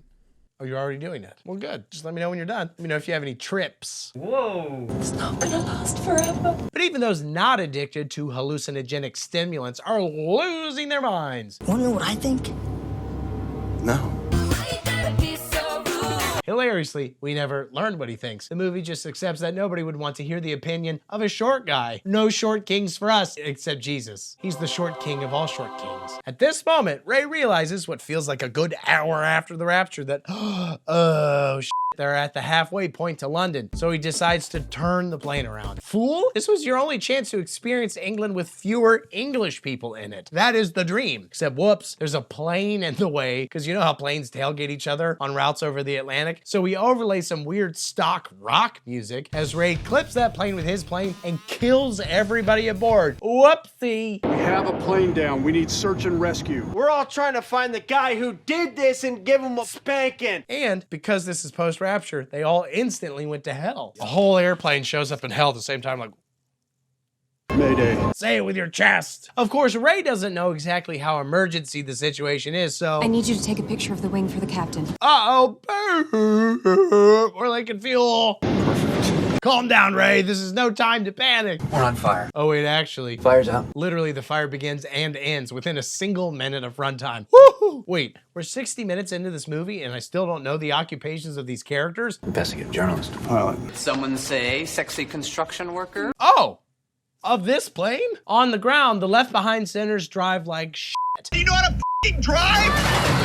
doing it. Well, good. Just let me know when you're done. Let me know if you have any trips. Whoa. It's not gonna last forever. But even those not addicted to hallucinogenic stimulants are losing their minds. Wanna know what I think? No. Hilariously, we never learned what he thinks. The movie just accepts that nobody would want to hear the opinion of a short guy. No short kings for us, except Jesus. He's the short king of all short kings. At this moment, Ray realizes what feels like a good hour after the rapture that, oh, shit. They're at the halfway point to London, so he decides to turn the plane around. Fool, this was your only chance to experience England with fewer English people in it. That is the dream. Except, whoops, there's a plane in the way, because you know how planes tailgate each other on routes over the Atlantic? So we overlay some weird stock rock music as Ray clips that plane with his plane and kills everybody aboard. Whoopsie. We have a plane down. We need search and rescue. We're all trying to find the guy who did this and give him a spanking. And because this is post-rapture, they all instantly went to hell. A whole airplane shows up in hell at the same time, like, Mayday. say it with your chest. Of course, Ray doesn't know exactly how emergency the situation is, so... I need you to take a picture of the wing for the captain. Uh-oh. Or they can feel... Perfect. Calm down, Ray. This is no time to panic. We're on fire. Oh, wait, actually. Fire's out. Literally, the fire begins and ends within a single minute of runtime. Woohoo! Wait, we're 60 minutes into this movie and I still don't know the occupations of these characters? Investigative journalist. Pilot. Someone say sexy construction worker? Oh! Of this plane? On the ground, the Left Behind sinners drive like shit. Do you know how to f***ing drive?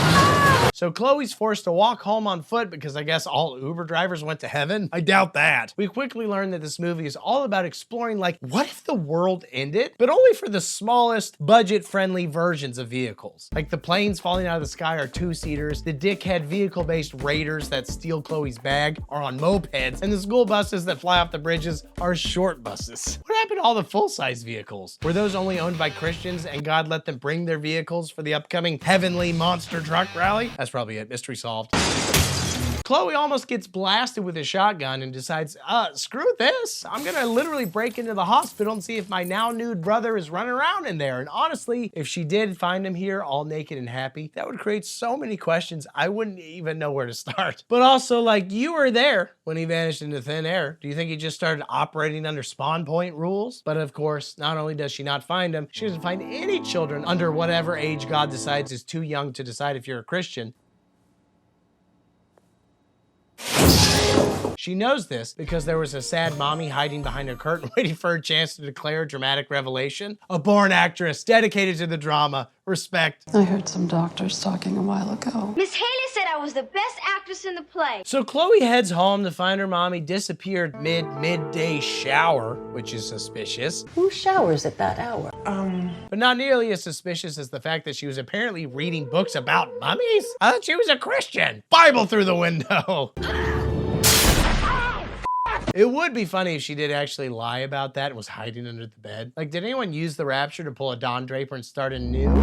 So Chloe's forced to walk home on foot because I guess all Uber drivers went to heaven? I doubt that. We quickly learn that this movie is all about exploring, like, what if the world ended? But only for the smallest, budget-friendly versions of vehicles. Like the planes falling out of the sky are two-seaters, the dickhead vehicle-based raiders that steal Chloe's bag are on mopeds, and the school buses that fly off the bridges are short buses. What happened to all the full-size vehicles? Were those only owned by Christians and God let them bring their vehicles for the upcoming heavenly monster truck rally? That's probably it. Mystery solved. Chloe almost gets blasted with a shotgun and decides, screw this. I'm gonna literally break into the hospital and see if my now nude brother is running around in there. And honestly, if she did find him here all naked and happy, that would create so many questions I wouldn't even know where to start. But also, like, you were there when he vanished into thin air. Do you think he just started operating under spawn point rules? But of course, not only does she not find him, she doesn't find any children under whatever age God decides is too young to decide if you're a Christian. She knows this because there was a sad mommy hiding behind a curtain waiting for a chance to declare a dramatic revelation. A born actress dedicated to the drama. Respect. I heard some doctors talking a while ago. Miss Haley said I was the best actress in the play. So Chloe heads home to find her mommy disappeared midday shower, which is suspicious. Who showers at that hour? But not nearly as suspicious as the fact that she was apparently reading books about mummies. I thought she was a Christian. Bible through the window. It would be funny if she did actually lie about that and was hiding under the bed. Like, did anyone use the Rapture to pull a Don Draper and start anew?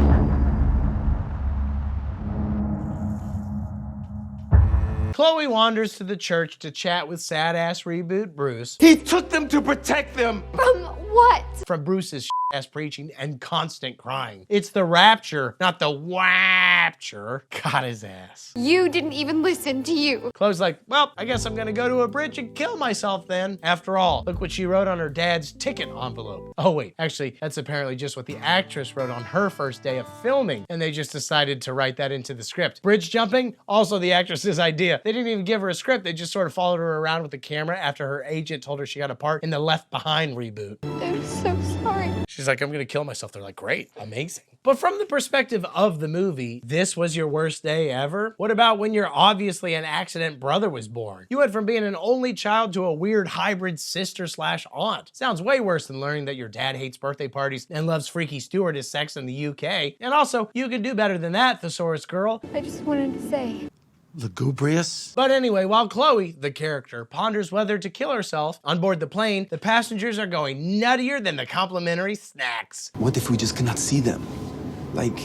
Chloe wanders to the church to chat with sad-ass reboot Bruce. He took them to protect them. From what? From Bruce's ass preaching and constant crying. It's the rapture, not the wow Rapture got his ass. You didn't even listen to you. Chloe's like, well, I guess I'm gonna go to a bridge and kill myself then. After all, look what she wrote on her dad's ticket envelope. Oh wait, actually, that's apparently just what the actress wrote on her first day of filming, and they just decided to write that into the script. Bridge jumping, also the actress's idea. They didn't even give her a script, they just sort of followed her around with the camera after her agent told her she got a part in the Left Behind reboot. I'm so sorry. She's like, I'm gonna kill myself. They're like, great, amazing. But from the perspective of the movie, this was your worst day ever? What about when your obviously an accident brother was born? You went from being an only child to a weird hybrid sister/aunt. Sounds way worse than learning that your dad hates birthday parties and loves freaky stewardess sex in the UK. And also, you can do better than that, Thesaurus girl. I just wanted to say. Lugubrious? But anyway, while Chloe, the character, ponders whether to kill herself on board the plane, the passengers are going nuttier than the complimentary snacks. What if we just cannot see them? Like,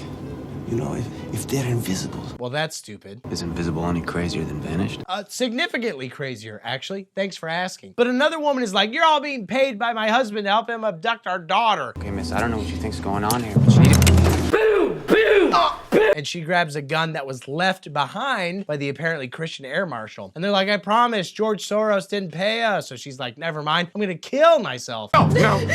you know, if they're invisible. Well, that's stupid. Is invisible any crazier than vanished? Significantly crazier, actually. Thanks for asking. But another woman is like, you're all being paid by my husband to help him abduct our daughter. Okay, miss, I don't know what you think's going on here, but she... Boom! Boom! And she grabs a gun that was left behind by the apparently Christian air marshal. And they're like, I promise, George Soros didn't pay us. So she's like, never mind, I'm gonna kill myself. No,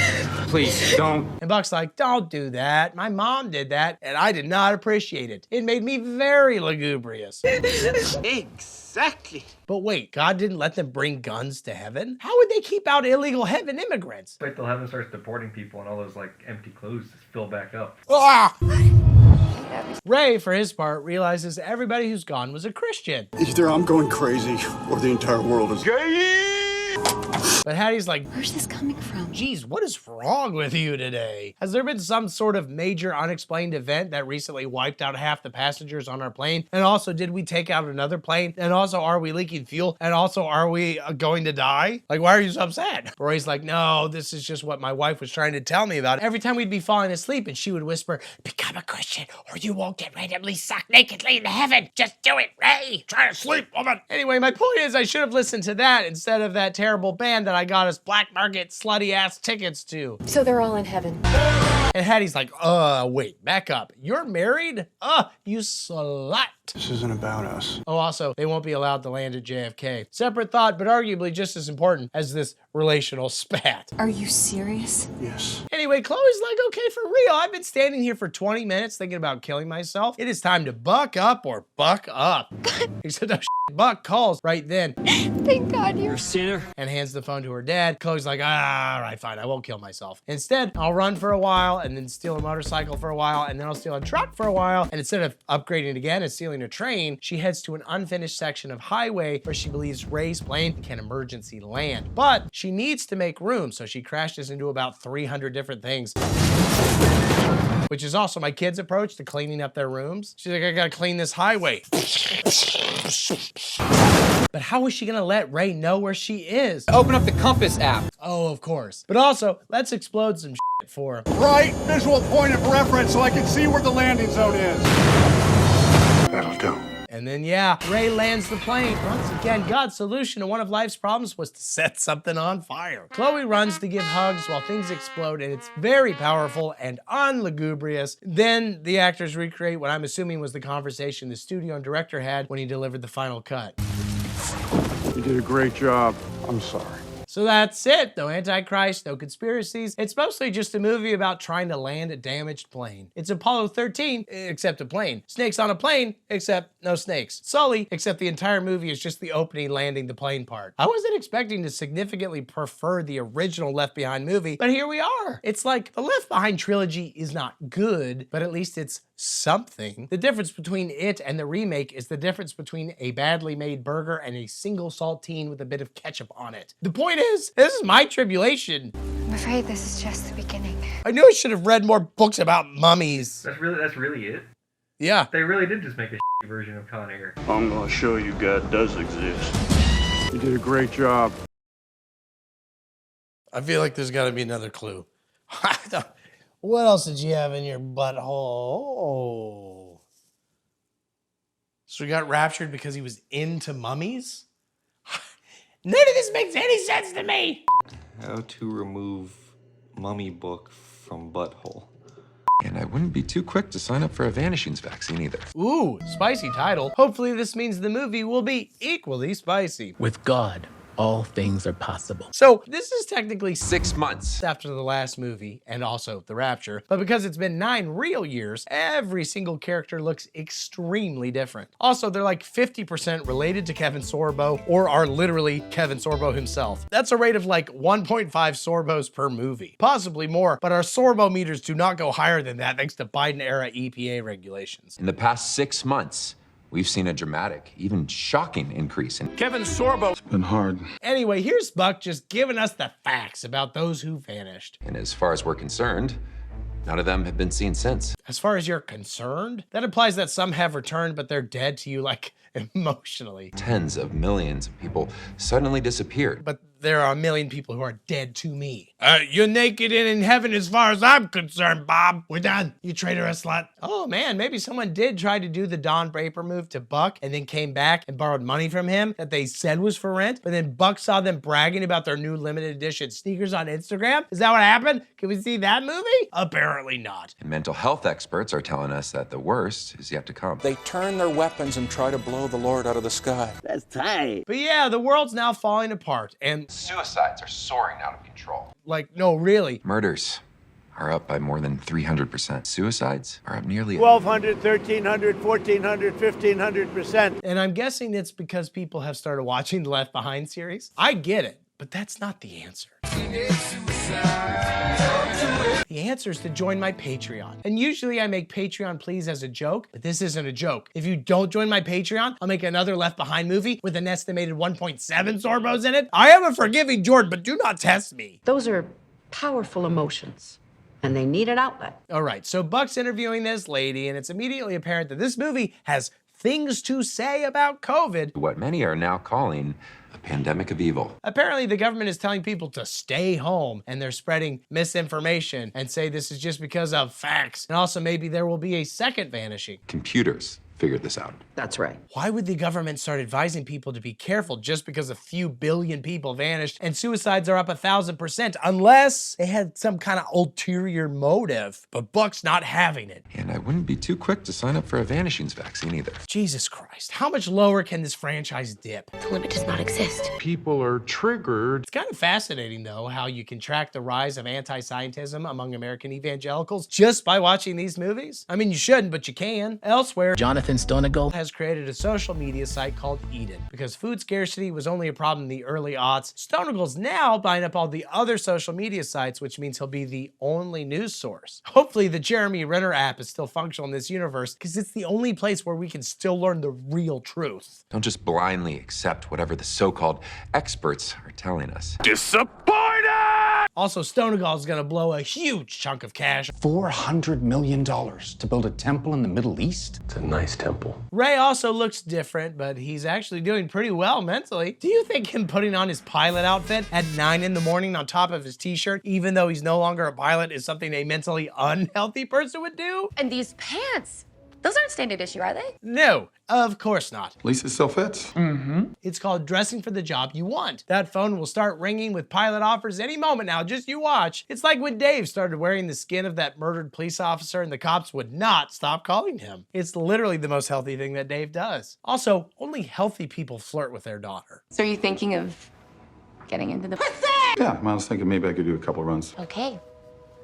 please, don't. And Buck's like, don't do that. My mom did that, and I did not appreciate it. It made me very lugubrious. Exactly. But wait, God didn't let them bring guns to heaven? How would they keep out illegal heaven immigrants? Wait till heaven starts deporting people and all those like empty clothes just fill back up. Ah! Ray, for his part, realizes everybody who's gone was a Christian. Either I'm going crazy or the entire world is gay. But Hattie's like, Where's this coming from? geez, what is wrong with you today? Has there been some sort of major unexplained event that recently wiped out half the passengers on our plane? And also, did we take out another plane? And also, are we leaking fuel? And also, are we going to die? Like, why are you so upset? Roy's like, no, this is just what my wife was trying to tell me about. Every time we'd be falling asleep and she would whisper, become a Christian or you won't get randomly sucked nakedly into heaven. Just do it, Ray. Try to sleep, woman. Anyway, my point is I should have listened to that instead of that terrible band that I got us black market slutty ass tickets to. So they're all in heaven. And Hattie's like, wait, back up. You're married? You slut. This isn't about us. Oh, also, they won't be allowed to land at JFK. Separate thought, but arguably just as important as this relational spat. Are you serious? Yes. Anyway, Chloe's like, okay, for real. I've been standing here for 20 minutes thinking about killing myself. It is time to buck up or buck up. Except no Buck calls right then. Thank God you're a sinner. And hands the phone to her dad. Chloe's like, all right, fine, I won't kill myself. Instead, I'll run for a while and then steal a motorcycle for a while and then I'll steal a truck for a while. And instead of upgrading again and stealing a train, she heads to an unfinished section of highway where she believes Ray's plane can emergency land. But she needs to make room, so she crashes into about 300 different things. Which is also my kids' approach to cleaning up their rooms. She's like, I gotta clean this highway. But how is she gonna let Ray know where she is? Open up the compass app. Oh, of course. But also, let's explode some shit for him. Right visual point of reference so I can see where the landing zone is. That'll do. And then, yeah, Ray lands the plane. Once again, God's solution to one of life's problems was to set something on fire. Chloe runs to give hugs while things explode, and it's very powerful and unlugubrious. Then the actors recreate what I'm assuming was the conversation the studio and director had when he delivered the final cut. You did a great job. I'm sorry. So that's it. No Antichrist, no conspiracies. It's mostly just a movie about trying to land a damaged plane. It's Apollo 13, except a plane. Snakes on a plane, except no snakes. Sully, except the entire movie is just the opening landing the plane part. I wasn't expecting to significantly prefer the original Left Behind movie, but here we are. It's like the Left Behind trilogy is not good, but at least it's something. The difference between it and the remake is the difference between a badly made burger and a single saltine with a bit of ketchup on it. The point is, this is my tribulation. I'm afraid this is just the beginning. I knew I should have read more books about mummies. That's really it. Yeah. They really did just make a version of Con Air. I'm gonna show you God does exist. You did a great job. I feel like there's got to be another clue. What else did you have in your butthole? So he got raptured because he was into mummies? None of this makes any sense to me. How to remove mummy book from butthole. And I wouldn't be too quick to sign up for a Vanishing's vaccine either. Ooh, spicy title. Hopefully this means the movie will be equally spicy. With God, all things are possible. So this is technically 6 months after the last movie and also the Rapture, but because it's been 9 real years, every single character looks extremely different. Also, they're like 50% related to Kevin Sorbo or are literally Kevin Sorbo himself. That's a rate of like 1.5 Sorbos per movie, possibly more, but our Sorbo meters do not go higher than that thanks to Biden-era EPA regulations. In the past 6 months, we've seen a dramatic, even shocking increase in Kevin Sorbo. It's been hard. Anyway, here's Buck just giving us the facts about those who vanished. And as far as we're concerned, none of them have been seen since. As far as you're concerned, that implies that some have returned, but they're dead to you, like, emotionally. Tens of millions of people suddenly disappeared. But there are a million people who are dead to me. You're naked and in heaven as far as I'm concerned, Bob. We're done, you traitorous slut. Oh man, maybe someone did try to do the Don Draper move to Buck and then came back and borrowed money from him that they said was for rent, but then Buck saw them bragging about their new limited edition sneakers on Instagram? Is that what happened? Can we see that movie? Apparently not. And mental health experts are telling us that the worst is yet to come. They turn their weapons and try to blow the Lord out of the sky. That's tight. But yeah, the world's now falling apart and Suicides are soaring out of control. like, no, really. Murders are up by more than 300%. Suicides are up nearly 1,200, 1,300, 1,400, 1,500%. And I'm guessing it's because people have started watching the Left Behind series. I get it, but that's not the answer. The answer is to join my Patreon. And usually I make Patreon please as a joke, but this isn't a joke. If you don't join my Patreon, I'll make another Left Behind movie with an estimated 1.7 Sorbos in it. I am a forgiving Jordan, but do not test me. Those are powerful emotions, and they need an outlet. All right, so Buck's interviewing this lady, and it's immediately apparent that this movie has things to say about COVID. what many are now calling a pandemic of evil. Apparently the government is telling people to stay home and they're spreading misinformation and say this is just because of facts. And also maybe there will be a second vanishing. Computers figured this out. That's right. Why would the government start advising people to be careful just because a few billion people vanished and suicides are up 1,000% unless they had some kind of ulterior motive? But Buck's not having it. And I wouldn't be too quick to sign up for a Vanishing's vaccine either. Jesus Christ, how much lower can this franchise dip? The limit does not exist. People are triggered. It's kind of fascinating, though, how you can track the rise of anti-Scientism among American evangelicals just by watching these movies. I mean, you shouldn't, but you can. Elsewhere, Jonathan Stonegal has created a social media site called Eden. Because food scarcity was only a problem in the early aughts, Stonegal's now buying up all the other social media sites, which means he'll be the only news source. Hopefully the Jeremy Renner app is still functional in this universe, because it's the only place where we can still learn the real truth. Don't just blindly accept whatever the so-called experts are telling us. Disappointed! Also, Stonegal's gonna blow a huge chunk of cash. $400 million to build a temple in the Middle East? It's a nice temple. Ray also looks different, but he's actually doing pretty well mentally. Do you think him putting on his pilot outfit at 9 in the morning on top of his t-shirt, even though he's no longer a pilot, is something a mentally unhealthy person would do? And these pants, those aren't standard issue, are they? No, of course not. At least it still fits. It's called dressing for the job you want. That phone will start ringing with pilot offers any moment now, just you watch. It's like when Dave started wearing the skin of that murdered police officer and the cops would not stop calling him. It's literally the most healthy thing that Dave does. Also, only healthy people flirt with their daughter. So are you thinking of getting into the... Yeah, I was thinking maybe I could do a couple runs. Okay,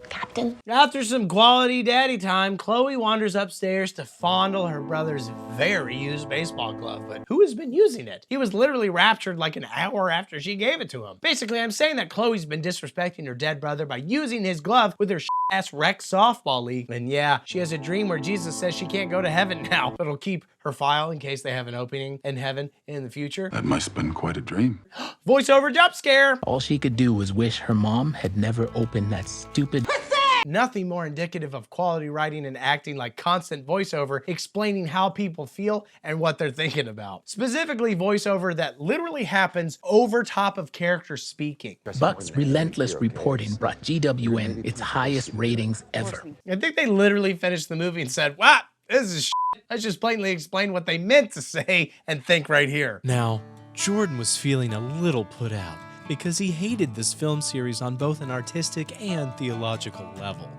Captain. After some quality daddy time, Chloe wanders upstairs to fondle her brother's very used baseball glove, but who has been using it? He was literally raptured like an hour after she gave it to him. Basically, I'm saying that Chloe's been disrespecting her dead brother by using his glove with her ass rec softball league. And yeah, she has a dream where Jesus says she can't go to heaven now, but it'll keep her file in case they have an opening in heaven in the future. That must have been quite a dream. Voiceover jump scare. All she could do was wish her mom had never opened that stupid... Nothing more indicative of quality writing and acting like constant voiceover explaining how people feel and what they're thinking about. Specifically voiceover that literally happens over top of characters speaking. Buck's relentless reporting brought GWN its highest ratings ever. I think they literally finished the movie and said, "What? This is shit. Let's just blatantly explain what they meant to say and think right here." Now, Jordan was feeling a little put out, because he hated this film series on both an artistic and theological level.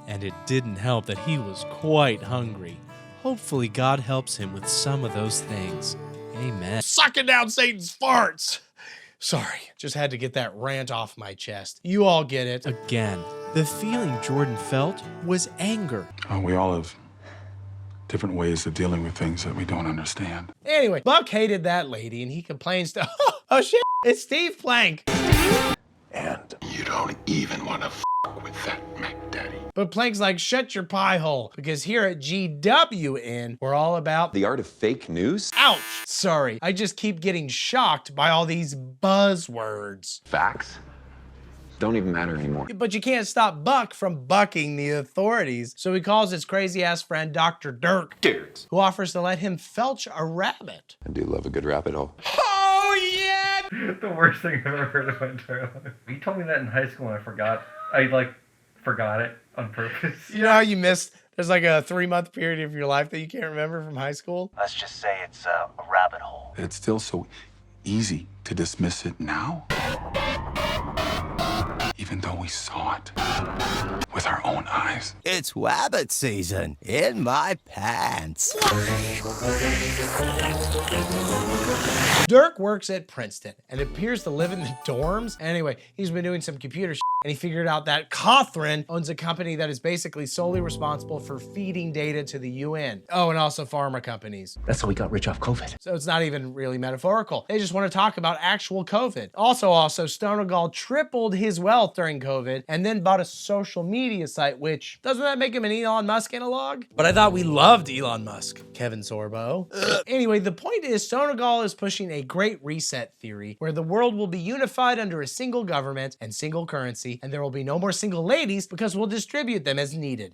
And it didn't help that he was quite hungry. Hopefully God helps him with some of those things. Amen. Sucking down Satan's farts. Sorry, just had to get that rant off my chest. You all get it. Again, the feeling Jordan felt was anger. We all have different ways of dealing with things that we don't understand. Anyway, Buck hated that lady and he complains to, oh shit, it's Steve Plank. And you don't even want to with that McDaddy. But Plank's like, shut your pie hole, because here at GWN, we're all about the art of fake news. Ouch! Sorry, I just keep getting shocked by all these buzzwords. Facts don't even matter anymore. But you can't stop Buck from bucking the authorities, so he calls his crazy-ass friend Dr. Dirk, who offers to let him felch a rabbit. I do love a good rabbit hole. Oh, yeah! The worst thing I've ever heard in my entire life. You told me that in high school and I forgot. I, forgot it on purpose. You know how you missed, there's like a 3-month period of your life that you can't remember from high school? Let's just say it's a rabbit hole. It's still so easy to dismiss it now. Even though we saw it with our own eyes. It's rabbit season in my pants. Dirk works at Princeton and appears to live in the dorms. Anyway, he's been doing some computer shit and he figured out that Catherine owns a company that is basically solely responsible for feeding data to the UN. Oh, and also pharma companies. That's how we got rich off COVID. So it's not even really metaphorical. They just want to talk about actual COVID. Also, Stonegal tripled his wealth during COVID and then bought a social media site, which, doesn't that make him an Elon Musk analog? But I thought we loved Elon Musk, Kevin Sorbo. Anyway, the point is Stonegal is pushing a great reset theory where the world will be unified under a single government and single currency, and there will be no more single ladies because we'll distribute them as needed.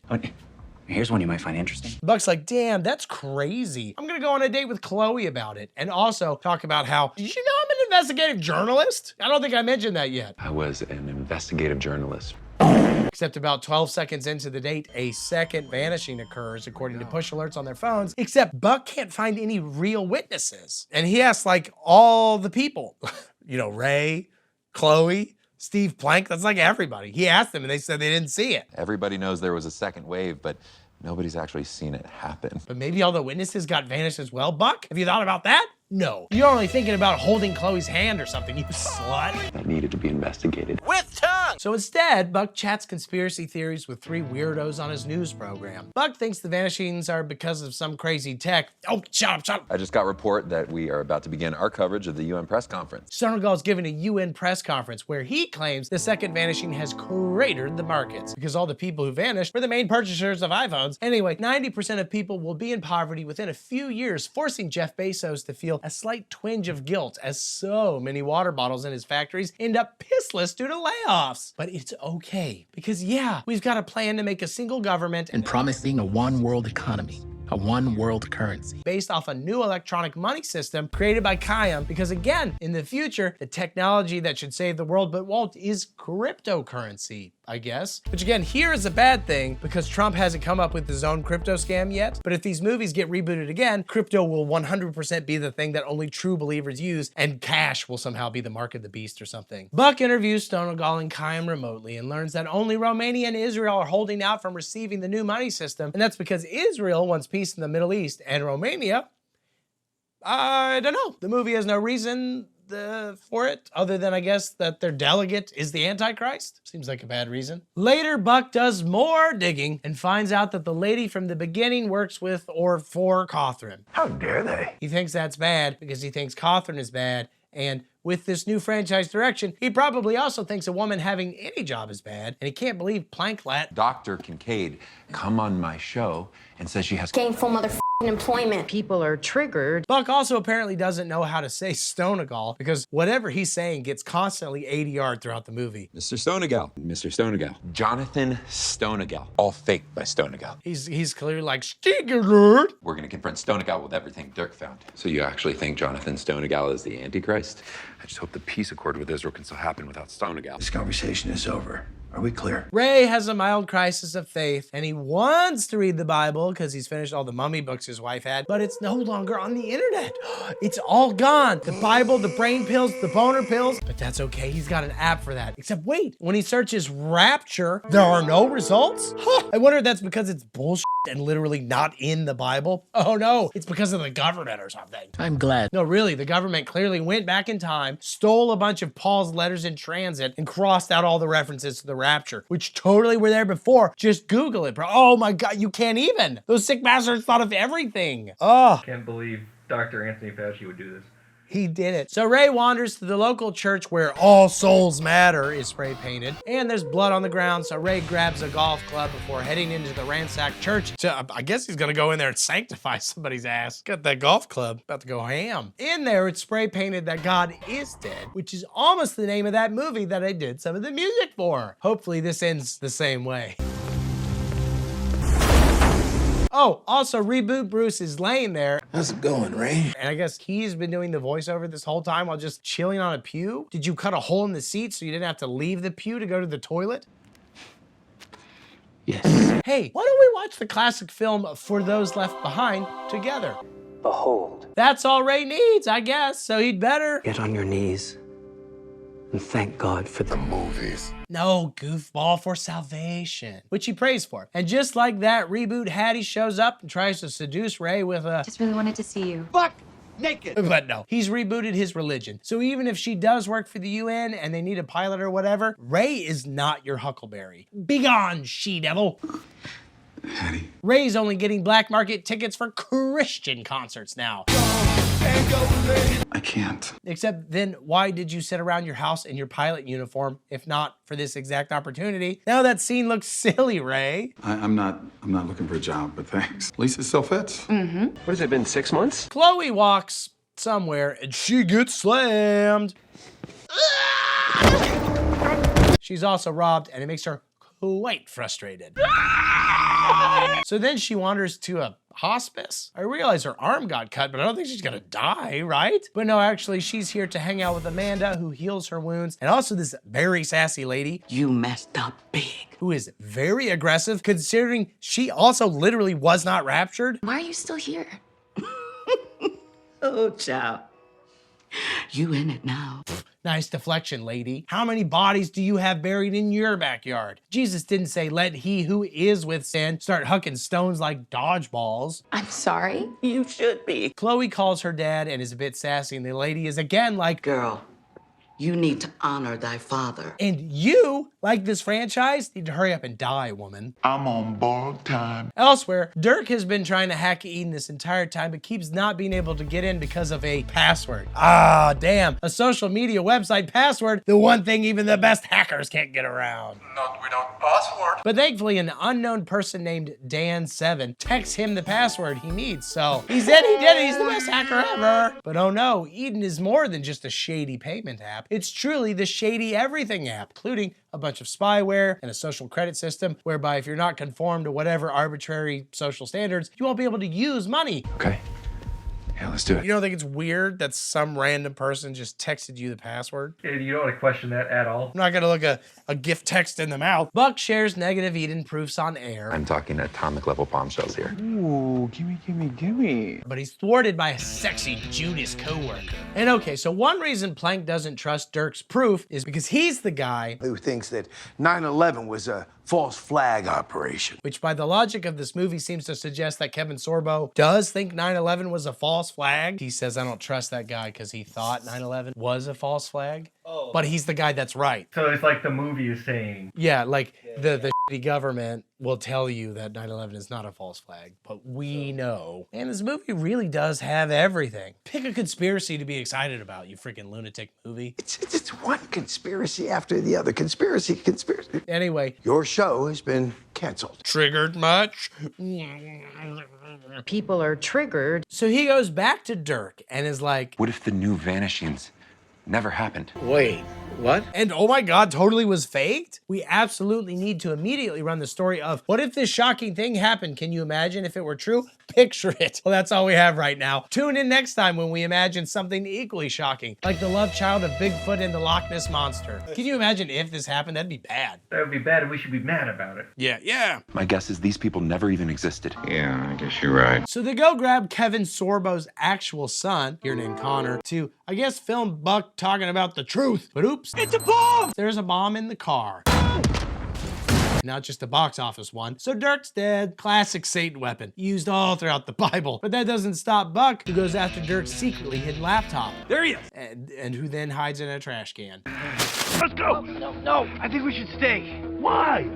Here's one you might find interesting. Buck's like, damn, that's crazy. I'm gonna go on a date with Chloe about it. And also talk about how, did you know I'm an investigative journalist? I don't think I mentioned that yet. I was an investigative journalist. Except about 12 seconds into the date, a second vanishing occurs according to push alerts on their phones, except Buck can't find any real witnesses. And he asks like all the people, you know, Ray, Chloe, Steve Plank, that's like everybody. He asked them and they said they didn't see it. Everybody knows there was a second wave, but nobody's actually seen it happen. But maybe all the witnesses got vanished as well, Buck? Have you thought about that? No. You're only thinking about holding Chloe's hand or something, you slut. That needed to be investigated. With tongue! So instead, Buck chats conspiracy theories with 3 weirdos on his news program. Buck thinks the vanishings are because of some crazy tech. Oh, shut up. I just got report that we are about to begin our coverage of the UN press conference. Stonegal's giving a UN press conference where he claims the second vanishing has cratered the markets because all the people who vanished were the main purchasers of iPhones. Anyway, 90% of people will be in poverty within a few years, forcing Jeff Bezos to feel a slight twinge of guilt as so many water bottles in his factories end up pissless due to layoffs. But it's okay, because yeah, we've got a plan to make a single government and promising a one world economy. A one world currency. Based off a new electronic money system created by Kayam, because again, in the future, the technology that should save the world but won't is cryptocurrency, I guess. Which again, here is a bad thing because Trump hasn't come up with his own crypto scam yet. But if these movies get rebooted again, crypto will 100% be the thing that only true believers use, and cash will somehow be the mark of the beast or something. Buck interviews Stonegal and Kayam remotely and learns that only Romania and Israel are holding out from receiving the new money system, and that's because Israel wants peace in the Middle East, and Romania, I don't know. The movie has no reason for it, other than I guess that their delegate is the Antichrist. Seems like a bad reason. Later, Buck does more digging and finds out that the lady from the beginning works with or for Catherine. How dare they? He thinks that's bad because he thinks Catherine is bad, and with this new franchise direction, he probably also thinks a woman having any job is bad, and he can't believe Plank let Dr. Kincaid come on my show and says she has gainful motherfucking employment. People are triggered. Buck also apparently doesn't know how to say Stonegal because whatever he's saying gets constantly ADR'd throughout the movie. Mr. Stonegal, Mr. Stonegal, Jonathan Stonegal, all faked by Stonegal. He's clearly like, Stigalord. We're gonna confront Stonegal with everything Dirk found. So you actually think Jonathan Stonegal is the Antichrist? I just hope the peace accord with Israel can still happen without Stonegal. This conversation is over. Are we clear? Ray has a mild crisis of faith, and he wants to read the Bible because he's finished all the mummy books his wife had, but it's no longer on the internet. It's all gone. The Bible, the brain pills, the boner pills. But that's okay. He's got an app for that. Except wait, when he searches Rapture, there are no results? Huh. I wonder if that's because it's bullshit and literally not in the Bible. Oh no, it's because of the government or something. I'm glad. No, really, the government clearly went back in time, stole a bunch of Paul's letters in transit, and crossed out all the references to the rapture, which totally were there before. Just Google it, bro. Oh my God, you can't even. Those sick bastards thought of everything. Oh. Can't believe Dr. Anthony Fauci would do this. He did it. So Ray wanders to the local church where All Souls Matter is spray painted, and there's blood on the ground, so Ray grabs a golf club before heading into the ransacked church. So I guess he's gonna go in there and sanctify somebody's ass. Got that golf club, about to go ham. In there, it's spray painted that God is dead, which is almost the name of that movie that I did some of the music for. Hopefully this ends the same way. Oh, also Reboot Bruce is laying there. How's it going, Ray? And I guess he's been doing the voiceover this whole time while just chilling on a pew. Did you cut a hole in the seat so you didn't have to leave the pew to go to the toilet? Yes. Hey, why don't we watch the classic film For Those Left Behind together? Behold. That's all Ray needs, I guess, so he'd better Get on your knees and thank God for the movies. No, goofball, for salvation, which he prays for. And just like that, Reboot Hattie shows up and tries to seduce Ray with a Just really wanted to see you. Fuck naked. But no, he's rebooted his religion. So even if she does work for the UN and they need a pilot or whatever, Ray is not your Huckleberry. Begone, she-devil. Hattie. Ray's only getting black market tickets for Christian concerts now. I can't. Except then why did you sit around your house in your pilot uniform if not for this exact opportunity? Now that scene looks silly, Ray. I'm not looking for a job, but thanks. Lisa still fits. Mm-hmm. What has it been, 6 months? Chloe walks somewhere and she gets slammed. She's also robbed and it makes her quite frustrated. So then she wanders to a hospice. I realize her arm got cut, but I don't think she's gonna die, right? But no, actually, she's here to hang out with Amanda, who heals her wounds, and also this very sassy lady. You messed up big. Who is very aggressive, considering she also literally was not raptured. Why are you still here? Oh, child. You in it now. Nice deflection, lady. How many bodies do you have buried in your backyard? Jesus didn't say, let he who is with sin start hucking stones like dodgeballs. I'm sorry. You should be. Chloe calls her dad and is a bit sassy, and the lady is again like, girl, you need to honor thy father. And you, like this franchise, need to hurry up and die, woman. I'm on borrowed time. Elsewhere, Dirk has been trying to hack Eden this entire time, but keeps not being able to get in because of a password. Ah, damn, a social media website password, the one thing even the best hackers can't get around. Not without password. But thankfully, an unknown person named Dan7 texts him the password he needs, so he said he did it, he's the best hacker ever. But oh no, Eden is more than just a shady payment app. It's truly the shady everything app, including a bunch of spyware and a social credit system whereby if you're not conform to whatever arbitrary social standards, you won't be able to use money. Okay. Yeah, let's do it. You don't think it's weird that some random person just texted you the password? You don't want to question that at all. I'm not gonna look a gift text in the mouth. Buck shares negative Eden proofs on air. I'm talking atomic level bombshells here. Ooh, gimme. But he's thwarted by a sexy Judas coworker. And okay, so one reason Plank doesn't trust Dirk's proof is because he's the guy who thinks that 9/11 was a false flag operation. Which by the logic of this movie seems to suggest that Kevin Sorbo does think 9/11 was a false flag. He says, I don't trust that guy because he thought 9/11 was a false flag. Oh. But he's the guy that's right. So it's like the movie is saying. Yeah, like the shitty government will tell you that 9/11 is not a false flag, but we know. And this movie really does have everything. Pick a conspiracy to be excited about, you freaking lunatic movie. It's one conspiracy after the other. Conspiracy. Anyway. Your show has been canceled. Triggered much? People are triggered. So he goes back to Dirk and is like, what if the new vanishings never happened? Wait, What? And oh my God, totally was faked? We absolutely need to immediately run the story of what if this shocking thing happened? Can you imagine if it were true? Picture it. Well, that's all we have right now. Tune in next time when we imagine something equally shocking, like the love child of Bigfoot and the Loch Ness Monster. Can you imagine if this happened? That'd be bad. That would be bad, and we should be mad about it. Yeah. My guess is these people never even existed. Yeah, I guess you're right. So they go grab Kevin Sorbo's actual son, here named Connor, to, I guess, film Buck talking about the truth. But oops. It's a bomb! There's a bomb in the car. Not just a box office one. So Dirk's dead. Classic Satan weapon. Used all throughout the Bible. But that doesn't stop Buck, who goes after Dirk's secretly hidden laptop. There he is! And who then hides in a trash can. Let's go! No, I think we should stay. Why?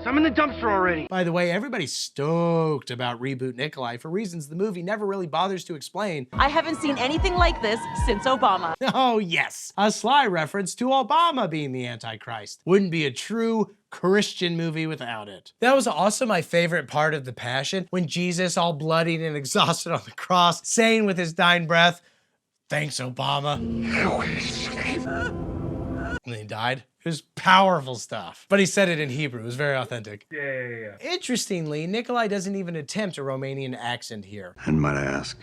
I'm in the dumpster already. By the way, everybody's stoked about Reboot Nikolai for reasons the movie never really bothers to explain. I haven't seen anything like this since Obama. Oh yes, a sly reference to Obama being the Antichrist. Wouldn't be a true Christian movie without it. That was also my favorite part of The Passion, when Jesus, all bloodied and exhausted on the cross, saying with his dying breath, "Thanks, Obama." And then he died. It was powerful stuff. But he said it in Hebrew. It was very authentic. Yeah. Interestingly, Nikolai doesn't even attempt a Romanian accent here. And might I ask,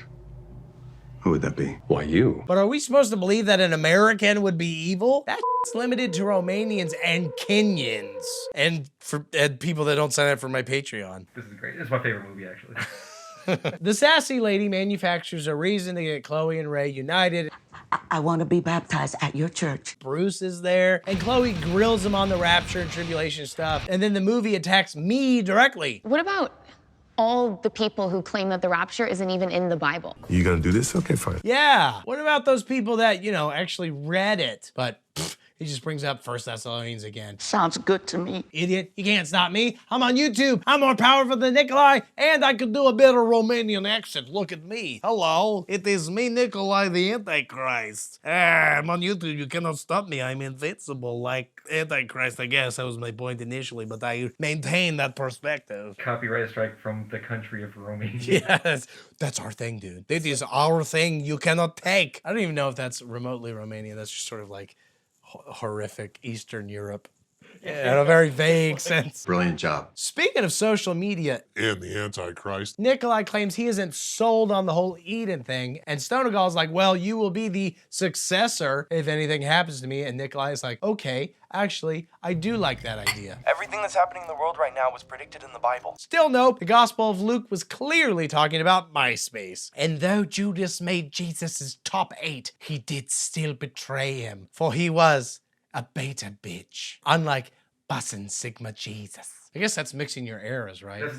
who would that be? Why you? But are we supposed to believe that an American would be evil? That's limited to Romanians and Kenyans. And people that don't sign up for my Patreon. This is great. This is my favorite movie, actually. The sassy lady manufactures a reason to get Chloe and Ray united. I want to be baptized at your church. Bruce is there, and Chloe grills him on the rapture and tribulation stuff, and then the movie attacks me directly. What about all the people who claim that the rapture isn't even in the Bible? You gonna do this? Okay, fine. Yeah, what about those people that, actually read it, but he just brings up 1 Thessalonians again. Sounds good to me. Idiot, you can't stop me. I'm on YouTube. I'm more powerful than Nikolai, and I can do a better Romanian accent. Look at me. Hello, it is me, Nikolai the Antichrist. I'm on YouTube. You cannot stop me. I'm invincible like Antichrist, I guess. That was my point initially, but I maintain that perspective. Copyright strike from the country of Romania. Yes, that's our thing, dude. It is our thing you cannot take. I don't even know if that's remotely Romanian. That's just sort of like horrific Eastern Europe in a very vague sense. Brilliant job. Speaking of social media and the Antichrist, Nikolai claims he isn't sold on the whole Eden thing, and Stonegal's like, well, you will be the successor if anything happens to me, and Nikolai is like, okay, actually, I do like that idea. Everything that's happening in the world right now was predicted in the Bible. Still nope, the Gospel of Luke was clearly talking about MySpace. And though Judas made Jesus' top 8, he did still betray him, for he was a beta bitch, unlike Bussin' Sigma Jesus. I guess that's mixing your eras, right? That's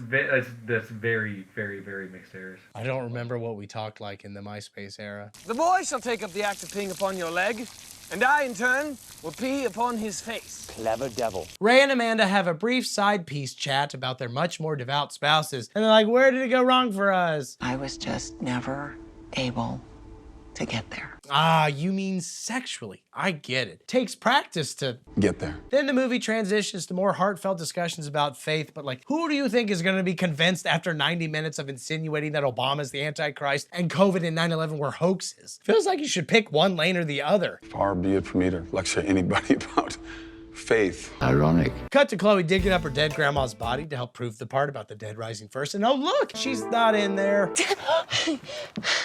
very, very, very mixed eras. I don't remember what we talked like in the MySpace era. The boy shall take up the act of peeing upon your leg, and I, in turn, will pee upon his face. Clever devil. Ray and Amanda have a brief side piece chat about their much more devout spouses, and they're like, where did it go wrong for us? I was just never able to get there. Ah, you mean sexually. I get it. Takes practice to get there. Then the movie transitions to more heartfelt discussions about faith, but like, who do you think is gonna be convinced after 90 minutes of insinuating that Obama's the Antichrist and COVID and 9/11 were hoaxes? Feels like you should pick one lane or the other. Far be it for me to lecture anybody about faith. Ironic. Cut to Chloe digging up her dead grandma's body to help prove the part about the dead rising first. And oh, look, she's not in there.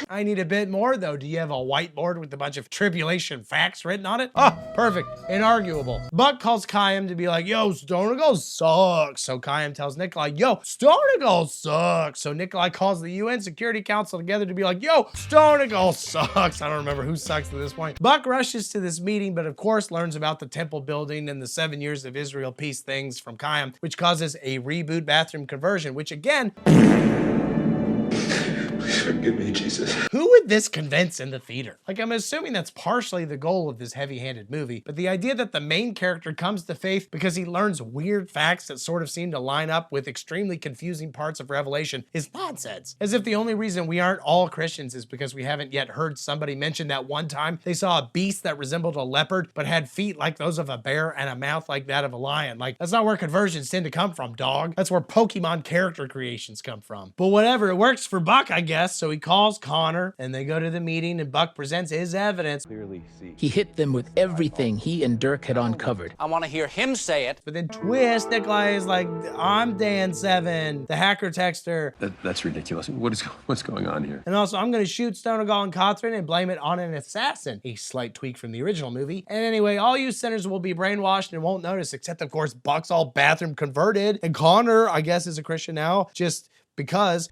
I need a bit more, though. Do you have a whiteboard with a bunch of tribulation facts written on it? Oh, perfect. Inarguable. Buck calls Chaim to be like, yo, Stonegal sucks. So Chaim tells Nikolai, yo, Stonegal sucks. So Nikolai calls the UN Security Council together to be like, yo, Stonegal sucks. I don't remember who sucks at this point. Buck rushes to this meeting, but of course learns about the temple building and the 7 years of Israel peace things from Chaim, which causes a reboot bathroom conversion, which again, forgive me, Jesus. Who would this convince in the theater? Like, I'm assuming that's partially the goal of this heavy-handed movie, but the idea that the main character comes to faith because he learns weird facts that sort of seem to line up with extremely confusing parts of Revelation is nonsense. As if the only reason we aren't all Christians is because we haven't yet heard somebody mention that one time they saw a beast that resembled a leopard but had feet like those of a bear and a mouth like that of a lion. Like, that's not where conversions tend to come from, dog. That's where Pokemon character creations come from. But whatever, it works for Buck, I guess. guess. So he calls Connor and they go to the meeting and Buck presents his evidence. Clearly see. He hit them with everything he and Dirk had uncovered. I want to hear him say it. But then twist, Nikolai is like, I'm Dan7, the hacker texter. That's ridiculous. What's going on here? And also, I'm going to shoot Stonegal and Catherine and blame it on an assassin. A slight tweak from the original movie. And anyway, all you sinners will be brainwashed and won't notice, except, of course, Buck's all bathroom converted. And Connor, I guess, is a Christian now, just because.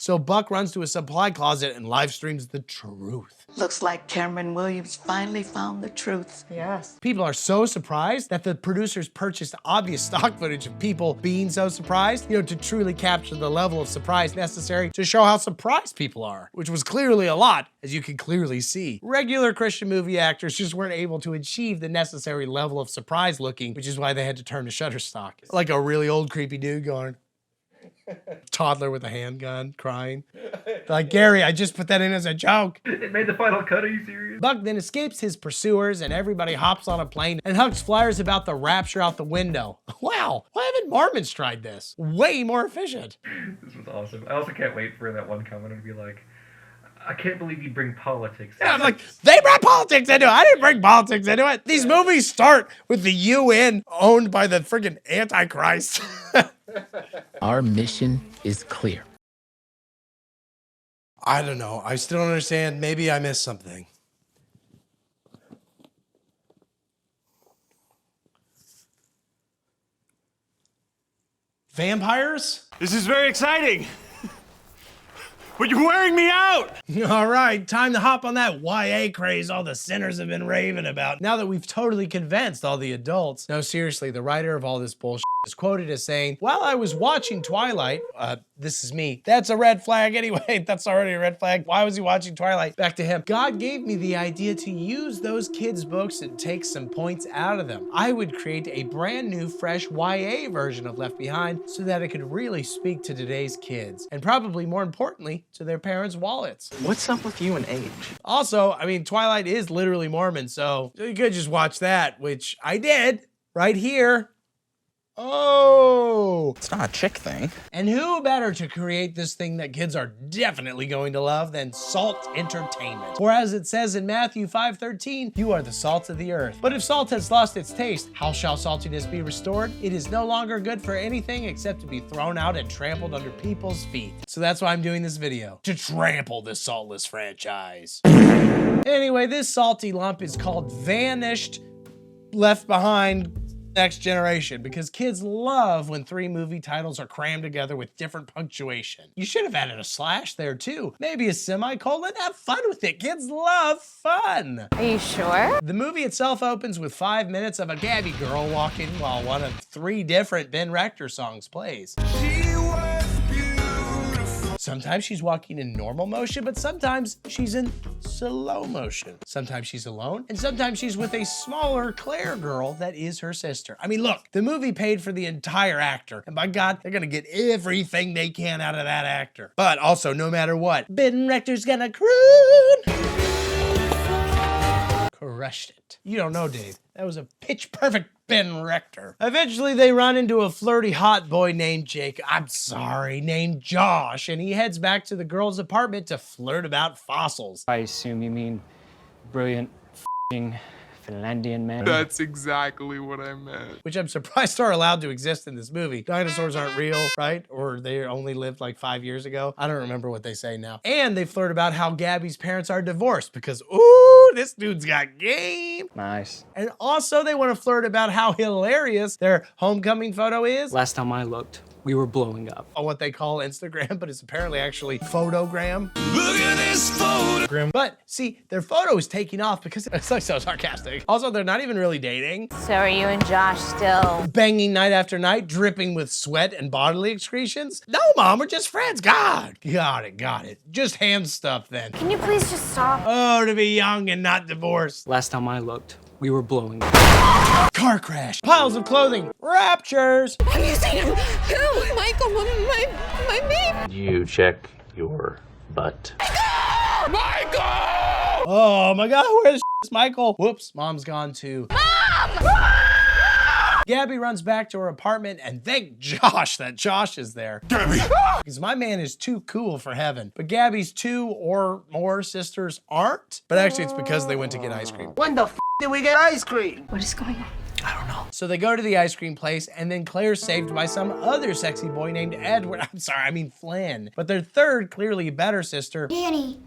So Buck runs to a supply closet and live streams the truth. Looks like Cameron Williams finally found the truth. Yes. People are so surprised that the producers purchased obvious stock footage of people being so surprised, to truly capture the level of surprise necessary to show how surprised people are, which was clearly a lot, as you can clearly see. Regular Christian movie actors just weren't able to achieve the necessary level of surprise looking, which is why they had to turn to Shutterstock. Like a really old creepy dude going, toddler with a handgun crying. Like, Gary, I just put that in as a joke. It made the final cut, are you serious? Buck then escapes his pursuers and everybody hops on a plane and hucks flyers about the rapture out the window. Wow, why haven't Mormons tried this? Way more efficient. This was awesome. I also can't wait for that one commenter to be like, I can't believe you bring politics. Yeah, I'm like, they brought politics into it. I didn't bring politics into it. These movies start with the UN owned by the friggin' Antichrist. Our mission is clear. I don't know. I still don't understand. Maybe I missed something. Vampires? This is very exciting. But you're wearing me out! All right, time to hop on that YA craze all the sinners have been raving about. Now that we've totally convinced all the adults. No, seriously, the writer of all this bullshit is quoted as saying, while I was watching Twilight, this is me. That's a red flag anyway. That's already a red flag. Why was he watching Twilight? Back to him. God gave me the idea to use those kids' books and take some points out of them. I would create a brand new, fresh YA version of Left Behind so that it could really speak to today's kids. And probably more importantly, to their parents' wallets. What's up with you and age? Also, I mean, Twilight is literally Mormon, so you could just watch that, which I did right here. Oh! It's not a chick thing. And who better to create this thing that kids are definitely going to love than Salt Entertainment? For as it says in Matthew 5:13, you are the salt of the earth. But if salt has lost its taste, how shall saltiness be restored? It is no longer good for anything except to be thrown out and trampled under people's feet. So that's why I'm doing this video, to trample this saltless franchise. Anyway, this salty lump is called Vanished, Left Behind, Next Generation, because kids love when 3 movie titles are crammed together with different punctuation. You should have added a slash there too. Maybe a semicolon. Have fun with it. Kids love fun. Are you sure? The movie itself opens with 5 minutes of a Gabby girl walking while one of 3 different Ben Rector songs plays. Sometimes she's walking in normal motion, but sometimes she's in slow motion. Sometimes she's alone, and sometimes she's with a smaller Claire girl that is her sister. I mean, look, the movie paid for the entire actor, and by God, they're gonna get everything they can out of that actor. But also, no matter what, Ben Rector's gonna croon. Crushed it. You don't know, Dave. That was a pitch perfect Ben Rector. Eventually, they run into a flirty hot boy named named Josh, and he heads back to the girl's apartment to flirt about fossils. I assume you mean brilliant f***ing Finlandian man. That's exactly what I meant. Which I'm surprised are allowed to exist in this movie. Dinosaurs aren't real, right? Or they only lived like 5 years ago. I don't remember what they say now. And they flirt about how Gabby's parents are divorced because, ooh, this dude's got game. Nice. And also they want to flirt about how hilarious their homecoming photo is. Last time I looked, we were blowing up. On what they call Instagram, but it's apparently actually photogram. Look at this photogram. But see, their photo is taking off because it's like so sarcastic. Also, they're not even really dating. So are you and Josh still banging night after night, dripping with sweat and bodily excretions? No, Mom, we're just friends. God, got it. Just hand stuff then. Can you please just stop? Oh, to be young and not divorced. Last time I looked, we were blowing up. Car crash, piles of clothing, raptures. Have you seen him? Who? Michael, my baby. You check your butt. Michael! Oh my God, where's Michael? Whoops, Mom's gone too. Mom! Gabby runs back to her apartment and thank Josh that Josh is there. Gabby! Because my man is too cool for heaven. But Gabby's 2 or more sisters aren't. But actually it's because they went to get ice cream. When the f did we get ice cream? What is going on? So they go to the ice cream place, and then Claire's saved by some other sexy boy named Edward. I'm sorry, I mean Flynn. But their third, clearly better sister, Danny,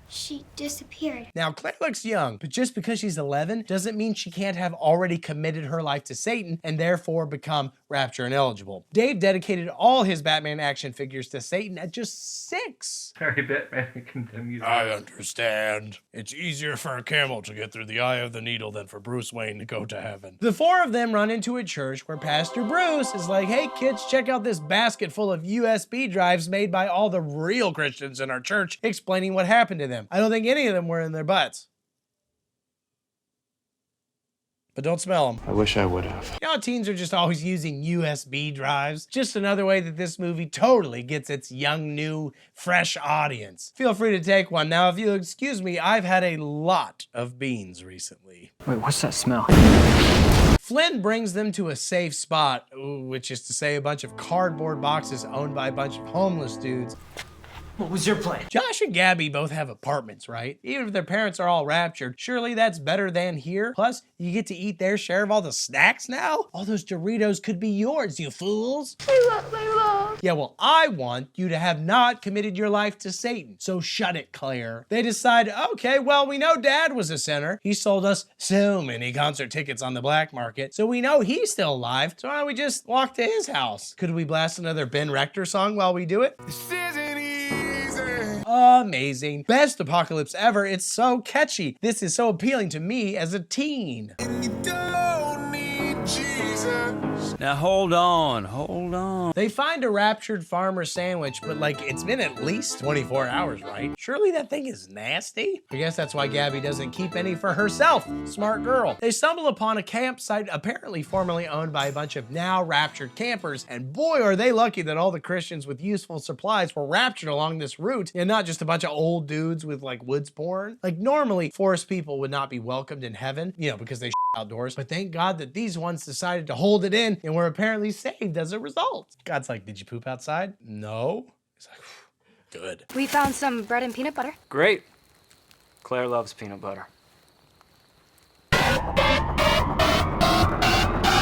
she disappeared. Now, Claire looks young, but just because she's 11 doesn't mean she can't have already committed her life to Satan and therefore become Rapture ineligible. Dave dedicated all his Batman action figures to Satan at just 6. Sorry, Batman condemn I understand. It's easier for a camel to get through the eye of the needle than for Bruce Wayne to go to heaven. The 4 of them run into a church where Pastor Bruce is like, hey kids, check out this basket full of USB drives made by all the real Christians in our church, explaining what happened to them. I don't think any of them were in their butts. But don't smell them. I wish I would have. Y'all teens are just always using USB drives. Just another way that this movie totally gets its young, new, fresh audience. Feel free to take one. Now, if you'll excuse me, I've had a lot of beans recently. Wait, what's that smell? Flynn brings them to a safe spot, which is to say a bunch of cardboard boxes owned by a bunch of homeless dudes. What was your plan? Josh and Gabby both have apartments, right? Even if their parents are all raptured, surely that's better than here. Plus, you get to eat their share of all the snacks now? All those Doritos could be yours, you fools. Yeah, well, I want you to have not committed your life to Satan. So shut it, Claire. They decide, okay, well, we know Dad was a sinner. He sold us so many concert tickets on the black market, so we know he's still alive. So why don't we just walk to his house? Could we blast another Ben Rector song while we do it? Amazing. Best apocalypse ever. It's so catchy. This is so appealing to me as a teen. Now hold on. They find a raptured farmer sandwich, but like it's been at least 24 hours, right? Surely that thing is nasty? I guess that's why Gabby doesn't keep any for herself. Smart girl. They stumble upon a campsite apparently formerly owned by a bunch of now raptured campers, and boy are they lucky that all the Christians with useful supplies were raptured along this route, and not just a bunch of old dudes with like woods porn. Like normally, forest people would not be welcomed in heaven, you know, because they outdoors, but thank God that these ones decided to hold it in and were apparently saved as a result. God's like, did you poop outside? No. He's like, good. We found some bread and peanut butter. Great. Claire loves peanut butter.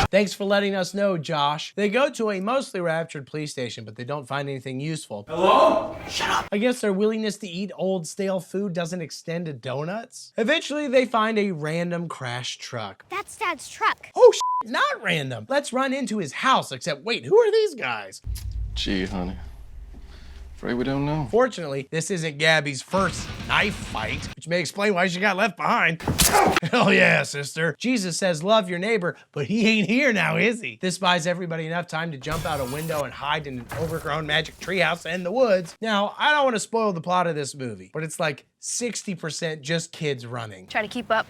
Thanks for letting us know, Josh. They go to a mostly raptured police station, but they don't find anything useful. Hello? Shut up. I guess their willingness to eat old, stale food doesn't extend to donuts. Eventually, they find a random crashed truck. That's Dad's truck. Oh, not random. Let's run into his house, except wait, who are these guys? Gee, honey. Afraid we don't know. Fortunately, this isn't Gabby's first knife fight, which may explain why she got left behind. Hell yeah, sister. Jesus says love your neighbor, but he ain't here now, is he? This buys everybody enough time to jump out a window and hide in an overgrown magic treehouse in the woods. Now, I don't want to spoil the plot of this movie, but it's like 60% just kids running. Try to keep up.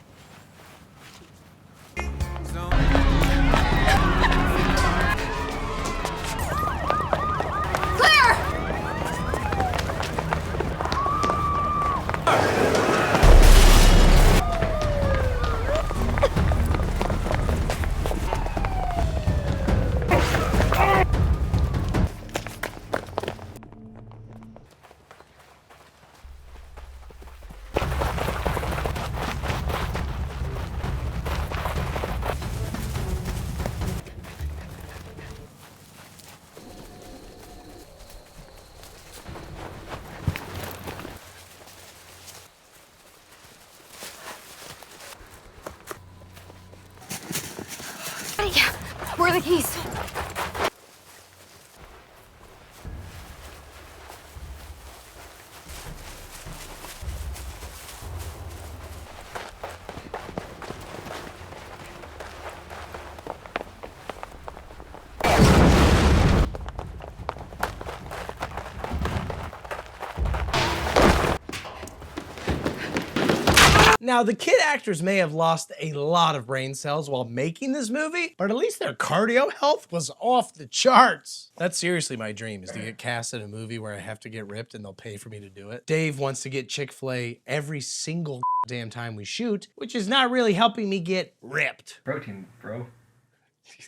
Where are the keys? Now, the kid actors may have lost a lot of brain cells while making this movie, but at least their cardio health was off the charts. That's seriously my dream, is to get cast in a movie where I have to get ripped and they'll pay for me to do it. Dave wants to get Chick-fil-A every single damn time we shoot, which is not really helping me get ripped. Protein, bro.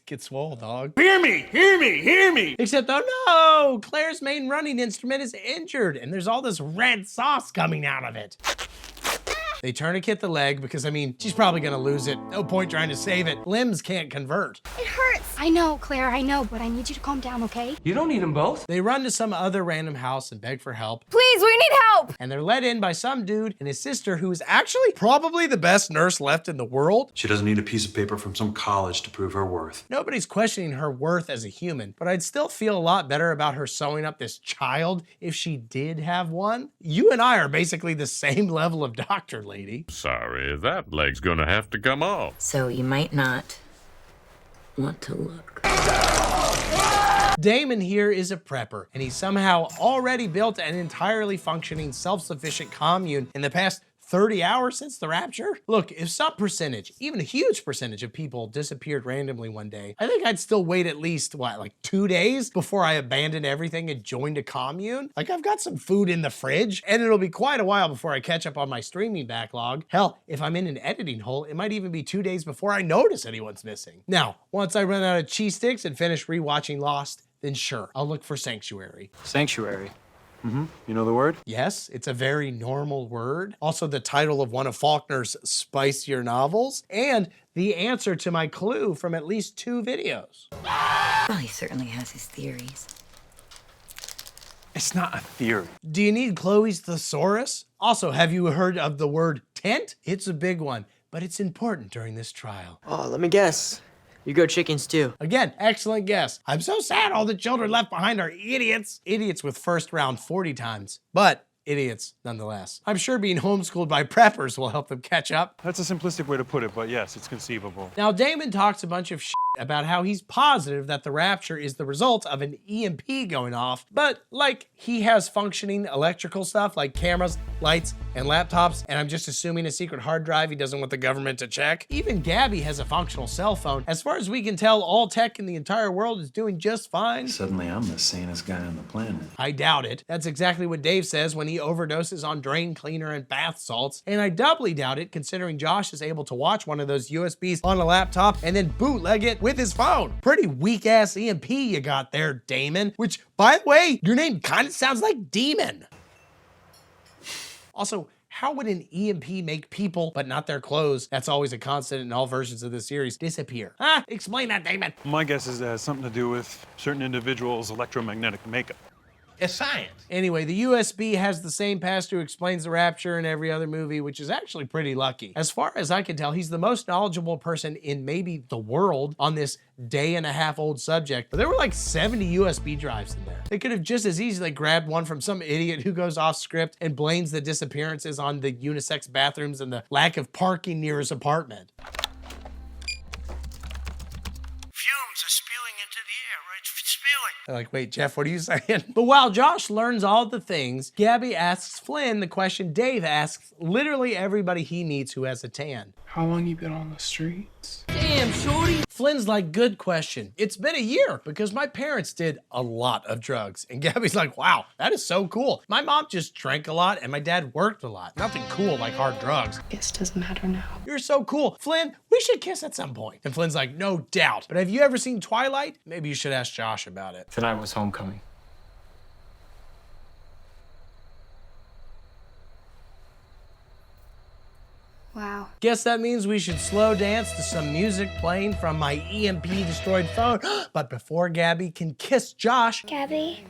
Get swole, dog. Hear me! Hear me! Hear me! Except, oh no! Claire's main running instrument is injured, and there's all this red sauce coming out of it. They tourniquet the leg because, I mean, she's probably gonna lose it. No point trying to save it. Limbs can't convert. It hurts. I know, Claire, I know, but I need you to calm down, okay? You don't need them both. They run to some other random house and beg for help. Please, we need help! And they're let in by some dude and his sister, who is actually probably the best nurse left in the world. She doesn't need a piece of paper from some college to prove her worth. Nobody's questioning her worth as a human, but I'd still feel a lot better about her sewing up this child if she did have one. You and I are basically the same level of doctor, lady. Sorry, that leg's gonna have to come off. So you might not want to look. Damon here is a prepper, and he's somehow already built an entirely functioning, self-sufficient commune in the past 30 hours since the rapture? Look, if some percentage, even a huge percentage of people disappeared randomly one day, I think I'd still wait at least, what, like 2 days before I abandoned everything and joined a commune? Like, I've got some food in the fridge, and it'll be quite a while before I catch up on my streaming backlog. Hell, if I'm in an editing hole, it might even be 2 days before I notice anyone's missing. Now, once I run out of cheese sticks and finish rewatching Lost, then sure, I'll look for Sanctuary. Sanctuary. Mm-hmm. You know the word? Yes, it's a very normal word. Also the title of one of Faulkner's spicier novels, and the answer to my clue from at least 2 videos. Well, he certainly has his theories. It's not a theory. Do you need Chloe's thesaurus? Also, have you heard of the word tent? It's a big one, but it's important during this trial. Oh, let me guess. You go chickens too. Again, excellent guess. I'm so sad all the children left behind are idiots. Idiots with first round 40 times, but idiots nonetheless. I'm sure being homeschooled by preppers will help them catch up. That's a simplistic way to put it, but yes, it's conceivable. Now, Damon talks a bunch of shit about how he's positive that the rapture is the result of an EMP going off, but like he has functioning electrical stuff like cameras, lights, and laptops, and I'm just assuming a secret hard drive he doesn't want the government to check. Even Gabby has a functional cell phone. As far as we can tell, all tech in the entire world is doing just fine. Suddenly I'm the sanest guy on the planet. I doubt it. That's exactly what Dave says when he overdoses on drain cleaner and bath salts, and I doubly doubt it considering Josh is able to watch one of those USBs on a laptop and then bootleg it with his phone. Pretty weak-ass EMP you got there, Damon, which, by the way, your name kind of sounds like Demon. Also, how would an EMP make people, but not their clothes, that's always a constant in all versions of the series, disappear? Explain that, Damon. My guess is that it has something to do with certain individuals' electromagnetic makeup. It's science. Anyway, the USB has the same pastor who explains the rapture in every other movie, which is actually pretty lucky. As far as I can tell, he's the most knowledgeable person in maybe the world on this day-and-a-half-old subject, but there were like 70 USB drives in there. They could have just as easily grabbed one from some idiot who goes off script and blames the disappearances on the unisex bathrooms and the lack of parking near his apartment. Fumes are spewing into the air, right? Spewing. They're like, wait, Jeff, what are you saying? But while Josh learns all the things, Gabby asks Flynn the question Dave asks literally everybody he meets who has a tan. How long you been on the streets? Damn, shorty. Flynn's like, good question. It's been a year because my parents did a lot of drugs. And Gabby's like, wow, that is so cool. My mom just drank a lot and my dad worked a lot. Nothing cool like hard drugs. Guess doesn't matter now. You're so cool. Flynn, we should kiss at some point. And Flynn's like, no doubt. But have you ever seen Twilight? Maybe you should ask Josh about it. Tonight was homecoming. Wow. Guess that means we should slow dance to some music playing from my EMP destroyed phone. But before Gabby can kiss Josh, Gabby?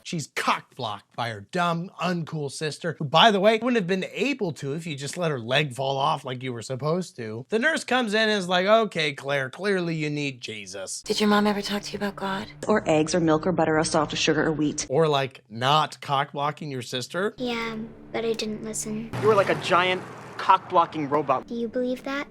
she's cock-blocked by her dumb, uncool sister, who, by the way, wouldn't have been able to if you just let her leg fall off like you were supposed to. The nurse comes in and is like, okay, Claire, clearly you need Jesus. Did your mom ever talk to you about God? Or eggs or milk or butter or salt or sugar or wheat. Or like not cock-blocking your sister. Yeah, but I didn't listen. You were like a giant cock-blocking robot. Do you believe that?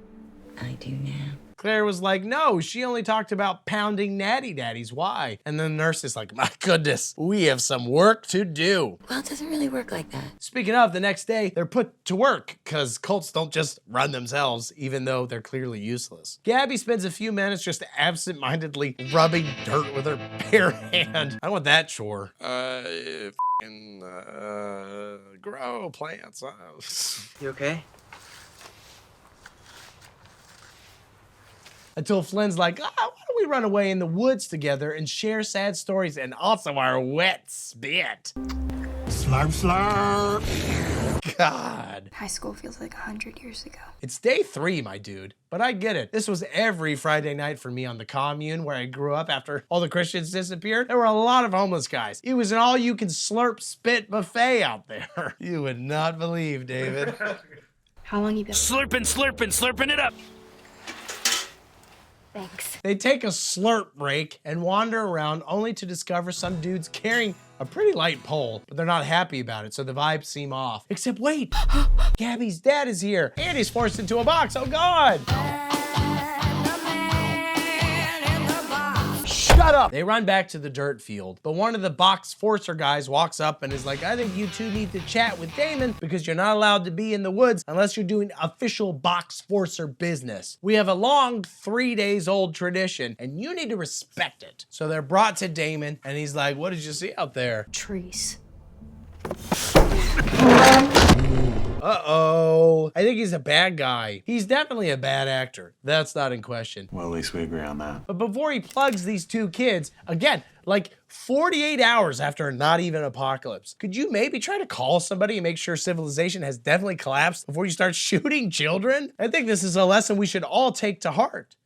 I do now. Claire was like, no, she only talked about pounding natty daddies. Why? And then the nurse is like, my goodness, we have some work to do. Well, it doesn't really work like that. Speaking of, the next day, they're put to work because cults don't just run themselves, even though they're clearly useless. Gabby spends a few minutes just absent-mindedly rubbing dirt with her bare hand. I want that chore. Grow plants. You okay? Until Flynn's like, why don't we run away in the woods together and share sad stories and also our wet spit? Slurp, slurp. God. High school feels like 100 years ago. It's day 3, my dude, but I get it. This was every Friday night for me on the commune where I grew up after all the Christians disappeared. There were a lot of homeless guys. It was an all-you-can-slurp spit buffet out there. You would not believe, David. How long you been? Slurping it up. Thanks. They take a slurp break and wander around only to discover some dudes carrying a pretty light pole, but they're not happy about it, so the vibes seem off. Except wait, Gabby's dad is here and he's forced into a box, oh God. Shut up! They run back to the dirt field, but one of the box forcer guys walks up and is like, I think you two need to chat with Damon because you're not allowed to be in the woods unless you're doing official box forcer business. We have a long 3 days old tradition and you need to respect it. So they're brought to Damon and he's like, what did you see out there? Trees. Uh-oh. I think he's a bad guy. He's definitely a bad actor. That's not in question. Well, at least we agree on that. But before he plugs these 2 kids, again, like 48 hours after a not even apocalypse, could you maybe try to call somebody and make sure civilization has definitely collapsed before you start shooting children? I think this is a lesson we should all take to heart.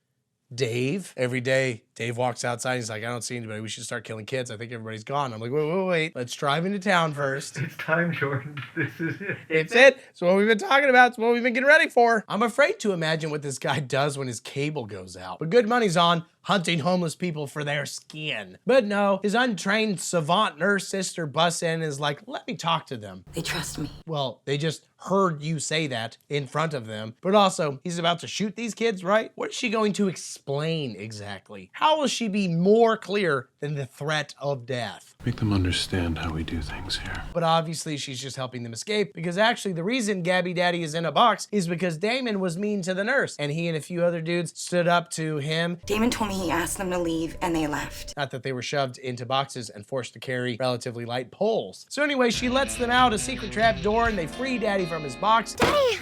Dave, every day, Dave walks outside, he's like, I don't see anybody, we should start killing kids, I think everybody's gone. I'm like, wait, let's drive into town first. It's time, Jordan, this is it. It's it, it's what we've been talking about, it's what we've been getting ready for. I'm afraid to imagine what this guy does when his cable goes out, but good money's on hunting homeless people for their skin. But no, his untrained savant nurse sister busts in and is like, let me talk to them. They trust me. Well, they just heard you say that in front of them, but also he's about to shoot these kids, right? What is she going to explain exactly? How will she be more clear than the threat of death? Make them understand how we do things here. But obviously she's just helping them escape because actually the reason Gabby Daddy is in a box is because Damon was mean to the nurse and he and a few other dudes stood up to him. Damon told me he asked them to leave and they left. Not that they were shoved into boxes and forced to carry relatively light poles. So anyway, she lets them out a secret trap door and they free Daddy from his box. Daddy!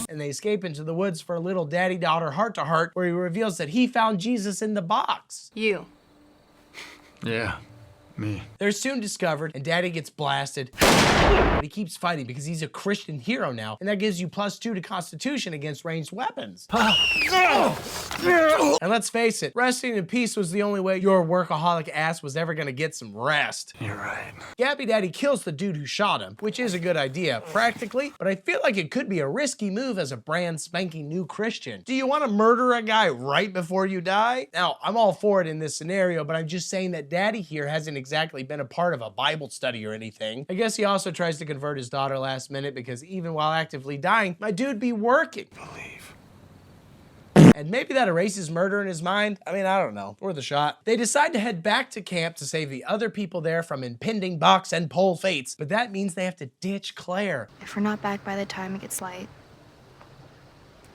And they escape into the woods for a little daddy-daughter heart-to-heart where he reveals that he found Jesus in the box. You. Yeah, me. They're soon discovered and Daddy gets blasted. But he keeps fighting because he's a Christian hero now, and that gives you +2 to Constitution against ranged weapons. And let's face it, resting in peace was the only way your workaholic ass was ever gonna get some rest. You're right. Gabby Daddy kills the dude who shot him, which is a good idea, practically, but I feel like it could be a risky move as a brand spanking new Christian. Do you wanna murder a guy right before you die? Now, I'm all for it in this scenario, but I'm just saying that Daddy here hasn't exactly been a part of a Bible study or anything. I guess he also tries to convert his daughter last minute because even while actively dying, my dude be working. Believe. And maybe that erases murder in his mind. I mean, I don't know. Worth a shot. They decide to head back to camp to save the other people there from impending box and pole fates, but that means they have to ditch Claire. If we're not back by the time it gets light,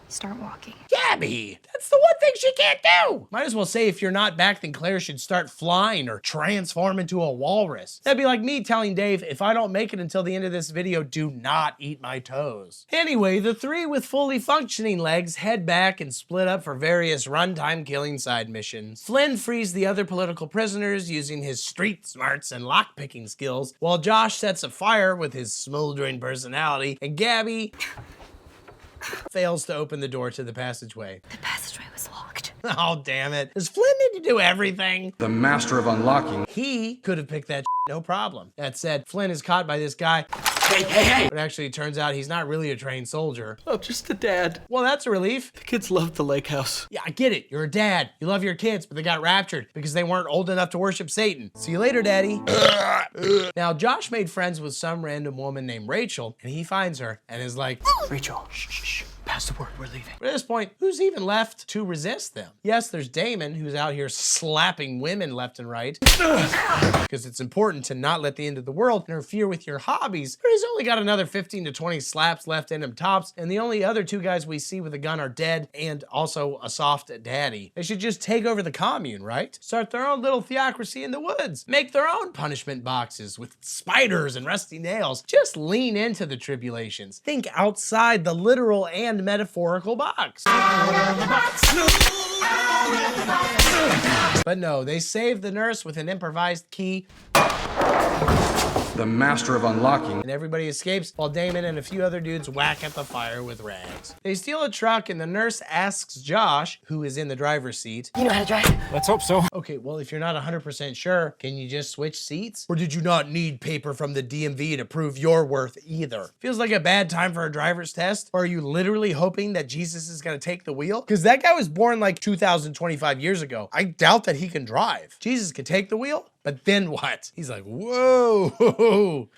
start walking. Gabby! That's the one thing she can't do! Might as well say if you're not back, then Claire should start flying or transform into a walrus. That'd be like me telling Dave, if I don't make it until the end of this video, do not eat my toes. Anyway, the 3 with fully functioning legs head back and split up for various runtime killing side missions. Flynn frees the other political prisoners using his street smarts and lockpicking skills, while Josh sets a fire with his smoldering personality, and Gabby fails to open the door to the passageway. The passageway was locked. Oh, damn it. Does Flynn need to do everything? The master of unlocking. He could have picked that no problem. That said, Flynn is caught by this guy. Hey! But actually, it turns out he's not really a trained soldier. I'm just a dad. Well, that's a relief. The kids love the lake house. Yeah, I get it. You're a dad. You love your kids, but they got raptured because they weren't old enough to worship Satan. See you later, Daddy. Now, Josh made friends with some random woman named Rachel, and he finds her and is like, Rachel, shh. Pass the word, we're leaving. But at this point, who's even left to resist them? Yes, there's Damon, who's out here slapping women left and right. Because it's important to not let the end of the world interfere with your hobbies. But he's only got another 15 to 20 slaps left in him tops, and the only other 2 guys we see with a gun are dead, and also a soft daddy. They should just take over the commune, right? Start their own little theocracy in the woods. Make their own punishment boxes with spiders and rusty nails. Just lean into the tribulations. Think outside the literal and metaphorical box. But no, they save the nurse with an improvised key. The master of unlocking. And everybody escapes while Damon and a few other dudes whack at the fire with rags. They steal a truck and the nurse asks Josh, who is in the driver's seat, You know how to drive? Let's hope so. okay, well, if you're not 100% sure, can you just switch seats? Or did you not need paper from the DMV to prove your worth either? Feels like a bad time for a driver's test. Or are you literally hoping that Jesus is gonna take the wheel? Because that guy was born like 2,025 years ago. I doubt that he can drive. Jesus could take the wheel, but then what? He's like, whoa,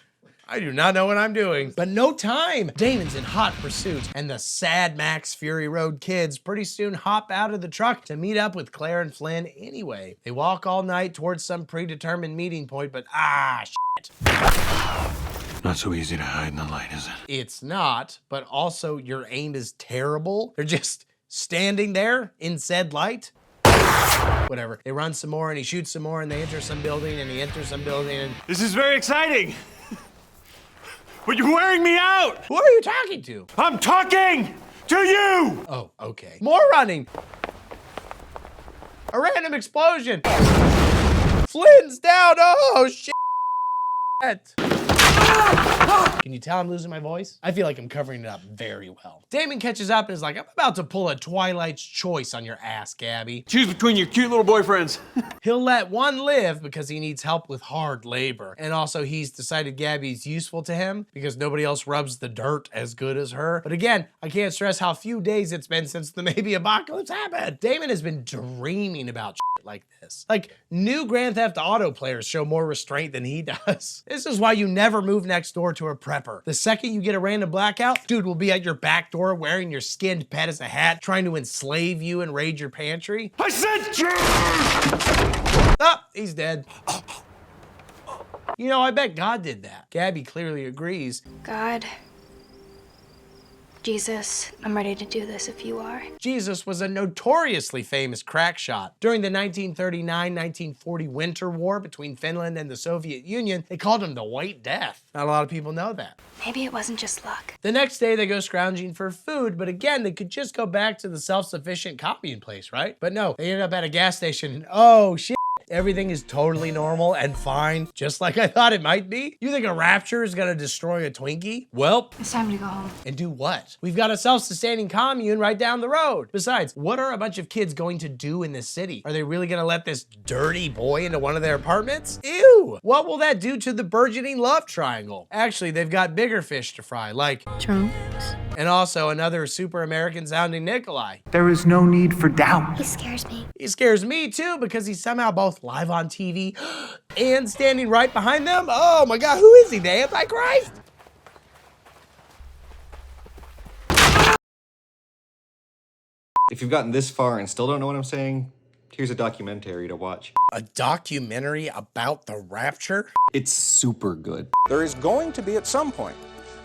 I do not know what I'm doing. But no time. Damon's in hot pursuit, and the sad Max Fury Road kids pretty soon hop out of the truck to meet up with Claire and Flynn anyway. They walk all night towards some predetermined meeting point, but shit. Not so easy to hide in the light, is it? It's not, but also your aim is terrible. They're just standing there in said light. Whatever. They run some more and he shoots some more and they enter some building and he enters some building and... This is very exciting. But you're wearing me out. Who are you talking to? I'm talking to you. Oh, okay. More running. A random explosion. Flynn's down. Oh, shit. Can you tell I'm losing my voice? I feel like I'm covering it up very well. Damon catches up and is like, I'm about to pull a Twilight's choice on your ass, Gabby. Choose between your cute little boyfriends. He'll let one live because he needs help with hard labor. And also he's decided Gabby's useful to him because nobody else rubs the dirt as good as her. But again, I can't stress how few days it's been since the maybe apocalypse happened. Damon has been dreaming about shit like this. Like, new Grand Theft Auto players show more restraint than he does. This is why you never move next door to a prepper. The second you get a random blackout, dude will be at your back door wearing your skinned pet as a hat, trying to enslave you and raid your pantry. I said Oh, he's dead. You know, I bet God did that. Gabby clearly agrees. God, Jesus, I'm ready to do this if you are. Jesus was a notoriously famous crack shot. During the 1939-1940 Winter War between Finland and the Soviet Union, they called him the White Death. Not a lot of people know that. Maybe it wasn't just luck. The next day they go scrounging for food, but again, they could just go back to the self-sufficient commune place, right? But no, they end up at a gas station and oh shit, everything is totally normal and fine, just like I thought it might be. You think a Rapture is gonna destroy a Twinkie? Well, it's time to go home. And do what? We've got a self-sustaining commune right down the road. Besides, what are a bunch of kids going to do in this city? Are they really gonna let this dirty boy into one of their apartments? Ew! What will that do to the burgeoning love triangle? Actually, they've got bigger fish to fry, like Trent. And also another super American sounding Nikolai. There is no need for doubt. He scares me. He scares me too because he's somehow both live on TV and standing right behind them. Oh my God, who is he, the Antichrist? If you've gotten this far and still don't know what I'm saying, here's a documentary to watch. A documentary about the Rapture? It's super good. There is going to be at some point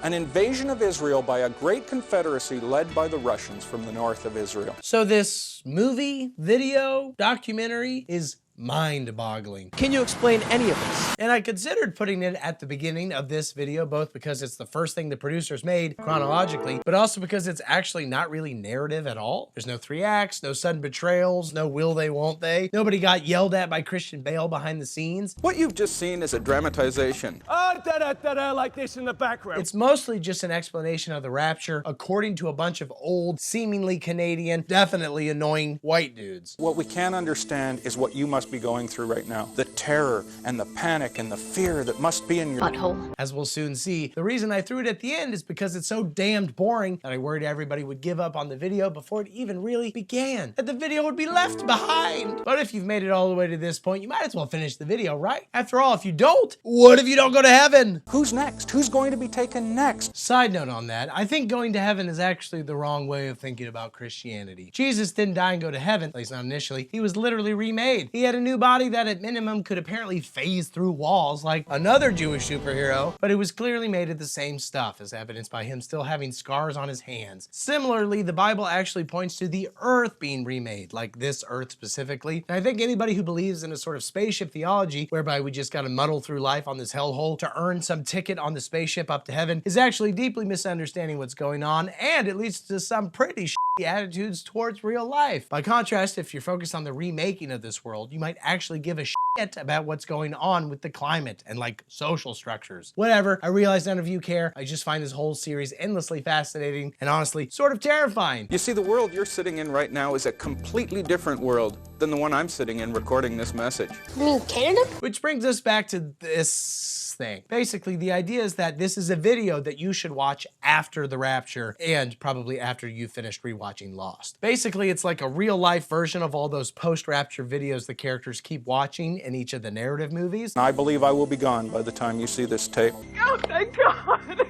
an invasion of Israel by a great confederacy led by the Russians from the north of Israel. So this movie, video, documentary is mind-boggling. Can you explain any of this? And I considered putting it at the beginning of this video, both because it's the first thing the producers made chronologically, but also because it's actually not really narrative at all. There's no 3 acts, no sudden betrayals, no will they, won't they. Nobody got yelled at by Christian Bale behind the scenes. What you've just seen is a dramatization. Like this in the background. It's mostly just an explanation of the Rapture according to a bunch of old, seemingly Canadian, definitely annoying white dudes. What we can't understand is what you must be going through right now. The terror and the panic and the fear that must be in your butthole. As we'll soon see, the reason I threw it at the end is because it's so damned boring that I worried everybody would give up on the video before it even really began, that the video would be left behind. But if you've made it all the way to this point, you might as well finish the video, right? After all, if you don't, what if you don't go to heaven? Who's next? Who's going to be taken next? Side note on that, I think going to heaven is actually the wrong way of thinking about Christianity. Jesus didn't die and go to heaven, at least not initially. He was literally remade. He had had a new body that at minimum could apparently phase through walls like another Jewish superhero, but it was clearly made of the same stuff, as evidenced by him still having scars on his hands. Similarly, the Bible actually points to the earth being remade, like this earth specifically. And I think anybody who believes in a sort of spaceship theology, whereby we just gotta muddle through life on this hellhole to earn some ticket on the spaceship up to heaven, is actually deeply misunderstanding what's going on, and it leads to some pretty shitty attitudes towards real life. By contrast, if you're focused on the remaking of this world, you might actually give a shit about what's going on with the climate and like social structures. Whatever, I realize none of you care. I just find this whole series endlessly fascinating and honestly sort of terrifying. You see, the world you're sitting in right now is a completely different world than the one I'm sitting in recording this message. You mean Canada? Which brings us back to this thing. Basically, the idea is that this is a video that you should watch after the rapture and probably after you've finished rewatching Lost. Basically, it's like a real life version of all those post-rapture videos the characters keep watching in each of the narrative movies. I believe I will be gone by the time you see this tape. Oh, thank God.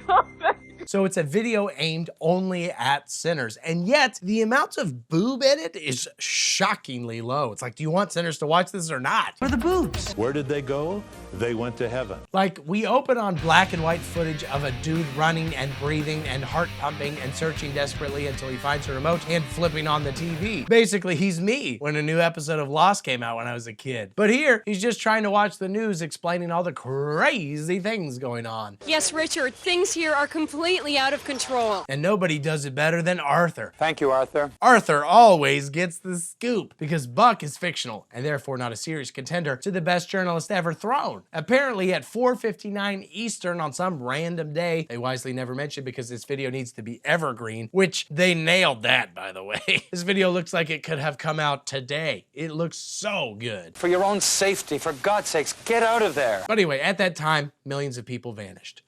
Oh, thank So it's a video aimed only at sinners, and yet the amount of boob in it is shockingly low. It's like, do you want sinners to watch this or not? Where are the boobs? Where did they go? They went to heaven. Like, we open on black and white footage of a dude running and breathing and heart pumping and searching desperately until he finds a remote and flipping on the TV. Basically, he's me when a new episode of Lost came out when I was a kid. But here, he's just trying to watch the news explaining all the crazy things going on. Yes, Richard, things here are completely out of control. And nobody does it better than Arthur. Thank you, Arthur. Arthur always gets the scoop because Buck is fictional and therefore not a serious contender to the best journalist ever thrown. Apparently at 4:59 Eastern on some random day, they wisely never mentioned because this video needs to be evergreen, which they nailed that, by the way. This video looks like it could have come out today. It looks so good. For your own safety, for God's sakes, get out of there. But anyway, at that time, millions of people vanished.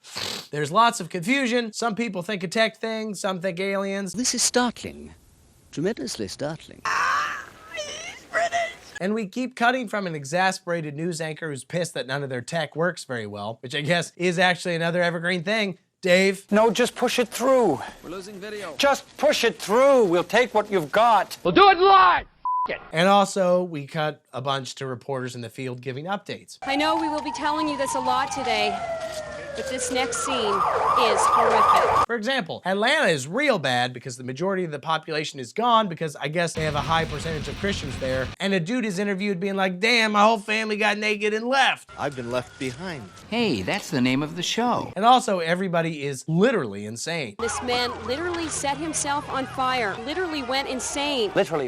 There's lots of confusion. Some people think a tech thing, some think aliens. This is startling. Tremendously startling. And we keep cutting from an exasperated news anchor who's pissed that none of their tech works very well, which I guess is actually another evergreen thing. Dave? No, just push it through. We're losing video. Just push it through. We'll take what you've got. We'll do it live. And also, we cut a bunch to reporters in the field giving updates. I know we will be telling you this a lot today, but this next scene is horrific. For example, Atlanta is real bad because the majority of the population is gone because I guess they have a high percentage of Christians there. And a dude is interviewed being like, damn, my whole family got naked and left. I've been left behind. Hey, that's the name of the show. And also, everybody is literally insane. This man literally set himself on fire, literally went insane. Literally.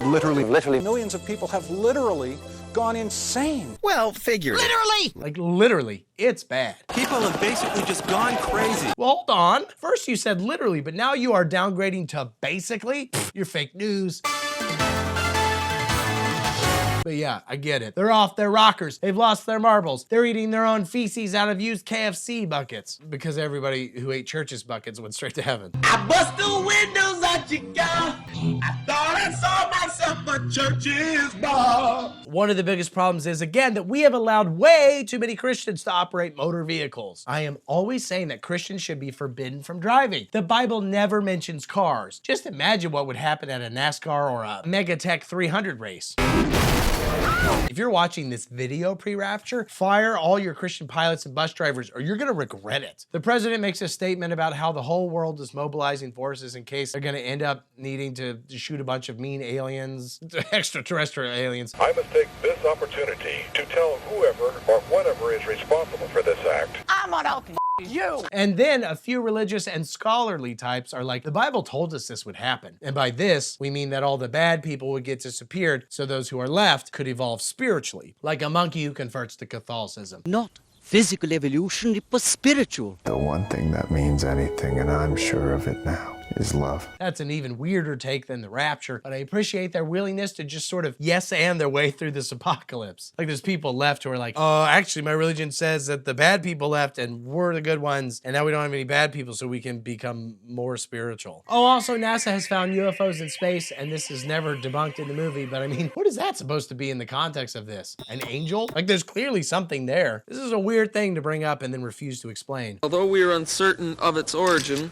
Millions of people have literally gone insane. Well, figure it. Literally! Like, literally, it's bad. People have basically just gone crazy. Well, hold on. First you said literally, but now you are downgrading to basically? You're fake news. But yeah, I get it. They're off their rockers. They've lost their marbles. They're eating their own feces out of used KFC buckets because everybody who ate church's buckets went straight to heaven. I bust the windows out your car. I thought I saw myself a church's bar. One of the biggest problems is, again, that we have allowed way too many Christians to operate motor vehicles. I am always saying that Christians should be forbidden from driving. The Bible never mentions cars. Just imagine what would happen at a NASCAR or a Megatech 300 race. If you're watching this video pre-rapture, fire all your Christian pilots and bus drivers or you're gonna regret it. The president makes a statement about how the whole world is mobilizing forces in case they're gonna end up needing to shoot a bunch of mean aliens, extraterrestrial aliens. I must take this opportunity to tell whoever or whatever is responsible for this act. I'm gonna you. And then a few religious and scholarly types are like, the Bible told us this would happen. And by this, we mean that all the bad people would get disappeared so those who are left could evolve spiritually, like a monkey who converts to Catholicism. Not physical evolution, it was spiritual. The one thing that means anything, and I'm sure of it now, is love. That's an even weirder take than the rapture, but I appreciate their willingness to just sort of yes and their way through this apocalypse. Like there's people left who are like, oh, actually my religion says that the bad people left and we're the good ones, and now we don't have any bad people so we can become more spiritual. Oh, also NASA has found UFOs in space, and this is never debunked in the movie, but I mean, what is that supposed to be in the context of this? An angel? Like there's clearly something there. This is a weird thing to bring up and then refuse to explain. Although we are uncertain of its origin,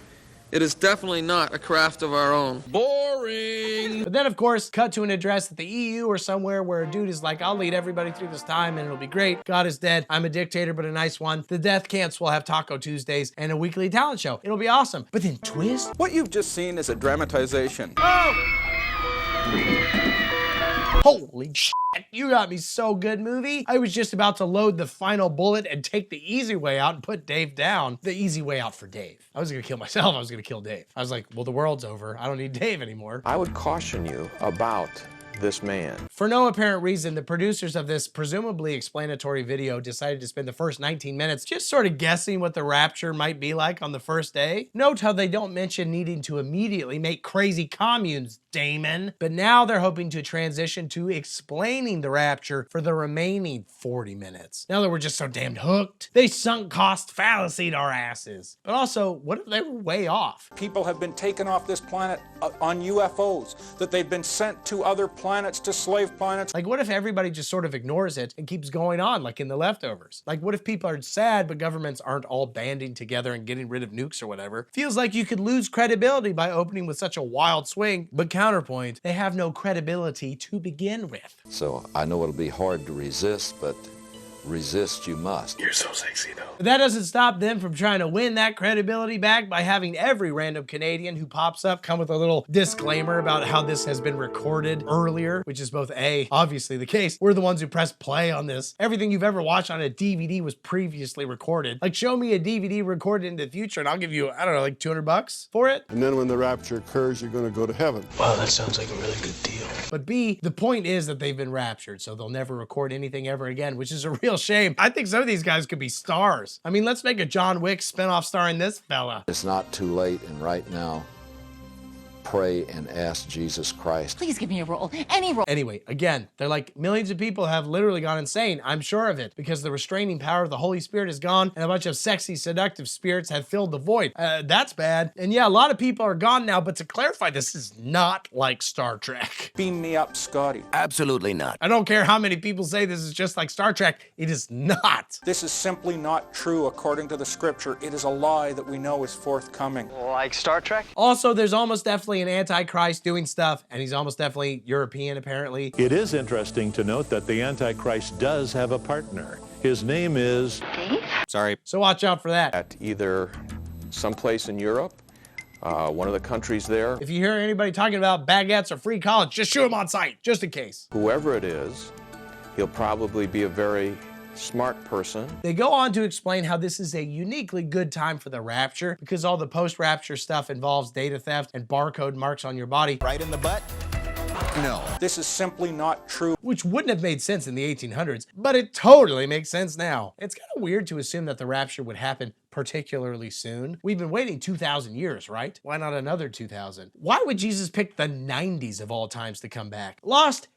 It is definitely not a craft of our own. Boring. But then, of course, cut to an address at the EU or somewhere where a dude is like, I'll lead everybody through this time and it'll be great. God is dead. I'm a dictator, but a nice one. The death camps will have Taco Tuesdays and a weekly talent show. It'll be awesome. But then twist. What you've just seen is a dramatization. Holy shit, you got me so good, movie. I was just about to load the final bullet and take the easy way out and put Dave down. The easy way out for Dave. I was gonna kill myself, I was gonna kill Dave. I was like, well, the world's over. I don't need Dave anymore. I would caution you about this man. For no apparent reason, the producers of this presumably explanatory video decided to spend the first 19 minutes just sort of guessing what the rapture might be like on the first day. Note how they don't mention needing to immediately make crazy communes, Damon. But now they're hoping to transition to explaining the rapture for the remaining 40 minutes. Now that we're just so damned hooked, they sunk cost fallacied our asses. But also, what if they were way off? People have been taken off this planet on UFOs, that they've been sent to other planets, to slave planets. Like, what if everybody just sort of ignores it and keeps going on like in The Leftovers? Like, what if people are sad but governments aren't all banding together and getting rid of nukes or whatever? Feels like you could lose credibility by opening with such a wild swing, but counterpoint, they have no credibility to begin with. So I know it'll be hard to resist, but resist you must. You're so sexy, though. But that doesn't stop them from trying to win that credibility back by having every random Canadian who pops up come with a little disclaimer about how this has been recorded earlier, which is both A, obviously the case. We're the ones who press play on this. Everything you've ever watched on a DVD was previously recorded. Like, show me a DVD recorded in the future and I'll give you, I don't know, like $200 for it. And then when the rapture occurs, you're gonna go to heaven. Wow, that sounds like a really good deal. But B, the point is that they've been raptured, so they'll never record anything ever again, which is a real shame. I think some of these guys could be stars. I mean, let's make a John Wick spinoff starring this fella. It's not too late, and right now, pray and ask Jesus Christ. Please give me a role, any role. Anyway, again, they're like, millions of people have literally gone insane. I'm sure of it, because the restraining power of the Holy Spirit is gone and a bunch of sexy, seductive spirits have filled the void. That's bad. And yeah, a lot of people are gone now, but to clarify, this is not like Star Trek. Beam me up, Scotty. Absolutely not. I don't care how many people say this is just like Star Trek. It is not. This is simply not true according to the scripture. It is a lie that we know is forthcoming. Like Star Trek? Also, there's almost definitely an Antichrist doing stuff, and he's almost definitely European, apparently. It is interesting to note that the Antichrist does have a partner. His name is... Dave? Sorry. So watch out for that. At either someplace in Europe, one of the countries there. If you hear anybody talking about baguettes or free college, just shoot him on sight, just in case. Whoever it is, he'll probably be a very smart person. They go on to explain how this is a uniquely good time for the rapture because all the post-rapture stuff involves data theft and barcode marks on your body. Right in the butt? No. This is simply not true. Which wouldn't have made sense in the 1800s, but it totally makes sense now. It's kind of weird to assume that the rapture would happen particularly soon. We've been waiting 2,000 years, right? Why not another 2,000? Why would Jesus pick the 90s of all times to come back? Lost?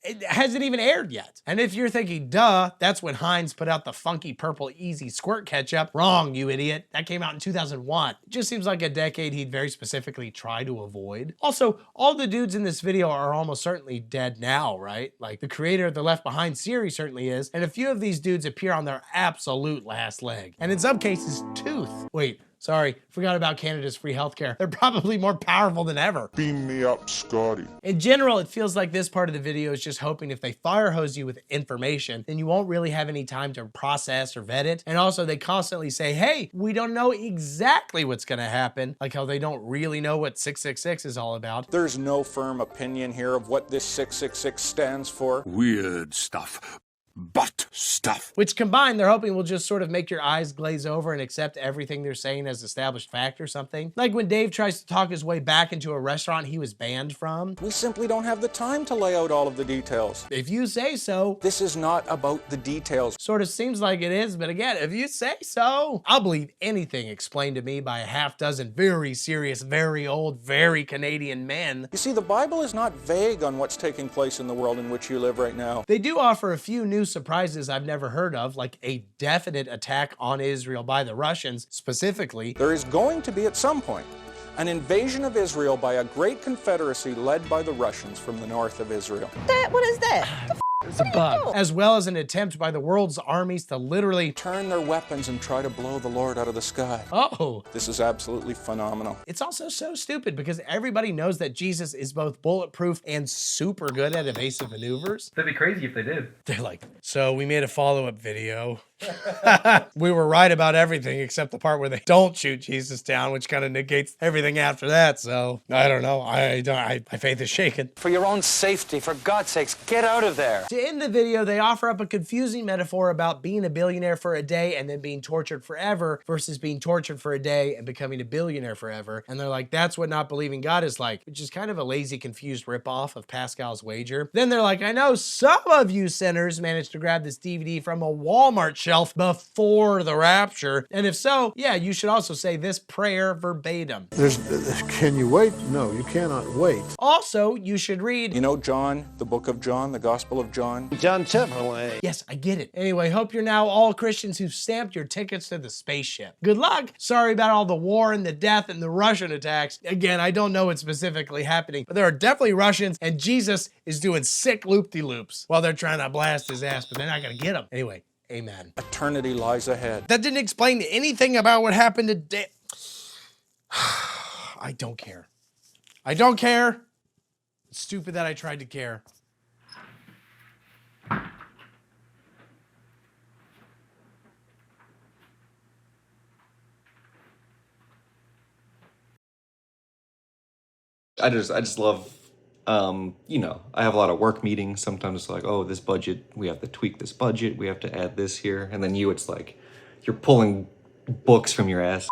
It hasn't even aired yet. And if you're thinking, duh, that's when Heinz put out the funky purple easy squirt ketchup. Wrong, you idiot. That came out in 2001. It just seems like a decade he'd very specifically try to avoid. Also, all the dudes in this video are almost certainly dead now, right? Like the creator of the Left Behind series certainly is, and a few of these dudes appear on their absolute last leg. And in some cases, tooth. Wait. Sorry, forgot about Canada's free healthcare. They're probably more powerful than ever. Beam me up, Scotty. In general, it feels like this part of the video is just hoping if they fire hose you with information, then you won't really have any time to process or vet it. And also they constantly say, hey, we don't know exactly what's gonna happen. Like how they don't really know what 666 is all about. There's no firm opinion here of what this 666 stands for. Weird stuff. But stuff. Which combined, they're hoping will just sort of make your eyes glaze over and accept everything they're saying as established fact or something. Like when Dave tries to talk his way back into a restaurant he was banned from. We simply don't have the time to lay out all of the details. If you say so. This is not about the details. Sort of seems like it is, but again, if you say so. I'll believe anything explained to me by a half dozen very serious, very old, very Canadian men. You see, the Bible is not vague on what's taking place in the world in which you live right now. They do offer a few new surprises I've never heard of, like a definite attack on Israel by the Russians specifically. There is going to be at some point an invasion of Israel by a great confederacy led by the Russians from the north of Israel. What is that? It's a bug. As well as an attempt by the world's armies to literally turn their weapons and try to blow the Lord out of the sky. Oh. This is absolutely phenomenal. It's also so stupid because everybody knows that Jesus is both bulletproof and super good at evasive maneuvers. That'd be crazy if they did. They're like, so we made a follow-up video. We were right about everything except the part where they don't shoot Jesus down, which kind of negates everything after that. So I don't know. My faith is shaken. For your own safety, for God's sakes, get out of there. To end the video, they offer up a confusing metaphor about being a billionaire for a day and then being tortured forever versus being tortured for a day and becoming a billionaire forever. And they're like, that's what not believing God is like, which is kind of a lazy, confused ripoff of Pascal's Wager. Then they're like, I know some of you sinners managed to grab this DVD from a Walmart shelf before the rapture. And if so, yeah, you should also say this prayer verbatim. Can you wait? No, you cannot wait. Also, you should read, You know John, the book of John, the Gospel of John? John Chevrolet. Yes, I get it. Anyway, hope you're now all Christians who've stamped your tickets to the spaceship. Good luck. Sorry about all the war and the death and the Russian attacks. Again, I don't know what's specifically happening, but there are definitely Russians, and Jesus is doing sick loop-de-loops while they're trying to blast his ass, but they're not gonna get him. Anyway, amen. Eternity lies ahead. That didn't explain anything about what happened today. I don't care. I don't care. It's stupid that I tried to care. I just love, you know, I have a lot of work meetings. Sometimes it's like, oh, this budget, we have to tweak this budget. We have to add this here. And then it's like, you're pulling books from your ass.